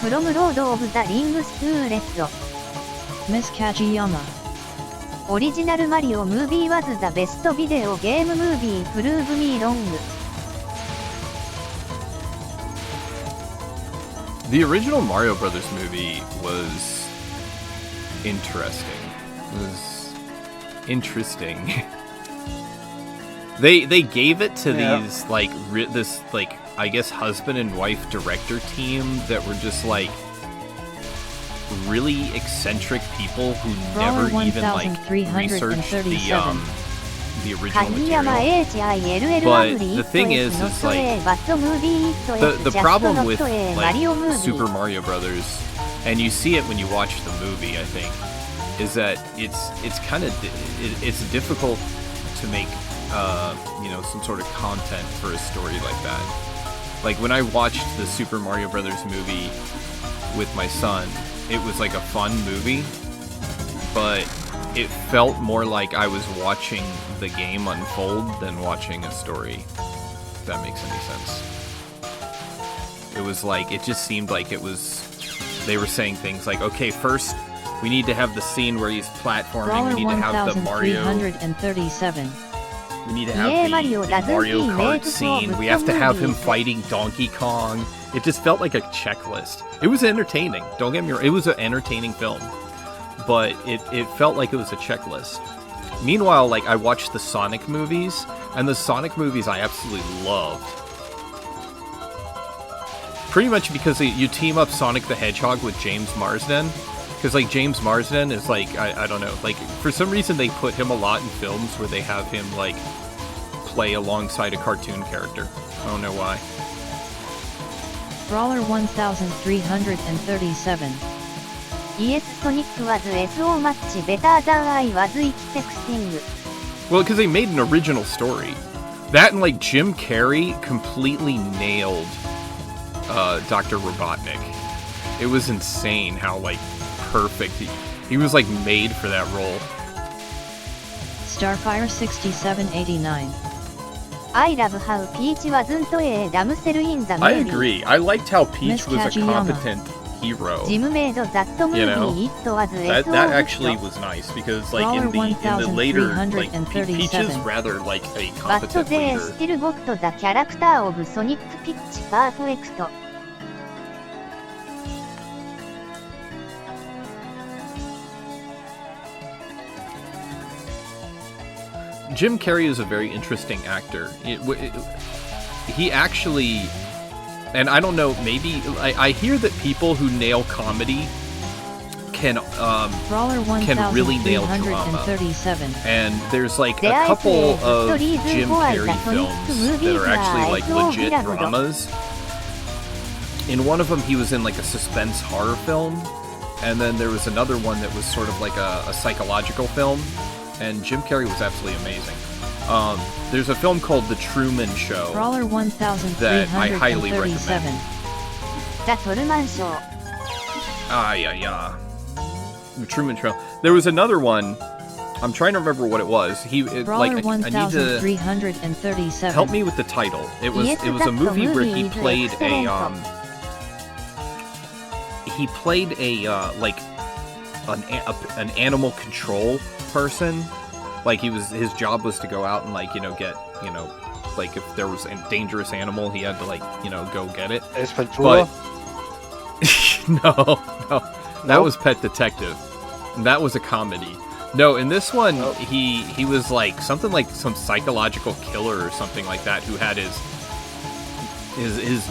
From Lord of the Rings to Red. Miss Kajiyama. Original Mario movie was the best video game movie, prove me wrong. The original Mario Brothers movie was interesting. They gave it to these this I guess husband and wife director team that were just really eccentric people who Brawler never even researched the original material. But the thing is the problem with Super Mario Brothers, and you see it when you watch the movie, I think, is that it's kind of it's difficult to make some sort of content for a story like that. Like when I watched the Super Mario Brothers movie with my son, it was like a fun movie, but it felt more like I was watching the game unfold than watching a story, if that makes any sense. It was it just seemed like they were saying things like, okay, first we need to have the scene where he's platforming, Brawler we need to have the Mario... 1337. We need to have the Mario Kart scene. We have to have him fighting Donkey Kong. It just felt like a checklist. It was entertaining. Don't get me wrong. It was an entertaining film. But it felt like it was a checklist. Meanwhile, I watched the Sonic movies, and the Sonic movies I absolutely loved. Pretty much because you team up Sonic the Hedgehog with James Marsden. Because, James Marsden is, I don't know, for some reason they put him a lot in films where they have him, play alongside a cartoon character. I don't know why. Brawler 1337. Yes, Sonic was so much better than I was expecting. Well, because they made an original story. That and, Jim Carrey completely nailed Dr. Robotnik. It was insane how, perfect. He was made for that role. Starfire 6789. I love how Peach wasn't a damsel in the movie. I agree. I liked how Peach was a Kajiyama. competent hero. Jim made that movie. It was That actually was nice because in the later Peach is rather a but competent they leader. still got the character of Sonic Peach perfect. Jim Carrey is a very interesting actor. He actually, and I don't know, maybe I hear that people who nail comedy can really nail drama. And there's a couple of Jim Carrey films that are actually legit dramas. in one of them he was in like a suspense horror film, and then there was another one that was sort of like a psychological film, and Jim Carrey was absolutely amazing. There's a film called The Truman Show Brawler that I highly 1337. recommend. ザ・トルマンショー。 Yeah. The Truman Show. There was another one. I'm trying to remember what it was. Brawler I need to 1337. help me with the title. It was a movie where he played an animal control person. Like his job was to go out and get like if there was a dangerous animal, he had to go get it. Ace Ventura? No, that was Pet Detective. That was a comedy. No, in this one, he was like something like some psychological killer or something like that who had his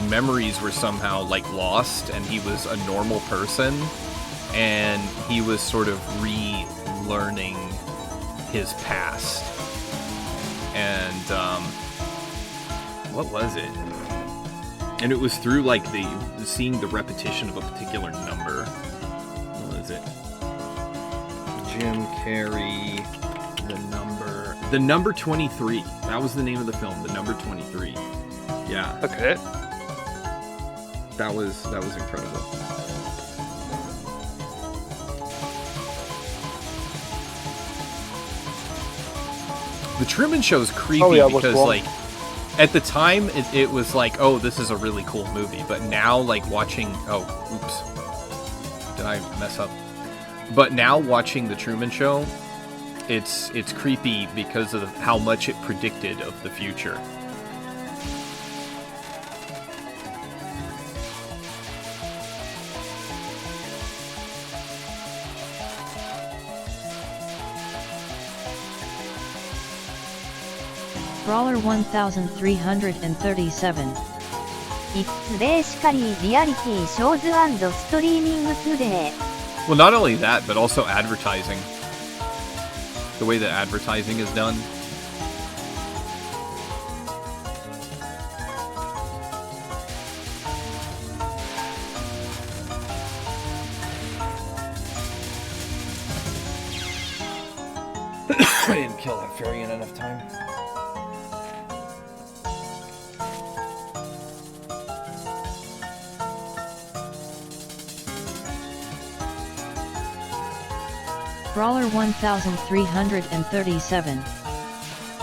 memories were somehow like lost, and he was a normal person, and he was sort of relearning his past. And what was it? And it was through like seeing the repetition of a particular number. What was it? Jim Carrey, the number 23. That was the name of the film, the number 23. Yeah. Okay. That was incredible. The Truman Show is creepy because like at the time it was like, oh, this is a really cool movie, but now like watching, oops, did I mess up? But now watching The Truman Show, it's creepy because of how much it predicted of the future. Brawler 1337. It's basically reality shows and streaming today. Well, not only that, but also advertising. The way that advertising is done. I didn't kill that fairy in enough time. Brawler 1337.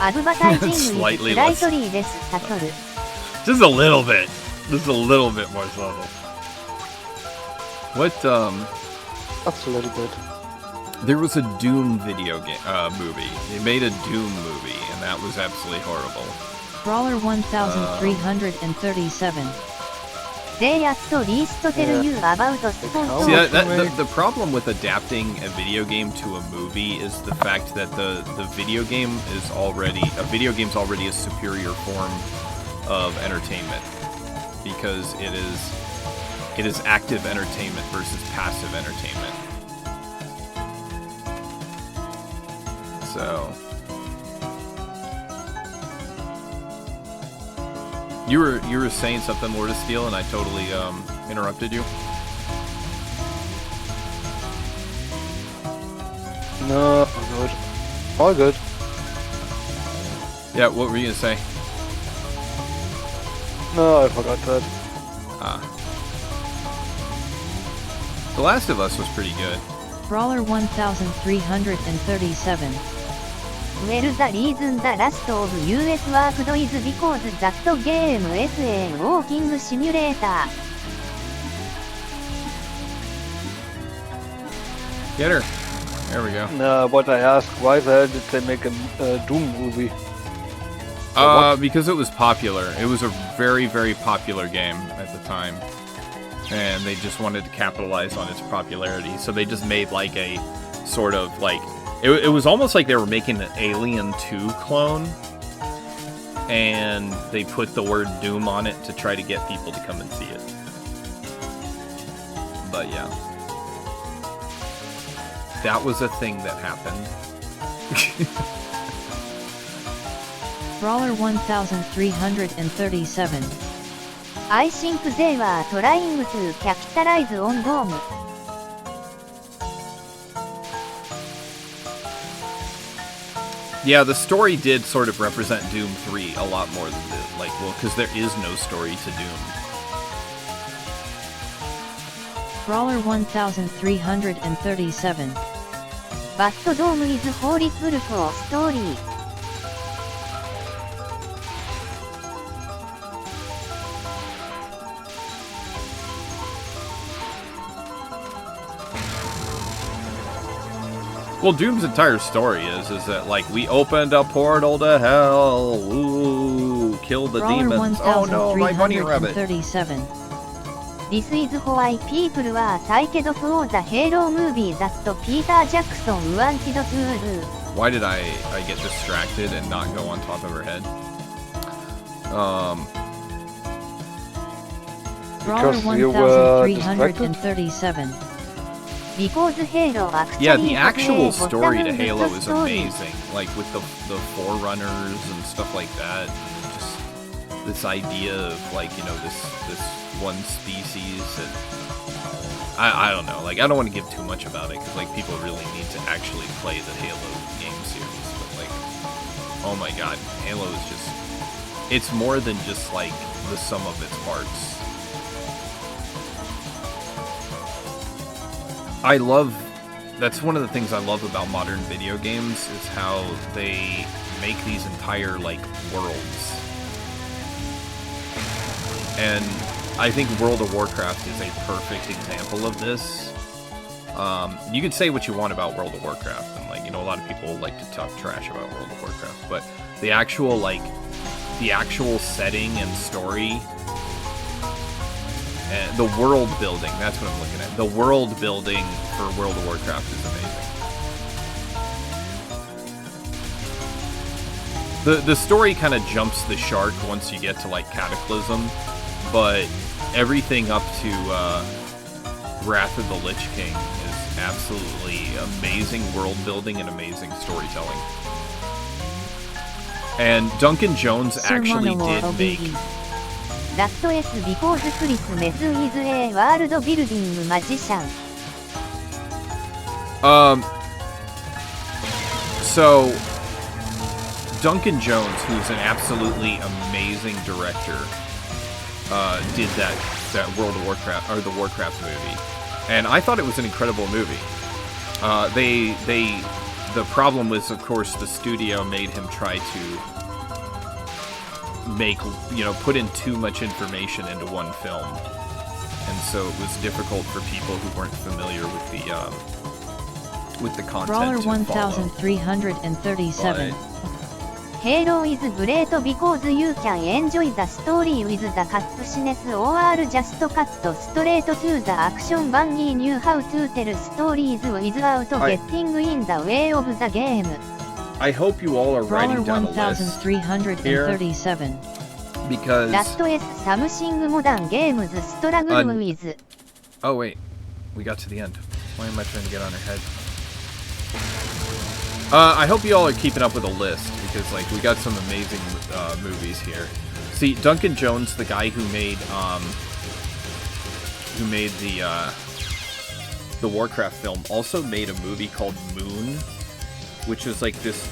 アドバタイジング Slightly スライトリーです、サトル。 Just a little bit. Just a little bit more subtle. What, That's a little bit. There was a Doom video game, movie. They made a Doom movie, and that was absolutely horrible. Brawler 1337. They at least tell you about sponsors. See, the problem with adapting a video game to a movie is the fact that the video game is already a superior form of entertainment, because it is active entertainment versus passive entertainment. So you were saying something, Lord of Steel, and I totally interrupted you. No, good. All good. Yeah, what were you gonna say? No, I forgot that. The Last of Us was pretty good. Brawler 1337. Well, the reason the last of US worked is because that game is a walking simulator. Get her. There we go. No, but I asked, why the hell did they make a Doom movie? Because it was popular. It was a very, very popular game at the time. And they just wanted to capitalize on its popularity. So they just made like a sort of like... It was almost like they were making an Alien 2 clone. And they put the word Doom on it to try to get people to come and see it. But yeah. That was a thing that happened. Brawler 1337. I think they were trying to capitalize on Doom. Yeah, the story did sort of represent Doom 3 a lot more than because there is no story to Doom. Brawler 1337. But Doom is wholly full of story. Well, Doom's entire story is that like we opened a portal to hell, ooh, killed the Brawler demons. Oh no, my bunny rabbit. 1337. This is why people were psyched for the Halo movie that Peter Jackson wanted to do. Why did I get distracted and not go on top of her head? Brawler Because you were 1337. Because Halo actually Yeah, the has actual a story to bottom Halo story. is amazing. Like with the Forerunners and stuff like that. And just this idea of like, you know, this one species and I don't know. Like I don't want to give too much about it because like people really need to actually play the Halo game series. But like, oh my god, Halo is just it's more than just like the sum of its parts. That's one of the things I love about modern video games is how they make these entire like worlds. And I think World of Warcraft is a perfect example of this. You could say what you want about World of Warcraft, and like, you know, a lot of people like to talk trash about World of Warcraft, but the actual setting and story and the world building, that's what I'm looking at. The world building for World of Warcraft is amazing. The story kind of jumps the shark once you get to like Cataclysm, but everything up to Wrath of the Lich King is absolutely amazing world building and amazing storytelling. And Duncan Jones actually did make... That is because Christmas is a world building magician. So Duncan Jones, who's an absolutely amazing director, did that World of Warcraft or the Warcraft movie, and I thought it was an incredible movie. The problem was, of course, the studio made him try to put in too much information into one film, and so it was difficult for people who weren't familiar with the content. Brawler to 1337. Halo is great because you can enjoy the story with the cutscenes or just cut straight to the action. Bungie knew how to tell stories without getting in the way of the game. I hope you all are Brawler writing down a list 1337. because... That is something modern games struggle with. Oh wait, we got to the end. Why am I trying to get on her head? I hope you all are keeping up with a list, because like we got some amazing movies here. See, Duncan Jones, the guy who made the Warcraft film, also made a movie called Moon, which is like this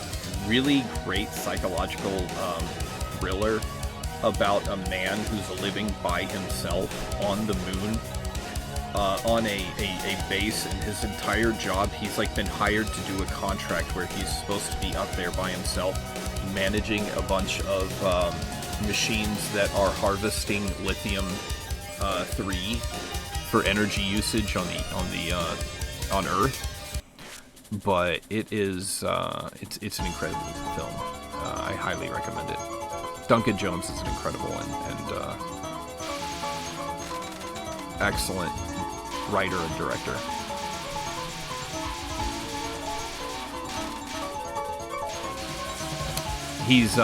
really great psychological thriller about a man who's living by himself on the moon. On a base, and his entire job, he's like been hired to do a contract where he's supposed to be up there by himself, managing a bunch of machines that are harvesting lithium 3 for energy usage on Earth. But it is it's an incredible film. I highly recommend it. Duncan Jones is an incredible and excellent writer and director. He's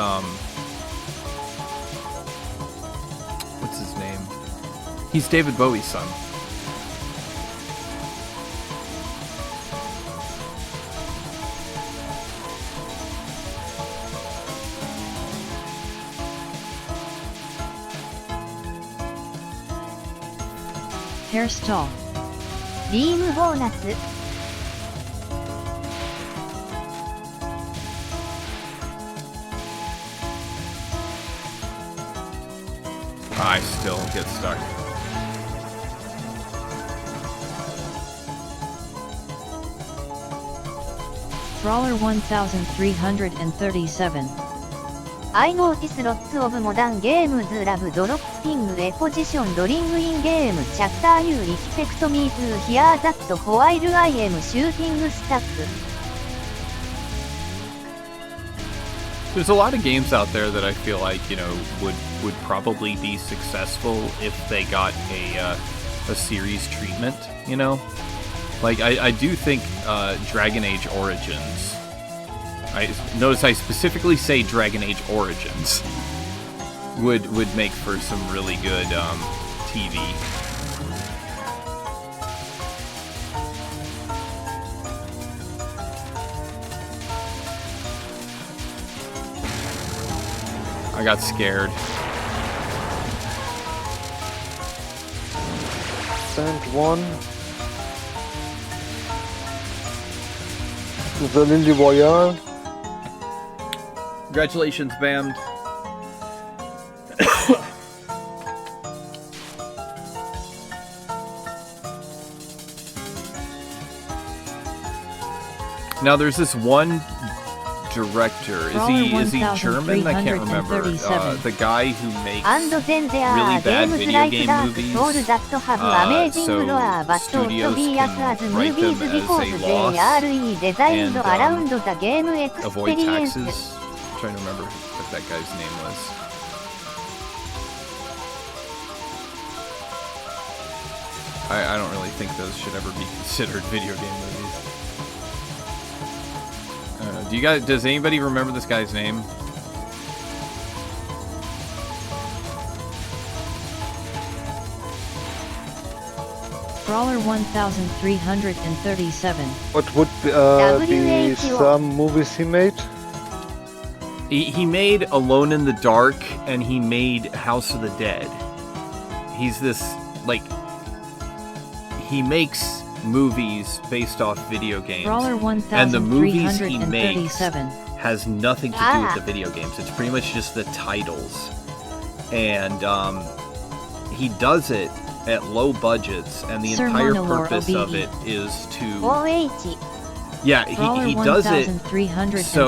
what's his name? He's David Bowie's son. Hairstyle. リームボーナス。I still get stuck. Brawler 1337. I notice lots of modern games love dropping a position during in-game chapter. You expect me to hear that while I am shooting stuff. There's a lot of games out there that I feel like, you know, would probably be successful if they got a series treatment, you know? Like, I do think Dragon Age Origins, notice I specifically say Dragon Age Origins, would make for some really good TV. I got scared. And one. The Lily Royale. Congratulations, Bammed. Now there's this one director. Is he German? I can't remember. The guy who makes And then there really are bad games video like game Dark movies. Souls that have amazing So lore but studios also be as can write them movies as a because loss they are designed and, around the game avoid experience. taxes. I'm trying to remember what that guy's name was. I don't really think those should ever be considered video game movies. Does anybody remember this guy's name? Brawler 1337. What would be some movies he made? He made Alone in the Dark, and he made House of the Dead. He's this, like, he makes movies based off video games. Brawler And the movies he makes 1337. has nothing to do with the video games. It's pretty much just the titles. And he does it at low budgets, and the Sir entire Monolore purpose of OBE. it is to... OH. Yeah, Brawler he does it so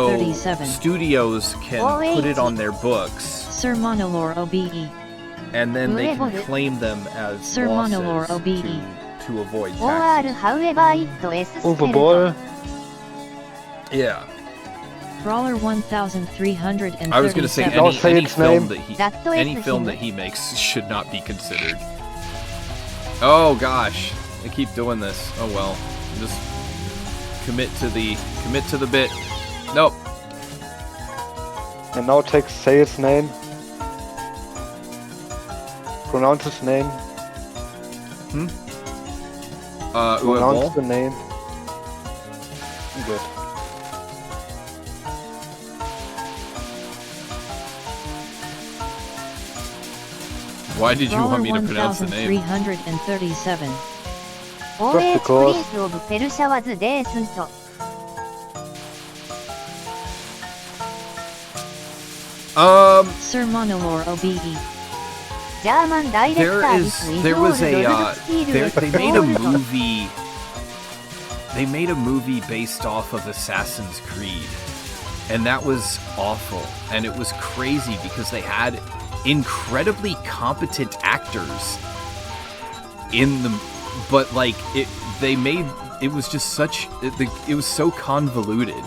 1337. studios can put it on their books, Sir Monolore OBE. and then they can claim them as Sir Monolore losses OBE. to avoid Or taxes. however it is spelled. Overball. Yeah. Brawler 1337. I was going to say Don't say any its film name. any film that he makes should not be considered. Oh gosh, I keep doing this. Oh well, just commit to the bit. Nope. And now say its name. Pronounce its name. Pronounce the name. Good. Why did you Brawler want me to pronounce the name? 1337. OH because- Prince of Persia was decent. Sir Monolore OBE. German director There was a they made a movie. They made a movie based off of Assassin's Creed, and that was awful. And it was crazy because they had incredibly competent actors in the, but like it was just such it was so convoluted.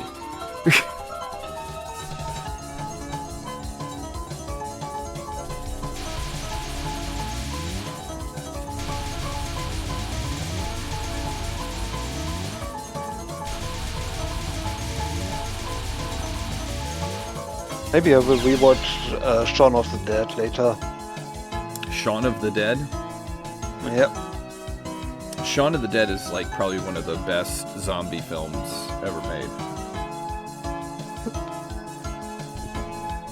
Maybe I will rewatch Shaun of the Dead later. Shaun of the Dead. Yep. Shaun of the Dead is like probably one of the best zombie films ever made.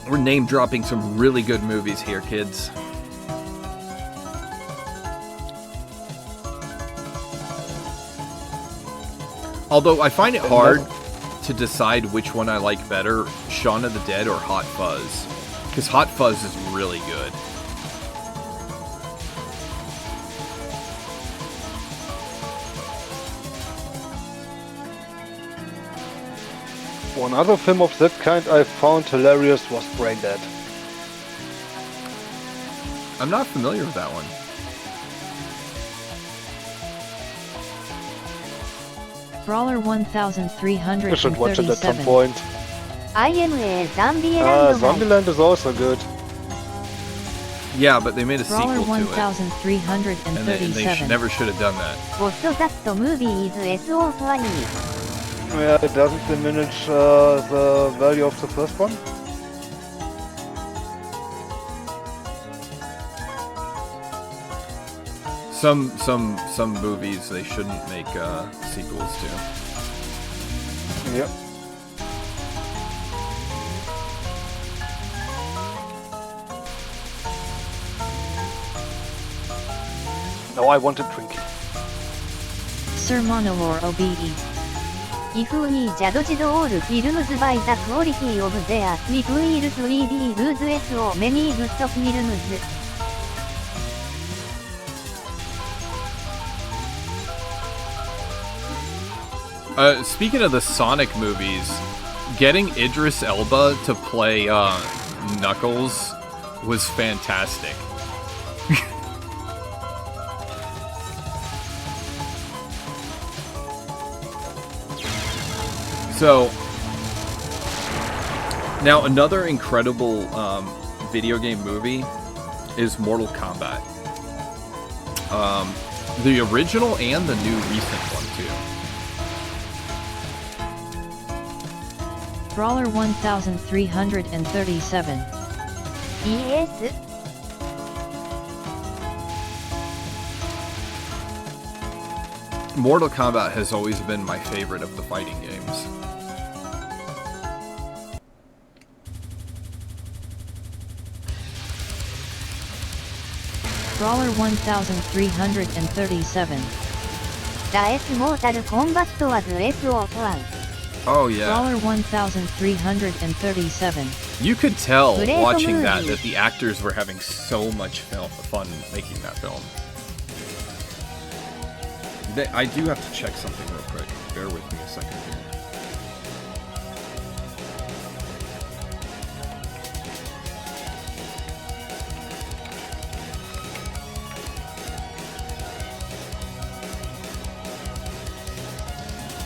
We're name dropping some really good movies here, kids. Although I find it hard to decide which one I like better, Shaun of the Dead or Hot Fuzz. Because Hot Fuzz is really good. One other film of that kind I found hilarious was Brain Dead. I'm not familiar with that one. Brawler You should watch it at some 1337. point. IMA Zombieland Zombieland is also good. Yeah, but they made a Brawler sequel to it. And they never should have done that. What that movie is so funny. Yeah, it doesn't diminish the value of the first one. Some movies they shouldn't make sequels to. Yep. Now I want a drink. Sir Monolore OBE. If we judged all films by the quality of their sequel 3D lose so many good films. Speaking of the Sonic movies, getting Idris Elba to play Knuckles was fantastic. So, now another incredible video game movie is Mortal Kombat. The original and the new recent one too. Brawler 1337. Yes. Mortal Kombat has always been my favorite of the fighting games. Brawler 1337. The Mortal Kombat was SO1. Oh yeah. Brawler 1337. You could tell Great watching movie. that the actors were having so much fun making that film. I do have to check something real quick. Bear with me a second here.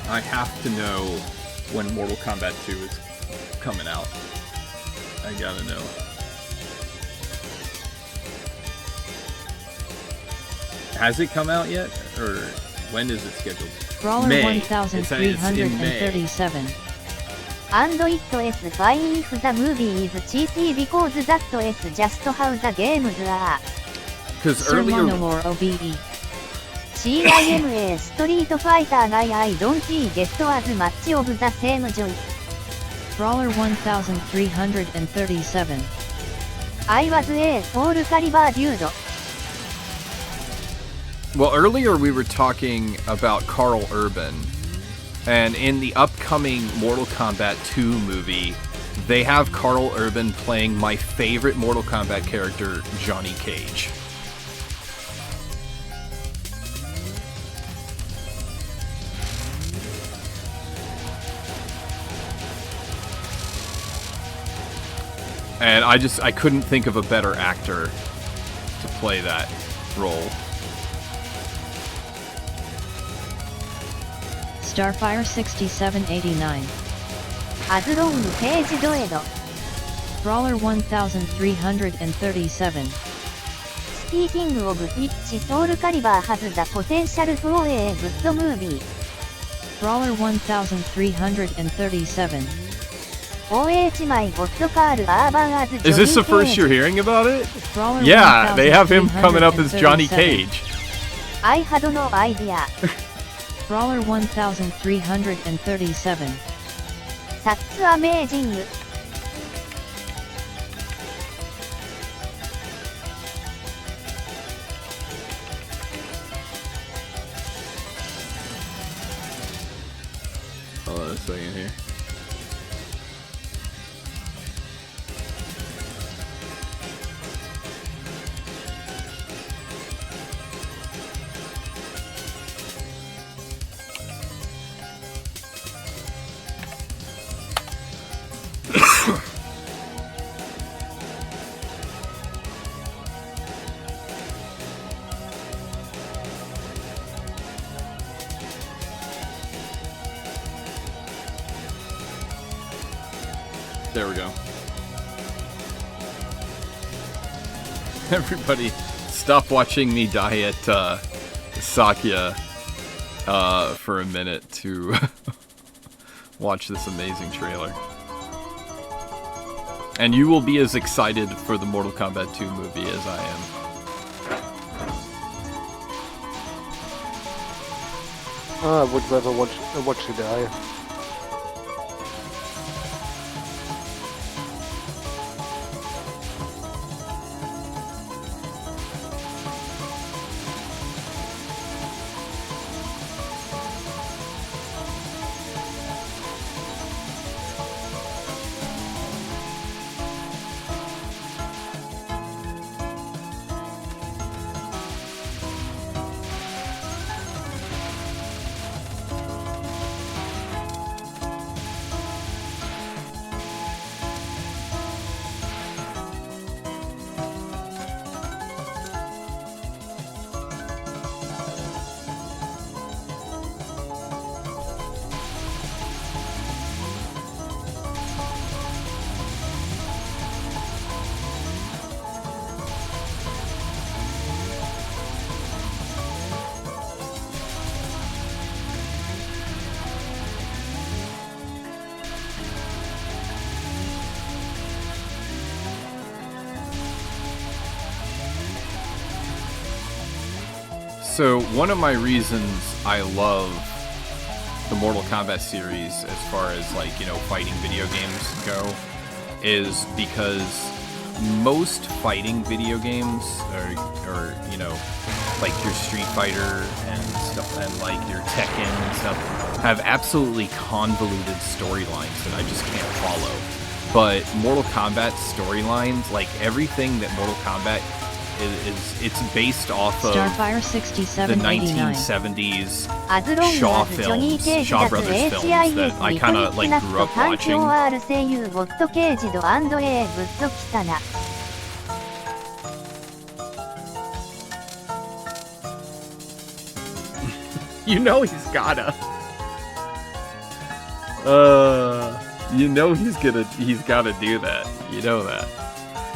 I have to know when Mortal Kombat 2 is coming out. I gotta know. Has it come out yet? Or when is it scheduled? Brawler May. 1337. And it is fine if the movie is cheesy because that is just how the games are. Because Sir earlier, Monolore OBE. CIMA Street Fighter guy I don't get as much of the same joy. Brawler 1337. I was a Soul Calibur dude. well, earlier we were talking about Carl Urban, and in the upcoming Mortal Kombat 2 movie, they have Carl Urban playing my favorite Mortal Kombat character, Johnny Cage. And I couldn't think of a better actor to play that role. Starfire 6789. As long page doedo. Brawler 1337. Speaking of which, Soul Calibur has the potential for a good movie. Brawler 1337. OH my god Carl Urban as Johnny Is this the first Cage. you're hearing about it? Brawler Yeah, they have him coming up as Johnny 1337. Cage. I had no idea. Brawler 1337. That's amazing. second here. There we go. Everybody, stop watching me die at Sakya for a minute to watch this amazing trailer. And you will be as excited for the Mortal Kombat 2 movie as I am. I would rather watch you die. So, one of my reasons I love the Mortal Kombat series as far as, like, you know, fighting video games go is because most fighting video games or you know, like your Street Fighter and stuff, and like your Tekken and stuff, have absolutely convoluted storylines that I just can't follow. But Mortal Kombat storylines, like everything that Mortal Kombat it's based off of Starfire the 6789. 1970s Shaw films, Shaw Brothers films that I kind of like grew up watching. You know he's gotta. You know he's gotta do that. You know that.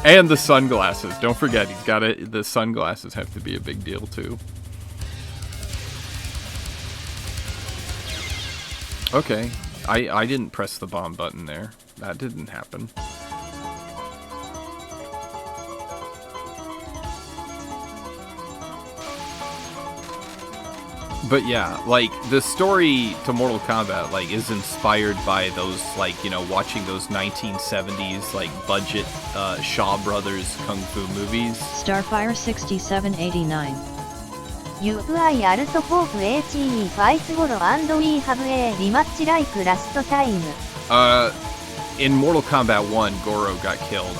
And the sunglasses. Don't forget, the sunglasses have to be a big deal too. Okay. I didn't press the bomb button there. That didn't happen. But yeah, like, the story to Mortal Kombat, like, is inspired by those, like, you know, watching those 1970s, like, budget Shaw Brothers Kung Fu movies. Starfire 6789. UI also hope HE fights Goro and we have a rematch like last time. In Mortal Kombat 1, Goro got killed.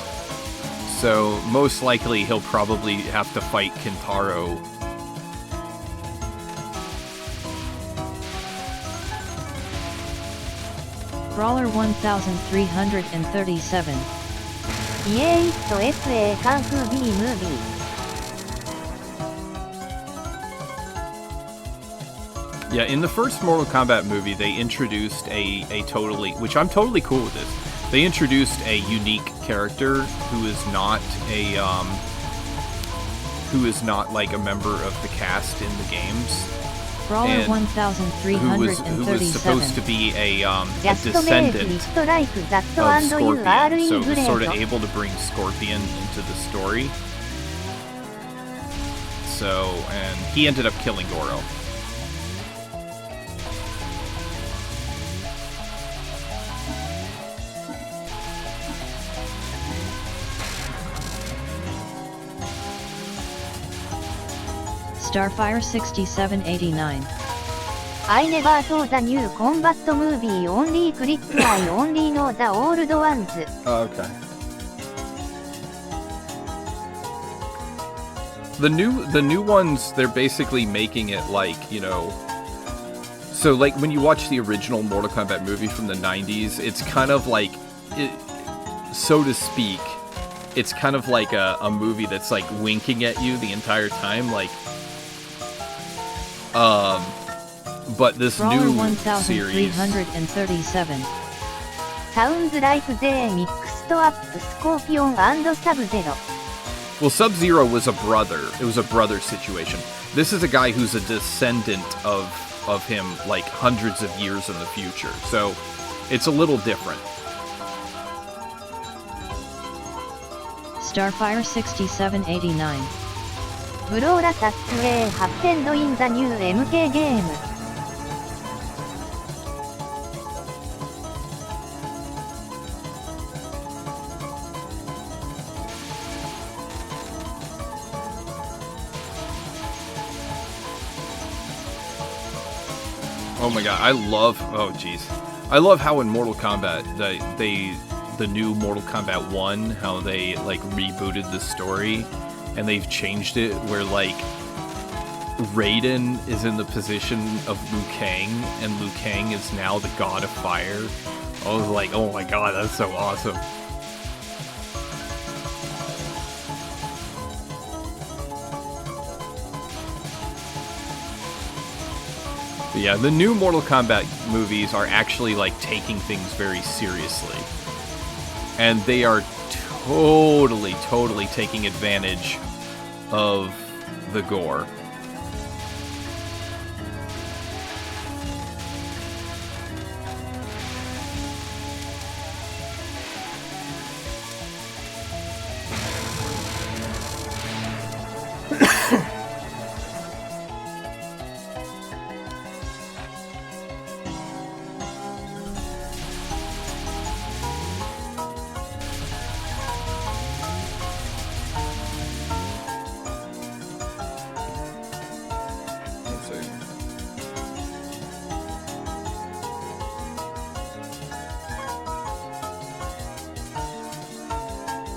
So, most likely, he'll probably have to fight Kintaro. Brawler 1337. Yay, so SA Kung Fu B movie. Yeah, in the first Mortal Kombat movie, they introduced a totally, which I'm totally cool with this. They introduced a unique character who is not like a member of the cast in the games. Brawler 1337. Who was supposed to be a descendant of Scorpion, so was sort of able to bring Scorpion into the story. So, and he ended up killing Goro. Starfire 6789. I never saw the new combat movie, only click I only know the old ones. Oh, okay. The new ones, they're basically making it like, you know, so like when you watch the original Mortal Kombat movie from the 90s, it's kind of like, so to speak, it's kind of like a movie that's like winking at you the entire time, like, but this Brawler new 1337. Sounds like they mixed up Scorpion and Sub-Zero. Well, Sub-Zero was a brother. It was a brother situation. This is a guy who's a descendant of him, like, hundreds of years in the future. So, it's a little different. Starfire 6789. Brawler Satsue happened in the new MK game. Oh my god, I love how in Mortal Kombat, the new Mortal Kombat 1, how they, like, rebooted the story, and they've changed it where, like, Raiden is in the position of Liu Kang, and Liu Kang is now the god of fire. I was like, oh my god, that's so awesome. But yeah, the new Mortal Kombat movies are actually, like, taking things very seriously. And they are totally taking advantage of the gore.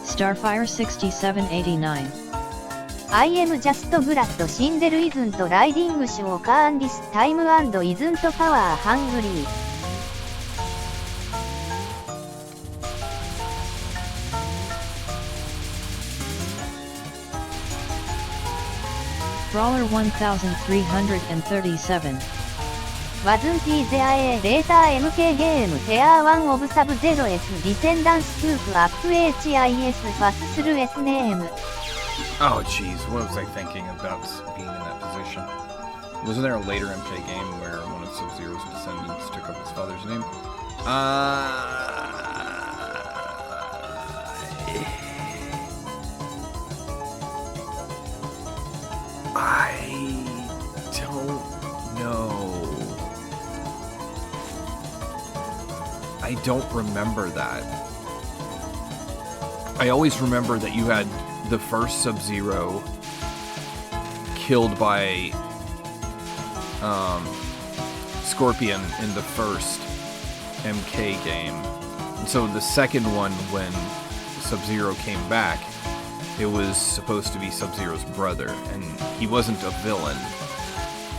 Starfire 6789. I am just glad Sindel isn't riding Shokan this time and isn't power hungry. Brawler 1337. Wasn't there a later MK game Tier 1 of Sub-Zero's Descendants took up HIS pass through S name? Oh jeez, what was I thinking about being in that position? Wasn't there a later MK game where one of Sub-Zero's descendants took up his father's name? I don't know. I don't remember that. I always remember that you had the first Sub-Zero killed by Scorpion in the first MK game. And so the second one, when Sub-Zero came back, it was supposed to be Sub-Zero's brother, and he wasn't a villain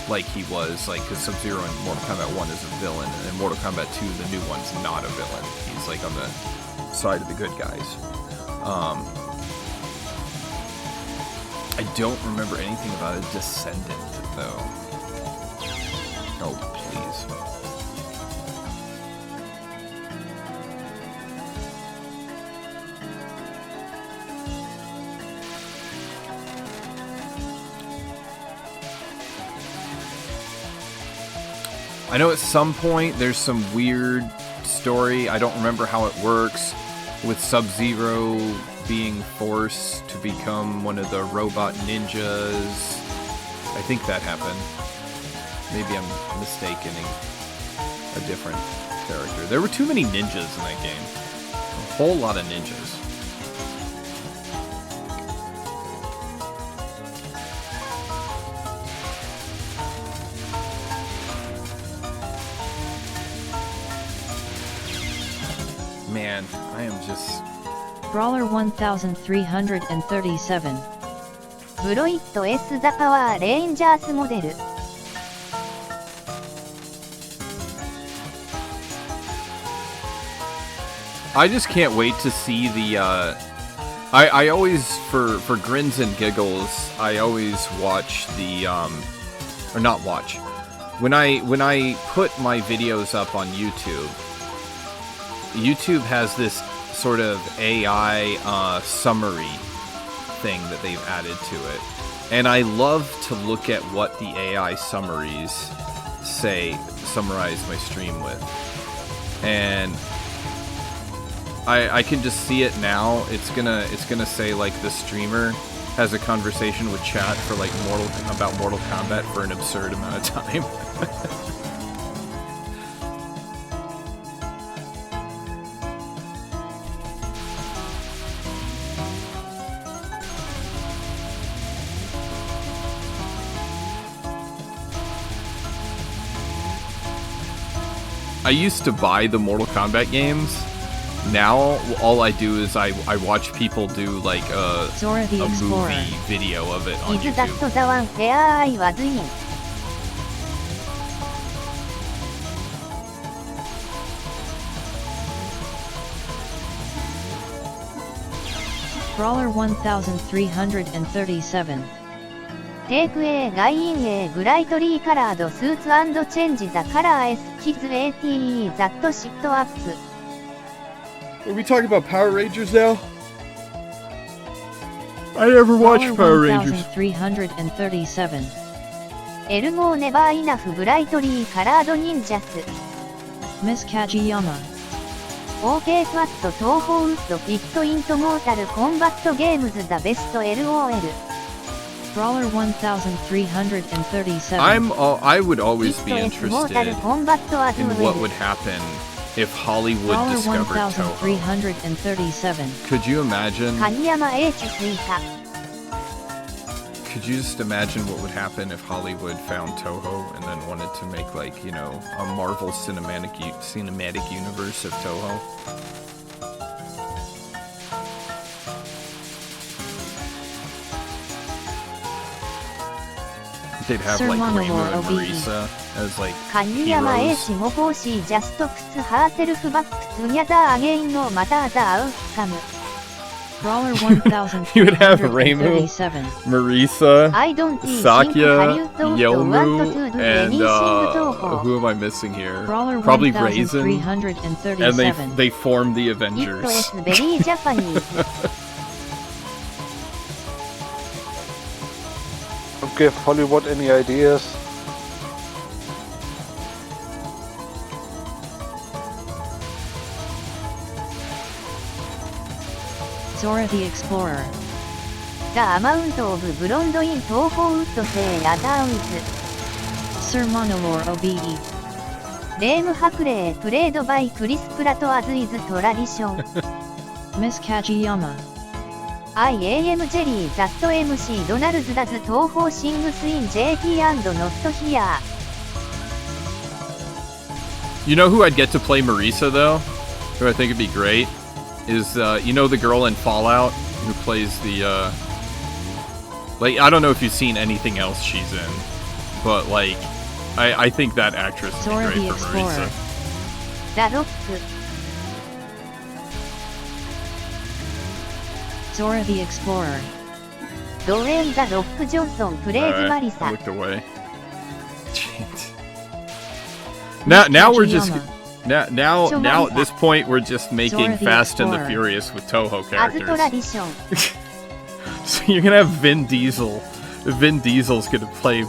like he was, like, because Sub-Zero in Mortal Kombat 1 is a villain, and in Mortal Kombat 2, the new one's not a villain. He's, like, on the side of the good guys. I don't remember anything about a descendant, though. Oh, please. I know at some point there's some weird story, I don't remember how it works, with Sub-Zero being forced to become one of the robot ninjas. I think that happened. Maybe I'm mistaking a different character. There were too many ninjas in that game. A whole lot of ninjas. man, I am just... Brawler 1337. ブロイット S ザパワーレインジャースモデル。I just can't wait to see the, I always, for grins and giggles, I always watch the, or not watch. When I put my videos up on YouTube, YouTube has this sort of AI, summary thing that they've added to it. And I love to look at what the AI summaries summarize my stream with. And I can just see it now. It's gonna say like the streamer has a conversation with chat for like about Mortal Kombat for an absurd amount of time. I used to buy the Mortal Kombat games. Now, all I do is I watch people do like a movie video of it on Is YouTube. that the one where I was in? Brawler 1337. Take A guy in a brightly colored suits and change the color S kids ATE that shit up. Are we talking about Power Rangers now? I never watched Power Rangers. 1337. Ergo never enough brightly colored ninjas. Miss Kajiyama. OK Swat Touhou fit into Mortal Kombat games the best LOL. Brawler 1337. I would always be interested Mortal Kombat as in well. what would happen if Hollywood Brawler discovered Touhou. 1337. Could you imagine? Kaniyama H 追加 Could you just imagine what would happen if Hollywood found Touhou and then wanted to make like, you know, a Marvel cinematic universe of Touhou? They'd have Sir like Monolore Reimu and OBE. Marisa as like Kaniyama heroes. H も欲しい just puts herself back together again no matter the outcome. Brawler You would have Reimu, 1337. Marisa, I don't think Sakya, Hallyu want Yomu, to do and anything Touhou. who am I missing here? Brawler Probably Raisin. 1337. And they form the It Avengers. is very Japanese. Don't give Hollywood any ideas. Zora the Explorer. The amount of blonde in Touhou would say adults. Sir Monolore OBE. Lame Hakley played by Chris Pratt as is tradition. Miss Kajiyama. I am Jerry that MC Donald does Touhou sings in JP and not here. You know who I'd get to play Marisa though? Who I think would be great? Is, you know the girl in Fallout who plays the, like, I don't know if you've seen anything else she's in, but, like, I think that actress would Zora be the great for Explorer. Marisa. The Rock. Zora the Explorer. Dwayne The Rock Johnson plays Alright, I Marisa. looked away. Jeez. Now we're just... Kajiyama. Now at this point we're just making Zora the Fast and the Explorer. Furious with Touhou As characters. tradition. So you're gonna have Vin Diesel. Vin Diesel's gonna play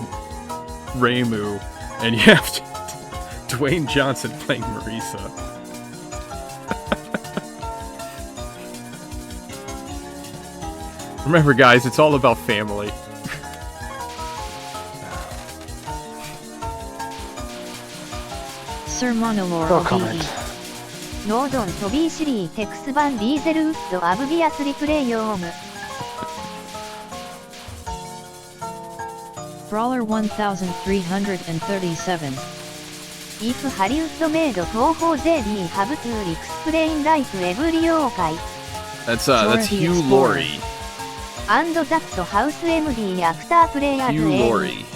Reimu, and you have Dwayne Johnson playing Marisa. Remember, guys, it's all about family. Sir Monolore No OBE. comment. Nordon to be silly Tex Van Diesel would obviously play Yom. Brawler 1337. If Haliud made Touhou ZD have to explain like every yokai. That's Zora the Hugh Explorer. Laurie. And that house MD actor players Hugh Amy. Laurie.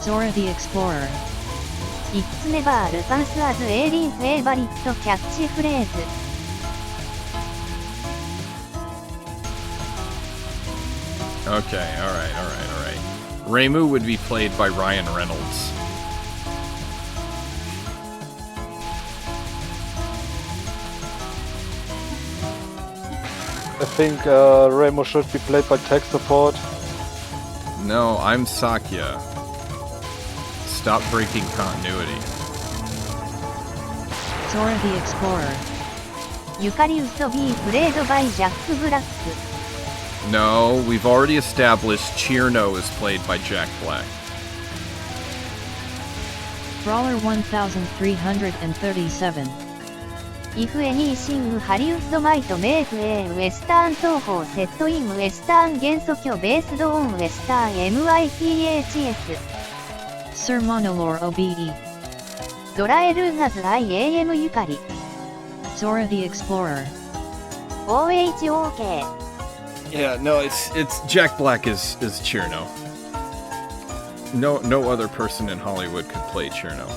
Zora the Explorer. It's never advance as Erin favorite catchphrase. Okay, alright. Reimu would be played by Ryan Reynolds. I think Remo should be played by tech support. No, I'm Sakya. Stop breaking continuity. Zora the Explorer. Yukari would be played by Jack Black. No, we've already established Chirno is played by Jack Black. Brawler 1337. If anything Haliud might make a Western Touhou set in Western Gensokyo based on Western MITHS. Sir Monolore OBE. Doraelun as IAM Yukari. Zora the Explorer. OHOK. Yeah, no, it's Jack Black is Chirno. No other person in Hollywood could play Chirno.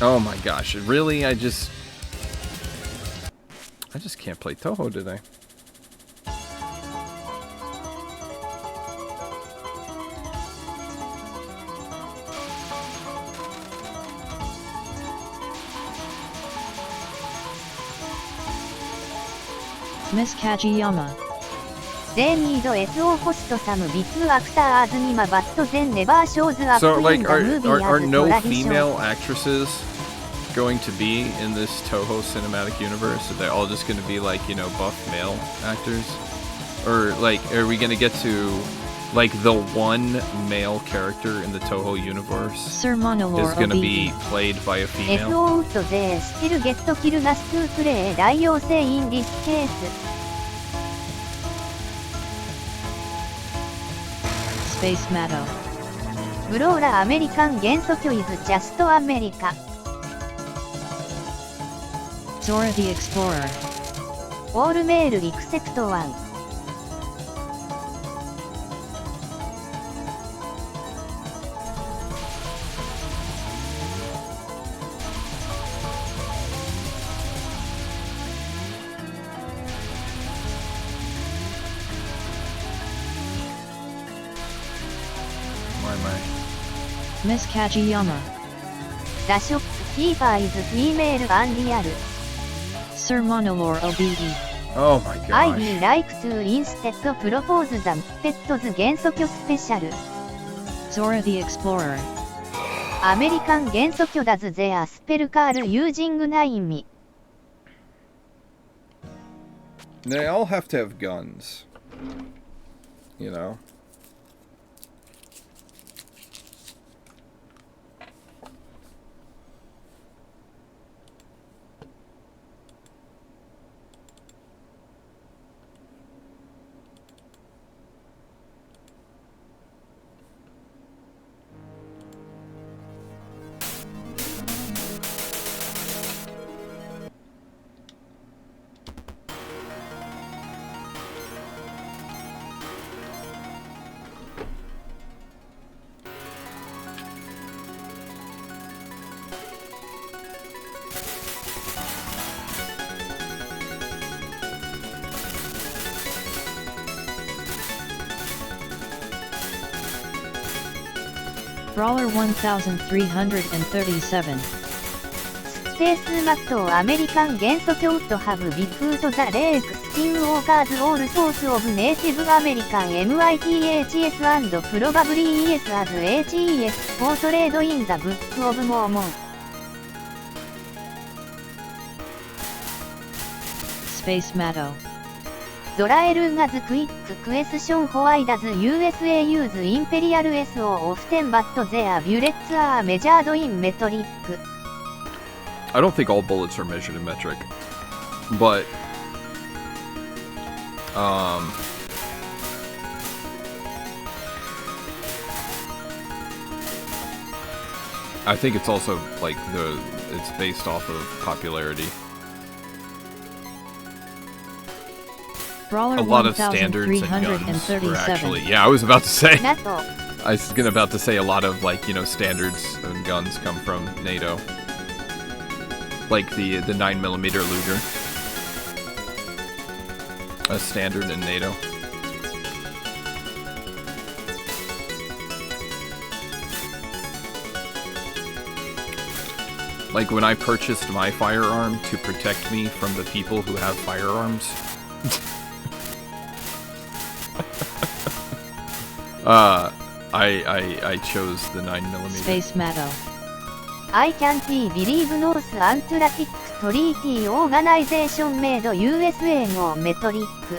Oh my gosh, really? I just can't play Touhou, did I? Miss Kajiyama. They need SO host some big actor as Mima but then never shows up So, in like, the are movie as no tradition. female actresses going to be in this Touhou cinematic universe? Are they all just going to be, like, you know, buff male actors? Or, like, are we going to get to, like, the one male character in the Touhou universe Sir Monolore is going to OBE. be played by a female? SO would they still get Killgas to play Ryose in this case. Space Matto. Brawler American Gensokyo is just America. Zora the Explorer. All male except one. Miss Kajiyama. The shopkeeper is female and real. Sir Monolore OBE. Oh my I'd gosh. like to instead propose the Muppets Gensokyo special. Zora the Explorer. American Gensokyo does their spell card using Naimi. They all have to have guns. You know? Brawler 1337. 整数マットをアメリカン元素教とハブビッグフートザレイクスキングオーカーズオールソースオブネイティブアメリカン MITHS& プロバブリー ES as HES ポートレードインザブックオブモーモン Space Matto. ゾラエルーガズクイッククエスションホワイダズ USA ユーズインペリアル SO オフテンバットゼアビュレッツアーメジャードインメトリック I don't think all bullets are measured in metric, but I think it's also like it's based off of popularity. Brawler A lot of standards and guns were 1337. actually, yeah, I was about to say. ナト I was about to say a lot of like, you know, standards and guns come from NATO. Like the 9mm Luger. A standard in NATO. Like when I purchased my firearm to protect me from the people who have firearms. I chose the 9mm. Space Matto. I can't believe North Atlantic Treaty Organization made USA のメトリック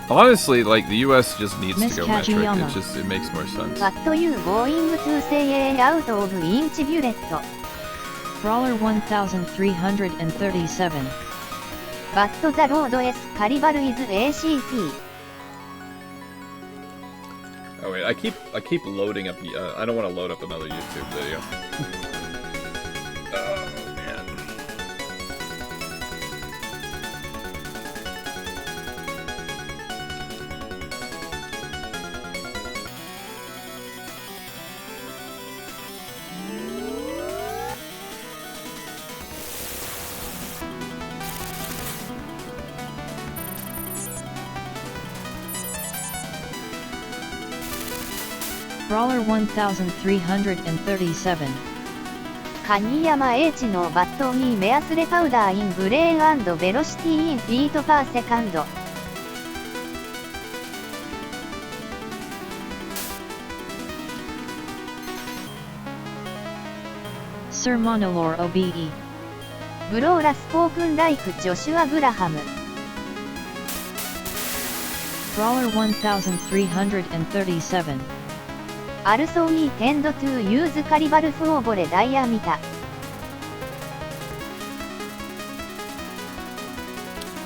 Honestly, like the US just needs Miss to go metric. Kajiyama. It makes more sense. What you going to say out of inch bullet? Brawler 1337. But the road S caliber is ACT. Oh wait, I keep loading up. I don't want to load up another YouTube video. Oh man. Brawler 1337. カニヤマ H のバットにメアスレパウダーインブレーン&ベロシティインフィートパーセカンド Sir Monolore OBE. ブローラスポークンライクジョシュア・グラハム Brawler 1337. アルソーイーテンドトゥーユーズカリバルフオーボレダイヤミタ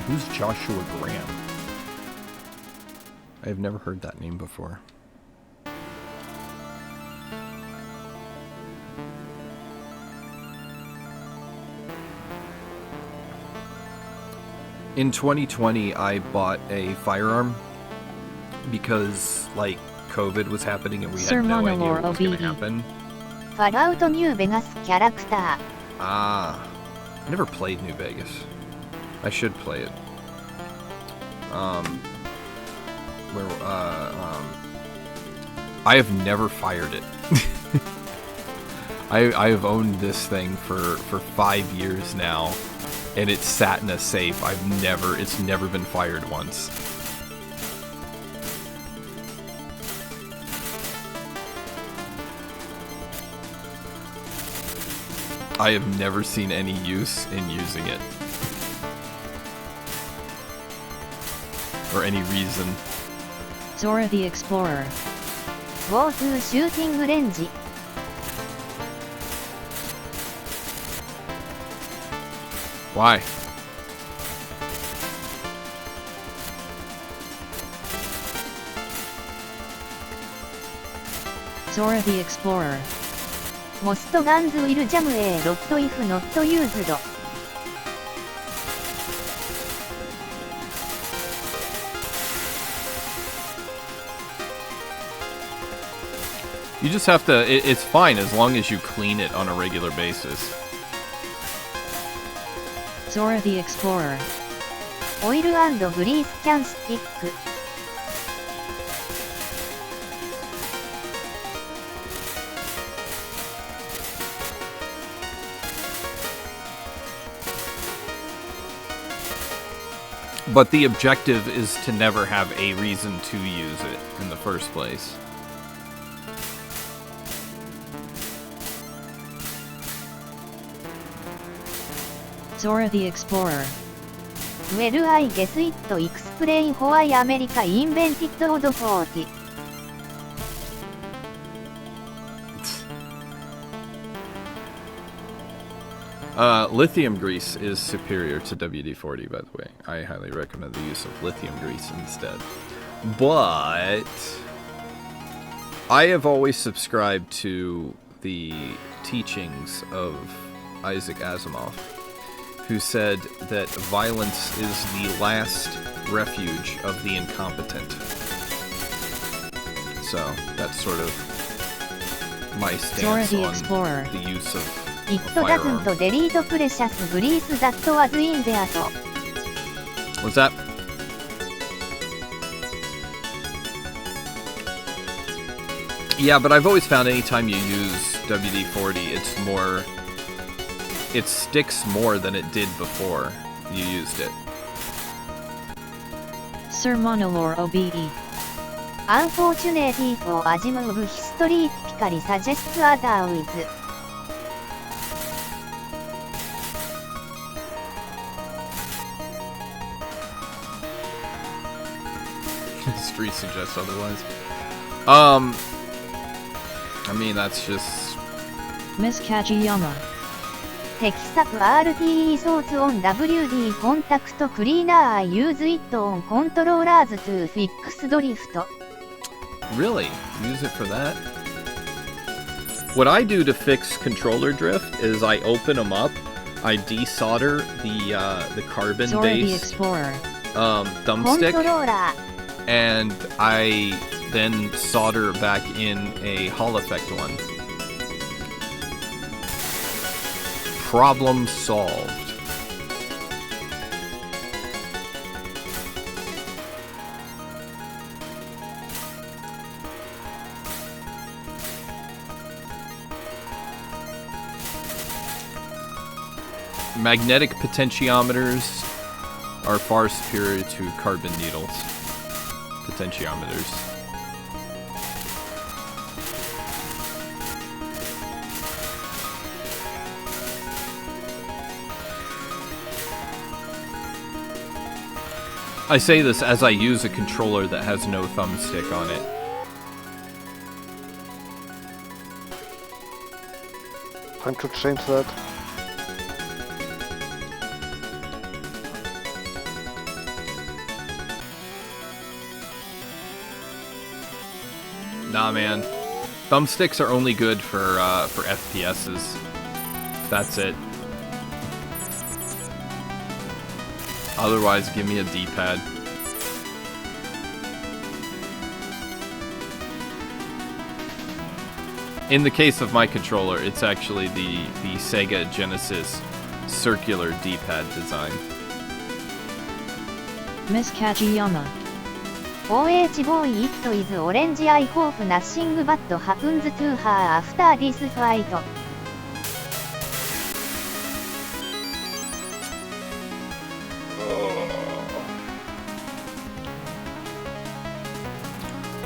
Who's Joshua Graham? I've never heard that name before. In 2020, I bought a firearm because, like, COVID was happening and we Sir had no idea Monolore what was going to OBE. happen. ファルアウトニューベガスキャラクター Ah, I never played New Vegas. I should play it. I have never fired it. I have owned this thing for 5 years now, and it's sat in a safe. It's never been fired once. I have never seen any use in using it. Or any reason. Zora the Explorer. ウォートゥーシューティングレンジ Why? Zora the Explorer. モストガンズウィルジャム A ロットイフノットユーズド You just have to, it's fine as long as you clean it on a regular basis. Zora the Explorer. オイル&グリースキャンスティック It But the objective is to never have a reason to use it in the first place. Zora the Explorer. Well, I guess it explain why America invented Odd 40. Lithium grease is superior to WD-40, by the way. I highly recommend the use of lithium grease instead. But I have always subscribed to the teachings of Isaac Asimov, who said that violence is the last refuge of the incompetent. So that's sort of my stance the on Explorer. the use of It firearm. doesn't delete precious grease that was in there. What's that? Yeah, but I've always found anytime you use WD-40, it sticks more than it did before you used it. Sir Monolore OBE. Unfortunately for Asimov history typically suggests otherwise. History suggests otherwise. I mean, that's just... Miss Kajiyama. Texas RTE sorts on WD contact cleaner. I use it on controllers to fix drift. Really? Use it for that? What I do to fix controller drift is I open them up, I desolder the Zora the carbon-based Explorer. thumbstick, Controller. and I then solder back in a Hall effect one. Problem solved. Magnetic potentiometers are far superior to carbon needles. Potentiometers. I say this as I use a controller that has no thumbstick on it. Time to change that. Nah, man. Thumbsticks are only good for FPSs. That's it. Otherwise, give me a D-pad. In the case of my controller, it's actually the Sega Genesis circular D-pad design. Miss Kajiyama. OH boy, it is orange. I hope nothing bad happens to her after this fight.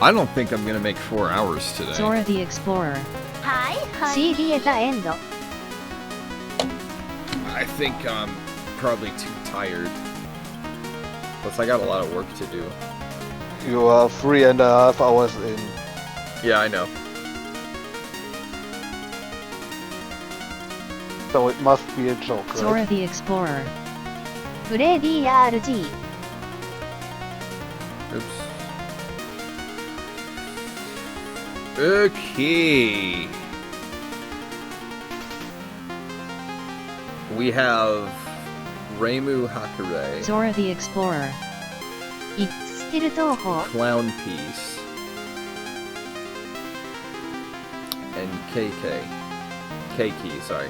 I don't think I'm gonna make 4 hours today. Zora the Explorer. See the end. I think I'm probably too tired. Plus, I got a lot of work to do. You are 3.5 hours in. Yeah, I know. So it must be a joke, right? Zora the Explorer. Freddy RG. Oops. Okay. We have Reimu Hakare, Zora the Explorer. It's still Touhou. Clown Piece, and KK. Keiki, sorry.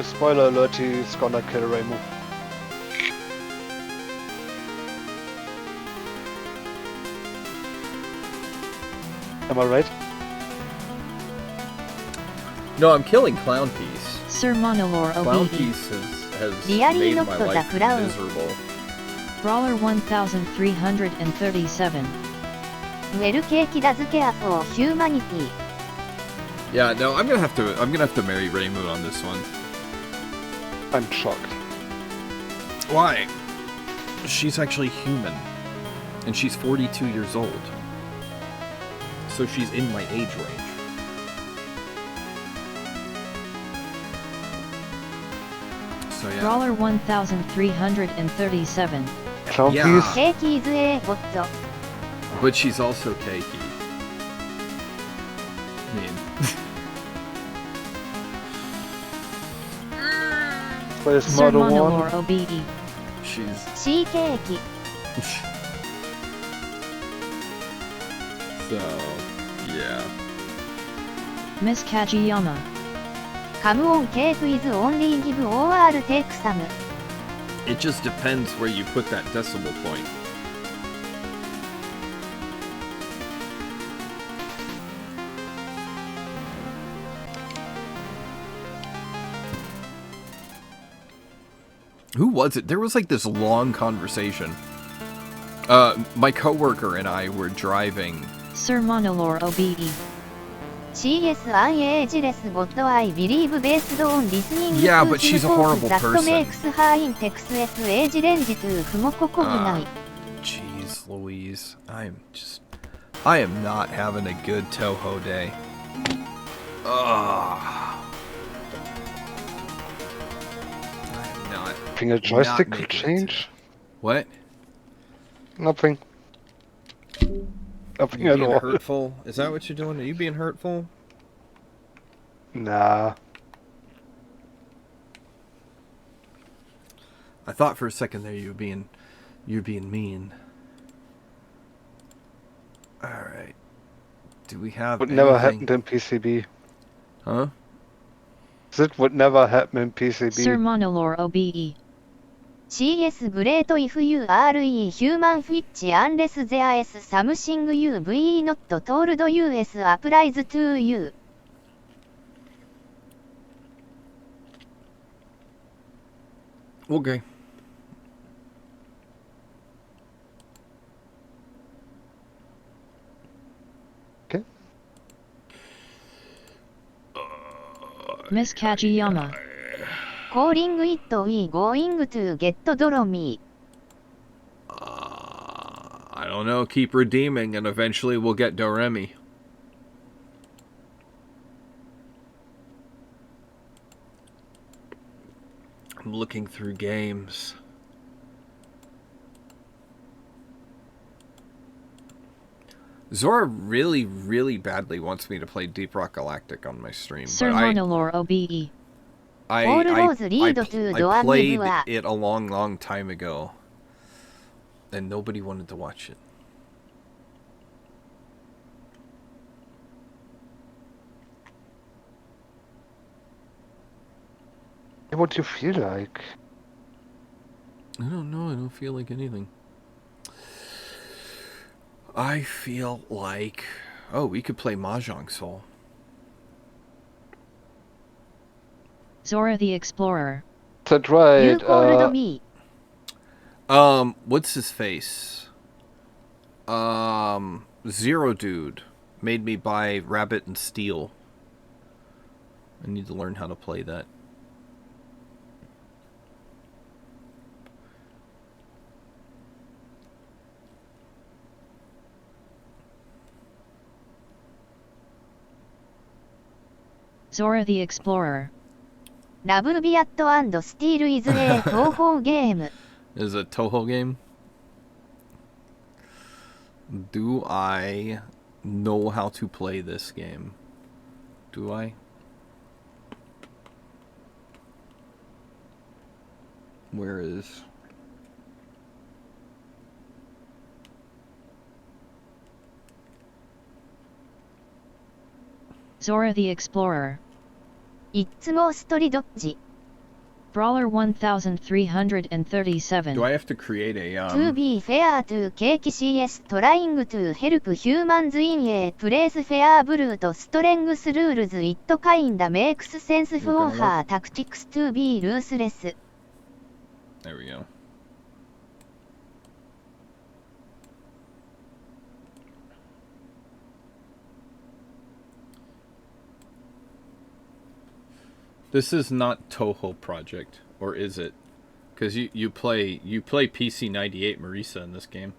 Spoiler alert, he's gonna kill Reimu. Am I right? No, I'm killing Clown Piece. Sir Monolore Clown OBE. Piece has Really made not my the life clown. miserable. Brawler 1337. ウェルケーキダズケアフォーヒューマニティ。 Yeah, no, I'm gonna have to marry Reimu on this one. I'm shocked. Why? She's actually human. And she's 42 years old. So she's in my age range. So yeah. Brawler 1337. Clown, Yeah. please. ケーキーズ A ボット。 But she's also cakey. I mean... Where's Sir Model 1? Monolore OBE. she's... シーケーキ。 So... yeah. Miss Kajiyama. カムオンケープイズオンリーギブ OR テイクサム。 It just depends where you put that decimal point. Who was it? There was like this long conversation. My coworker and I were driving. Sir Monolore OBE. CS アンエージレスボット I believe based on listening Yeah, to but she's a reports horrible that person. makes her in Texas age range to 不もここぐない。 Jeez Louise. I am not having a good Touhou day. Ugh. I'm not. Think a joystick not could making it. change? What? Nothing. Nothing You at being all. hurtful? Is that what you're doing? Are you being hurtful? Nah. I thought for a second there you're being mean. All right. Do we have Would never anything? happened in PCB. Huh? That would never happen in PCB. Sir Monolore OBE. CS グレート if you are a human which unless there is something you ve not told us applies to you. Okay. Okay. Miss Kajiyama. Calling it we going to get Doromi. I don't know. Keep redeeming, and eventually we'll get Doremi. I'm looking through games. Zora really, really badly wants me to play Deep Rock Galactic on my stream, Sir but I Monolore OBE. All those lead to I played Doamibua. it a long, long time ago, and nobody wanted to watch it. What do you feel like? I don't know. I don't feel like anything. I feel like... Oh, we could play Mahjong Soul. Zora the Explorer. That's right. You called me. What's his face? Zero Dude made me buy Rabbit and Steel. I need to learn how to play that. Zora the Explorer. ラブビアット&スティールイズエ東宝ゲーム。 Is it a Touhou game? Do I know how to play this game? Do I? Where is... Zora the Explorer. いっつもストリドッジ。 Brawler 1337. Do I have to create a, To be fair to KKCS trying to help humans in a place fair brute strength rules it kinda makes sense for her tactics to be ruthless. There we go. This is not Touhou Project, or is it? Because you play PC 98 Marisa in this game.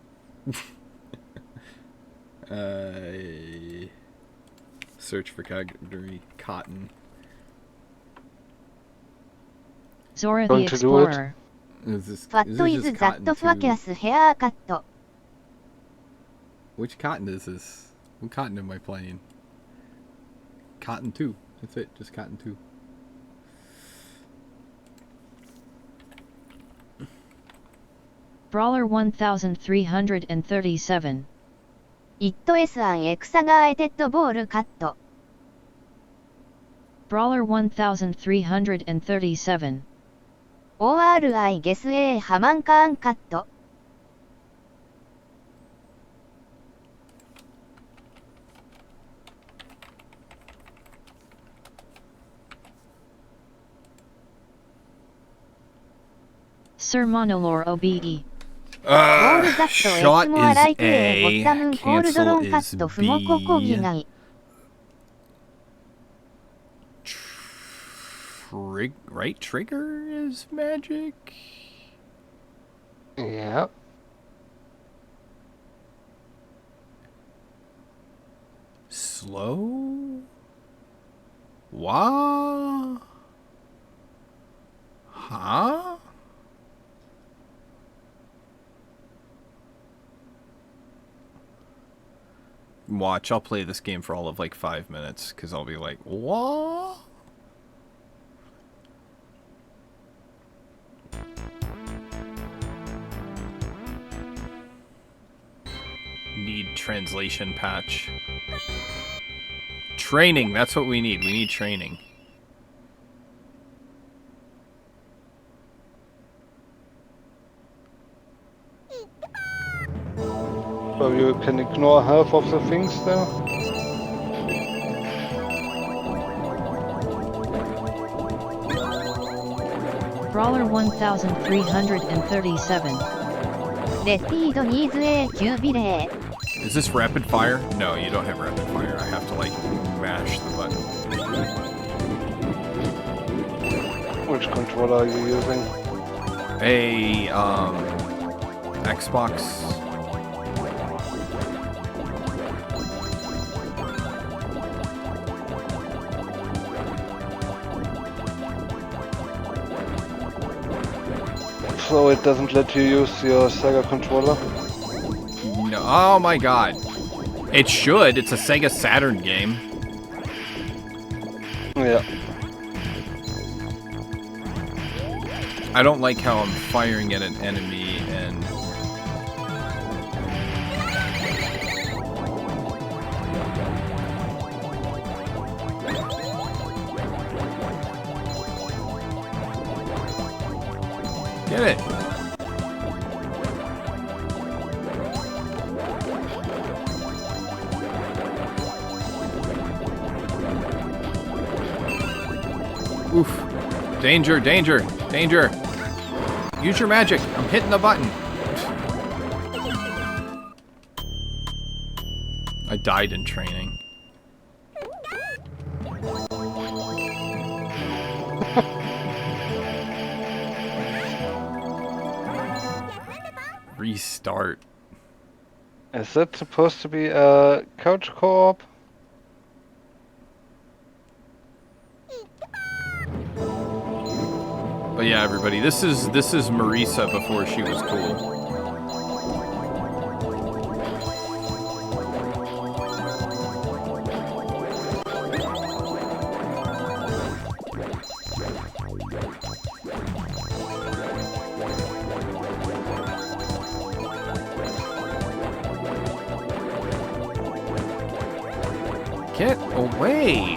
Search for category cotton. Zora the Going to do it. Explorer. Is this What just is that cotton too? focus haircut? Which cotton is this? What cotton am I playing? Cotton 2. That's it. Just Cotton 2. Brawler 1337. It is an exaggerated ball cut. Brawler 1337. Or I guess a Haman can cut. Sir Monolore OBE. Shot is A, cancel is B. Right trigger is magic? Yeah. Slow? What? Huh? Watch, I'll play this game for all of like 5 minutes, because I'll be like, what? Need translation patch. Training, that's what we need. We need training. So you can ignore half of the things there? Brawler 1337. Speed needs a Q-Billet. Is this rapid fire? No, you don't have rapid fire. I have to like mash the button. Which controller are you using? A Xbox. So it doesn't let you use your Sega controller? No, oh my god. It should. It's a Sega Saturn game. Yeah. I don't like how I'm firing at an enemy and... Get it! Oof. Danger, danger, danger! Use your magic! I'm hitting the button! I died in training. Restart. Is that supposed to be a couch co-op? But yeah, everybody, this is Marisa before she was cool. Get away!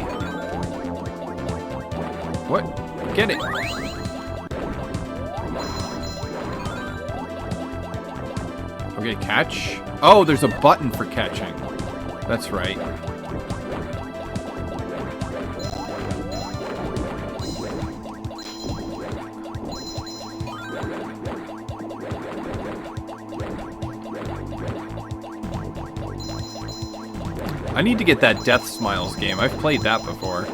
What? Get it! Okay, catch. Oh, there's a button for catching. That's right. I need to get that Death Smiles game. I've played that before.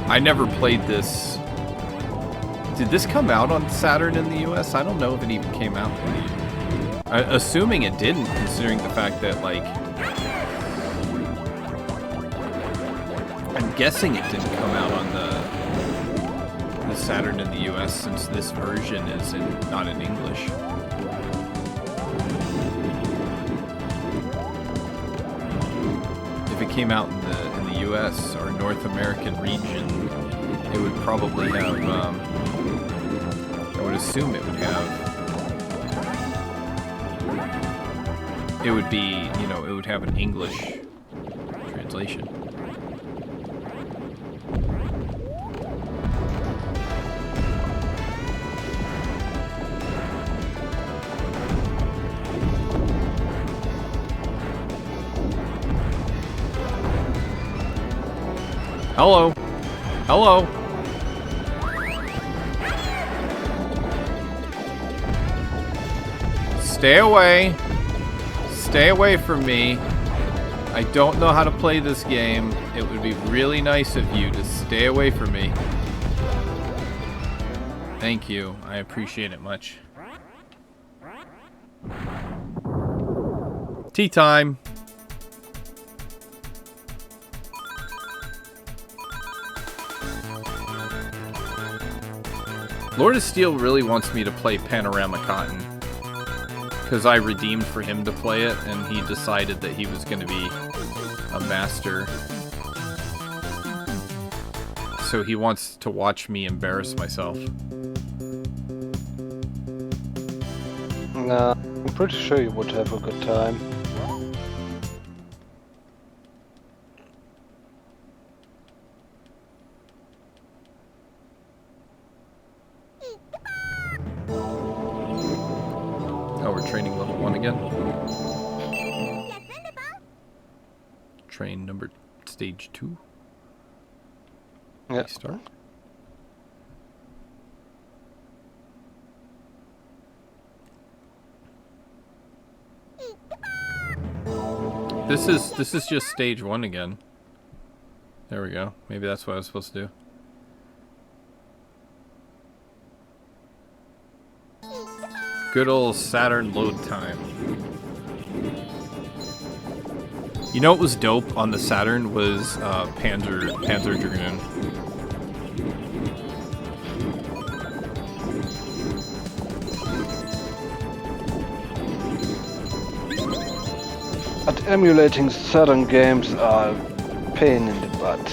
I never played this. Did this come out on Saturn in the US? I don't know if it even came out. Assuming it didn't, considering the fact that, like... I'm guessing it didn't come out on the Saturn in the US, since this version is not in English. If it came out in the US or North American region, it would probably have, I would assume it would have, it would be, you know, it would have an English translation. Hello. Hello. Stay away. Stay away from me. I don't know how to play this game. It would be really nice of you to stay away from me. Thank you. I appreciate it much. Tea time. Lord of Steel really wants me to play Panorama Cotton, because I redeemed for him to play it, and he decided that he was going to be a master. So he wants to watch me embarrass myself. Nah, I'm pretty sure you would have a good time. Oh, we're training level 1 again? Train number stage 2? Yeah. Start. This is just stage 1 again. There we go. Maybe that's what I was supposed to do. Good old Saturn load time. You know what was dope on the Saturn was Panzer Dragoon. But emulating Saturn games are a pain in the butt.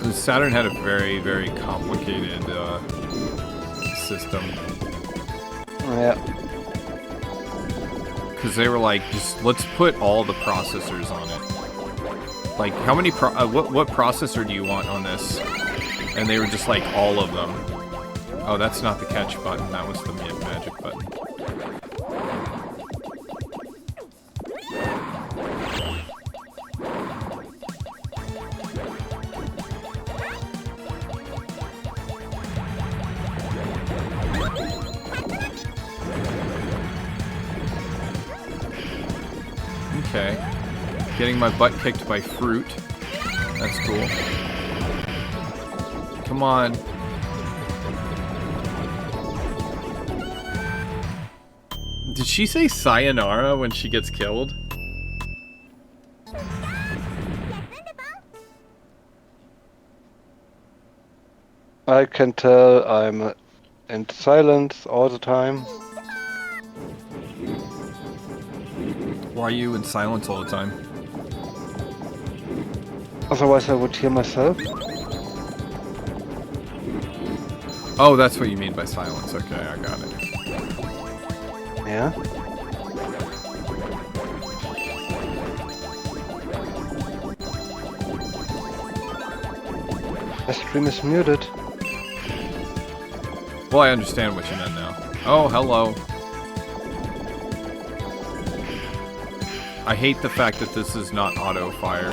The Saturn had a very, very complicated system. Yeah. Because they were like, just let's put all the processors on it. Like, how many what processor do you want on this? And they were just like, all of them. Oh, that's not the catch button. That was the magic button. Okay. Getting my butt kicked by fruit. That's cool. Come on. Did she say sayonara when she gets killed? I can tell I'm in silence all the time. Why are you in silence all the time? Otherwise I would hear myself. Oh, that's what you mean by silence. Okay, I got it. Yeah? The stream is muted. Well, I understand what you meant now. Oh, hello. I hate the fact that this is not auto fire.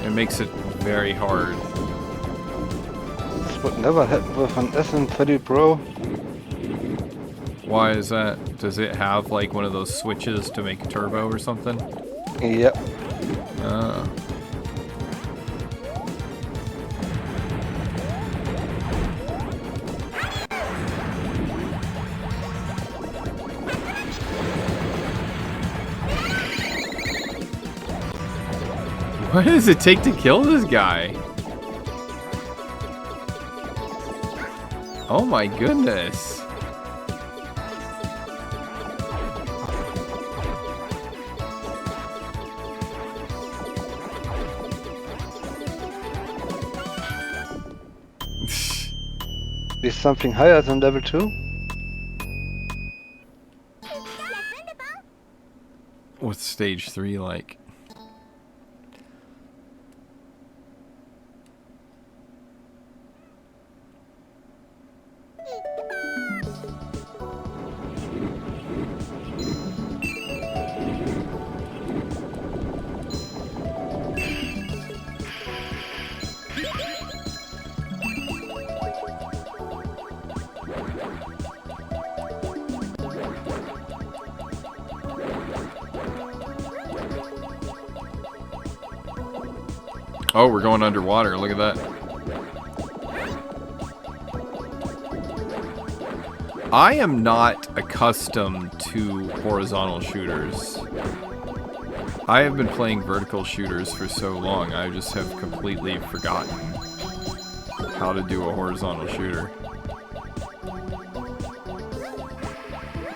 It makes it very hard. This would never happen with an SM30 Pro. Why is that? Does it have like one of those switches to make turbo or something? Yep. What does it take to kill this guy? Oh my goodness. Is something higher than level 2? What's stage 3 like? Oh, we're going underwater. Look at that. I am not accustomed to horizontal shooters. I have been playing vertical shooters for so long, I just have completely forgotten how to do a horizontal shooter.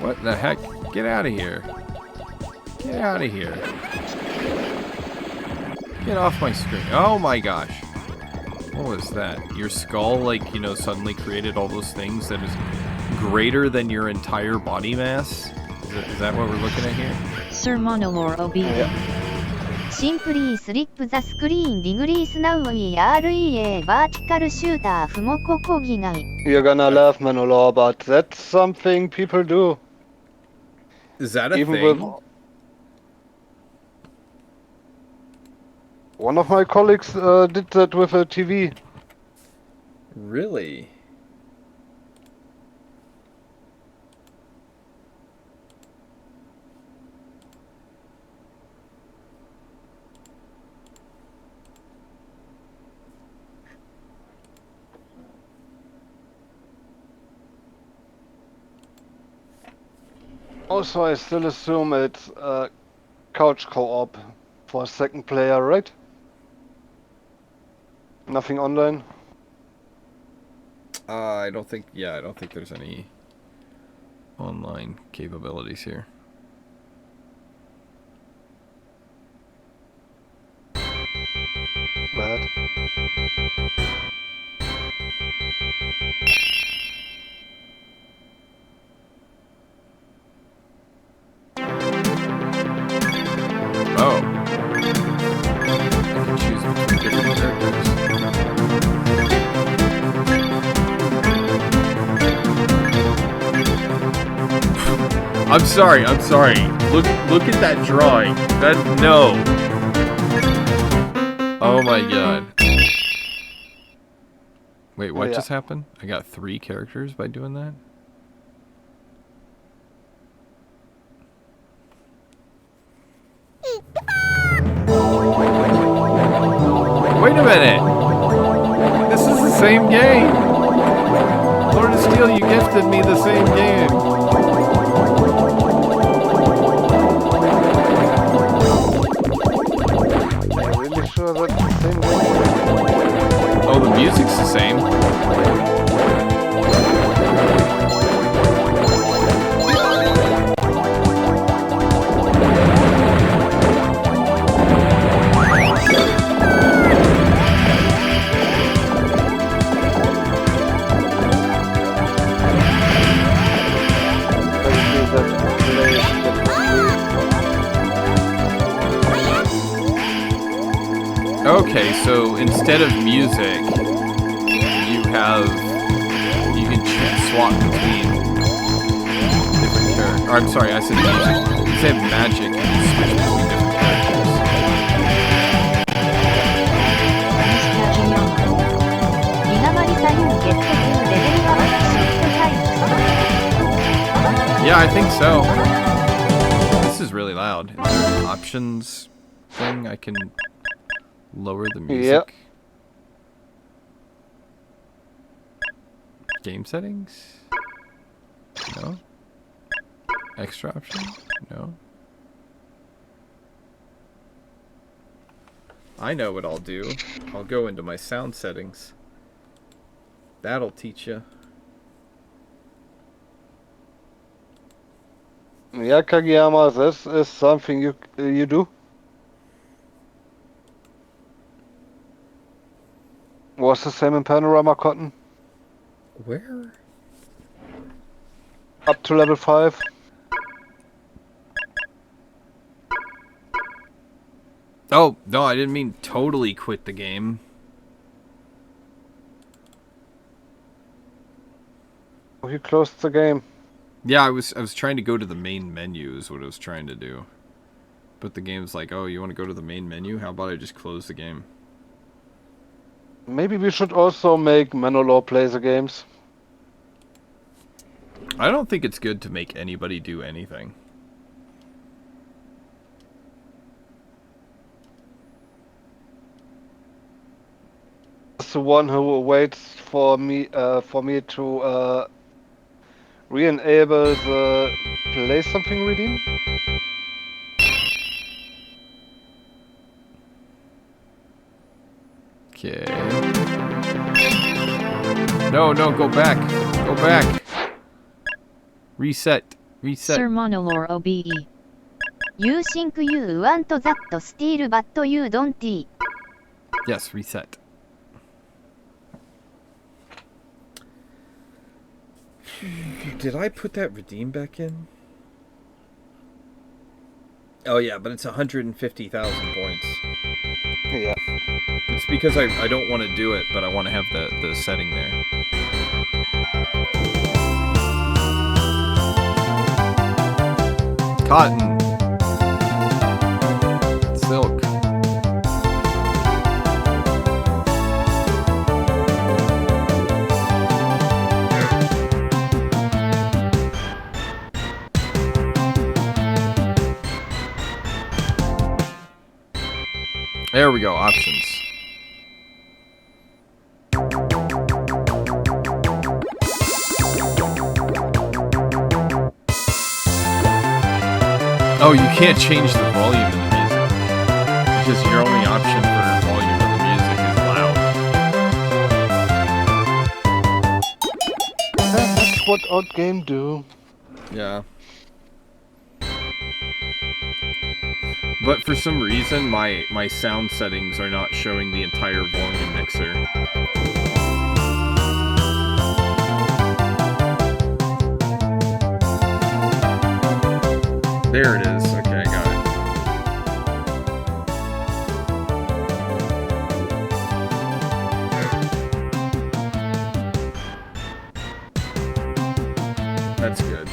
What the heck? Get out of here. Get out of here. Get off my screen. Oh my gosh. What was that? Your skull, like, you know, suddenly created all those things that is greater than your entire body mass? Is that what we're looking at here? Sir Monolore OBE. Simply slip the screen degrees now we are a vertical shooter Fumoko Kogigai. You're gonna laugh, Manolo, but that's something people do. Is that a Even thing? with one of my colleagues did that with a TV. Really? Also, I still assume it's couch co-op for a second player, right? Nothing online? I don't think there's any online capabilities here. Bad. Oh. I can choose between different characters. I'm sorry. Look at that drawing. No. Oh my god. Wait, what just happened? I got 3 characters by doing that? Wait a minute! This is the same game! Lord of Steel, you gifted me the same game! Are you really sure that's the same game? Oh, the music's the same. Okay, so instead of music, you can swap between different characters. I'm sorry, I said music. Instead of magic, you can switch between different characters. Yeah, I think so. This is really loud. Is there an options thing? thing I can lower the music? Game settings? No. Extra option? No. I know what I'll do. I'll go into my sound settings. That'll teach you. Yeah, Kageyama, this is something you do. Was the same in Panorama Cotton? Where? Up to level 5. Oh, no, I didn't mean totally quit the game. Oh, you closed the game. Yeah, I was trying to go to the main menu is what I was trying to do. But the game's like, oh, you want to go to the main menu? How about I just close the game? Maybe we should also make Manowar play the games. I don't think it's good to make anybody do anything. The one who waits for me to re-enable the play something redeem. Okay. No, go back. Go back. Reset. Sir Monolore OBE. You think you want that steal but you don't. Yes, reset. Did I put that redeem back in? Oh yeah, but it's 150,000 points. Yeah. It's because I don't want to do it, but I want to have the setting there. Cotton. Silk. There we go, options. Oh, you can't change the volume of the music. Because your only option for volume of the music is loud. That's what odd game do. Yeah. But for some reason, my sound settings are not showing the entire volume mixer. There it is. Okay, I got it. That's good.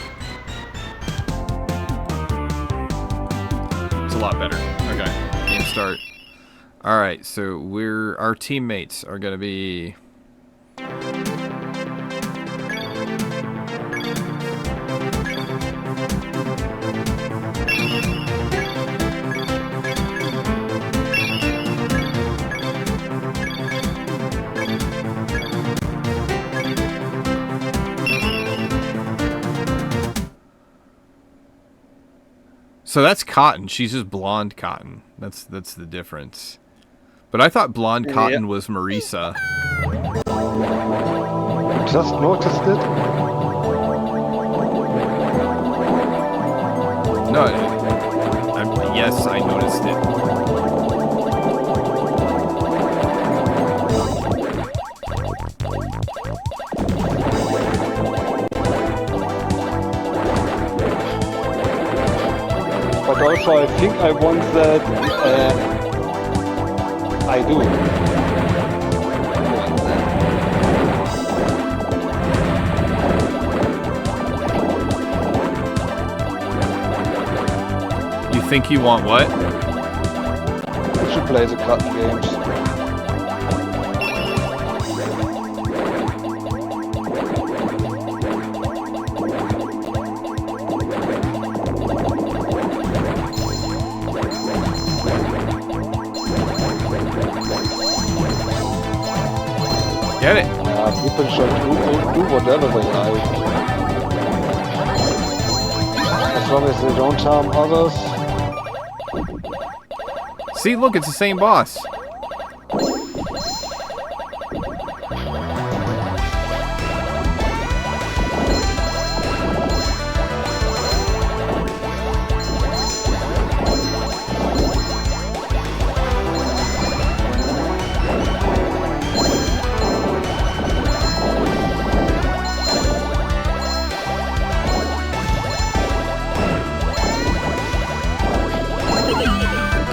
It's a lot better. Okay, game start. Alright, so our teammates are gonna be... So that's Cotton. She's just blonde Cotton. That's the difference. But I thought blonde Cotton was Marisa. Just noticed it. No, yes, I noticed it. But also, I think I want that. I do. You think you want what? I should play the Cotton games. Get it. People should do whatever they like. As long as they don't harm others. See, look, it's the same boss.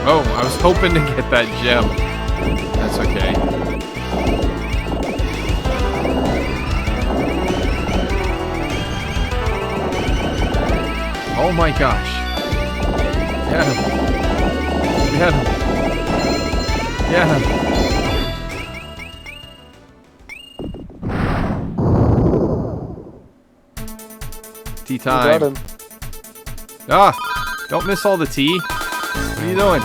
Oh, I was hoping to get that gem. That's okay. Oh my gosh. Get him. Get him. Get him. Tea time. Got him. Ah! Don't miss all the tea. What are you doing?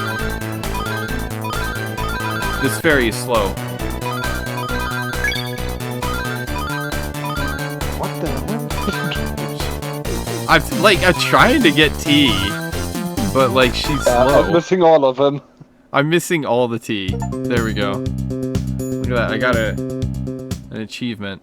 This fairy is slow. What the hell? I'm trying to get tea, but like she's slow. I'm missing all of them. I'm missing all the tea. There we go. Look at that. I got an achievement.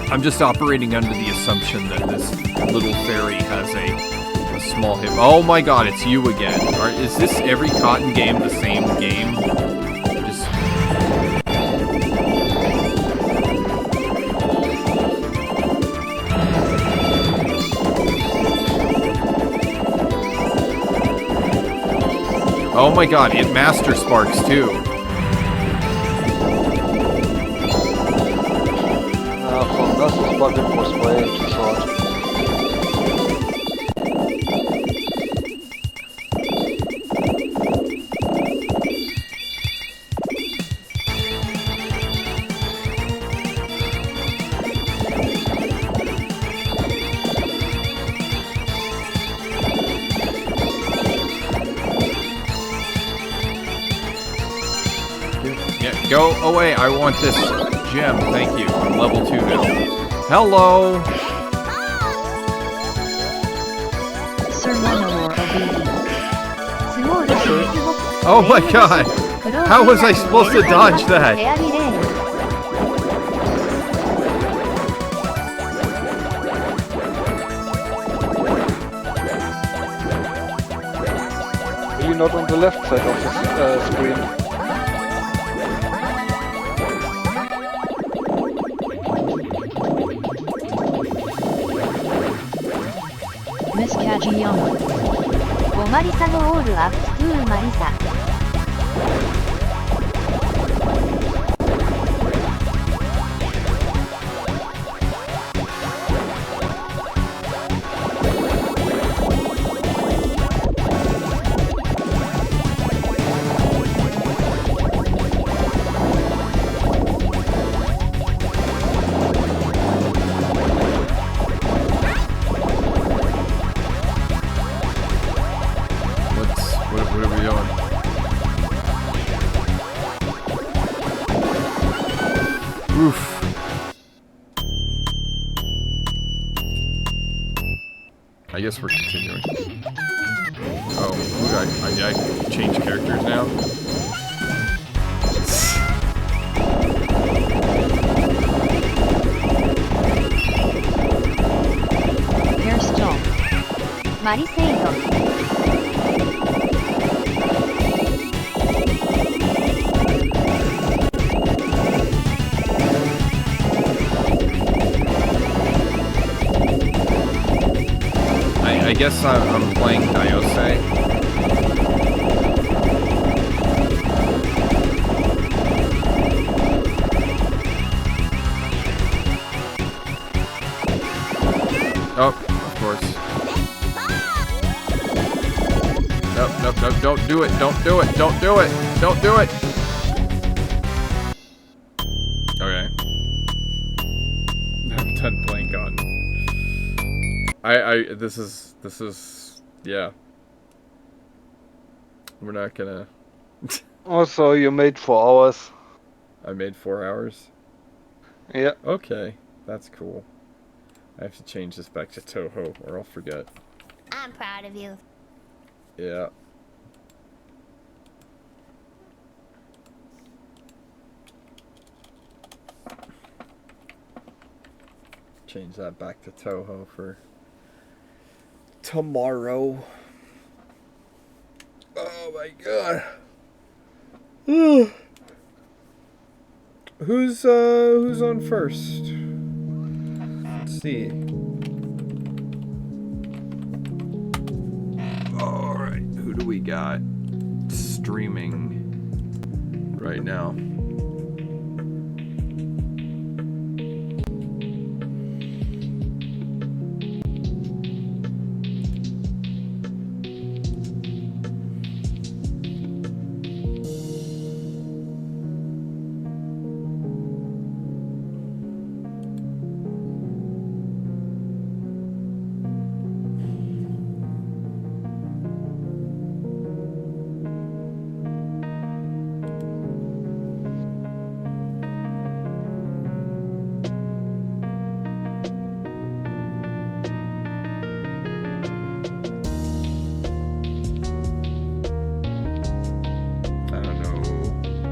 I'm just operating under the assumption that this little fairy has a small hip. Oh my god, it's you again. Is this every cotton game the same game? Just... Oh my god, it Master Sparks too. This bucket was way too short. Yeah, go away. I want this gem. Thank you. I'm level 2 now. Hello! Sir Monolore OBE. Oh my god! How was I supposed to dodge that? Are you not on the left side of the screen? Miss Kajiyama. 5マリサのオールアップ2マリサ。What are we doing? Oof. I guess we're continuing. Oh, did I change characters now? Hairstyle. マリセイド。I guess I'm playing Diose. Oh, of course. Nope, nope, nope, don't do it, don't do it, don't do it, don't do it! Okay. I'm done playing God. This is, yeah. We're not gonna... Also, you made 4 hours. I made 4 hours? Yeah. Okay, that's cool. I have to change this back to Touhou, or I'll forget. I'm proud of you. Yeah. Change that back to Touhou for tomorrow. Oh my god. Who's on first? Let's see. Alright, who do we got streaming right now?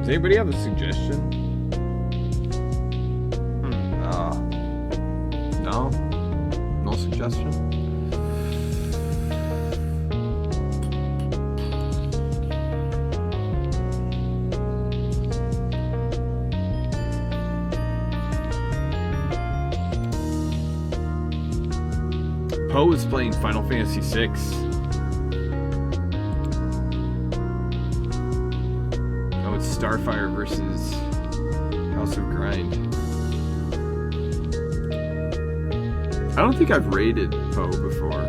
Does anybody have a suggestion? No? No suggestion? Poe is playing Final Fantasy VI. Starfire versus House of Grind. I don't think I've raided Poe before.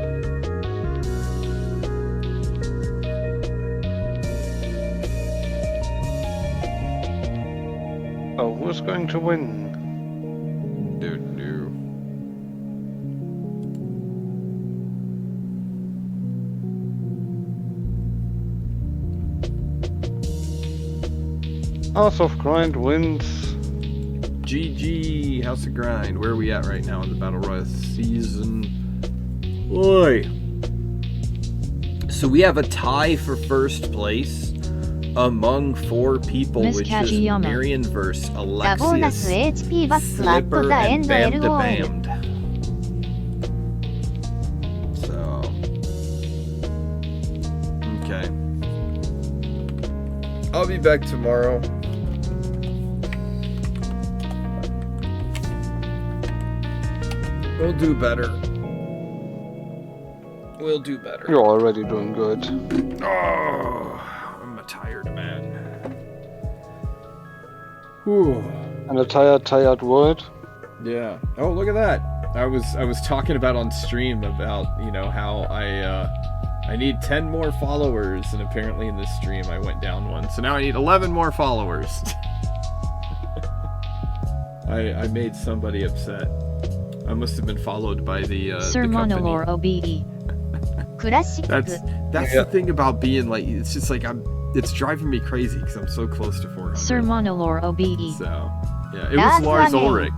Oh, who's going to win? Dude, no. House of Grind wins. GG, House of Grind. Where are we at right now in the Battle Royale season? Oi. So we have a tie for first place among 4 people, Miss which Kageyama. is Marianverse, ラボーナス Alexius, HP バックアット Slipper, ザエン and ド Bam ル to オー Bammed. So, okay. I'll be back tomorrow. We'll do better. We'll do better. You're already doing good. Oh, I'm a tired man. Whew. And a tired word. Yeah. Oh, look at that. I was talking about on stream about, you know, how I need 10 more followers, and apparently in this stream I went down one. So now I need 11 more followers. I made somebody upset. I must have been followed by the Sir company. Monolore OBE. クラシック That's the thing about being like, it's just like it's driving me crazy because I'm so close to 400. Sir Monolore OBE. So yeah, it was Lars Ulrich.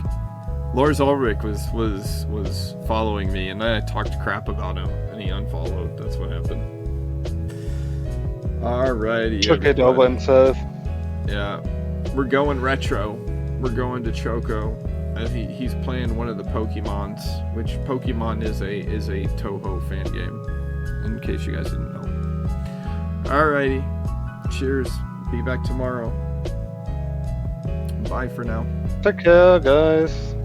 Lars Ulrich was following me, and then I talked crap about him, and he unfollowed. That's what happened. Alrighty. Took it over himself. Yeah, we're going retro. We're going to Choco. He's playing one of the Pokemons, which Pokemon is a Touhou fan game, in case you guys didn't know. Alrighty, cheers. Be back tomorrow. Bye for now. Take care, guys.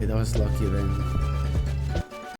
That was lucky then.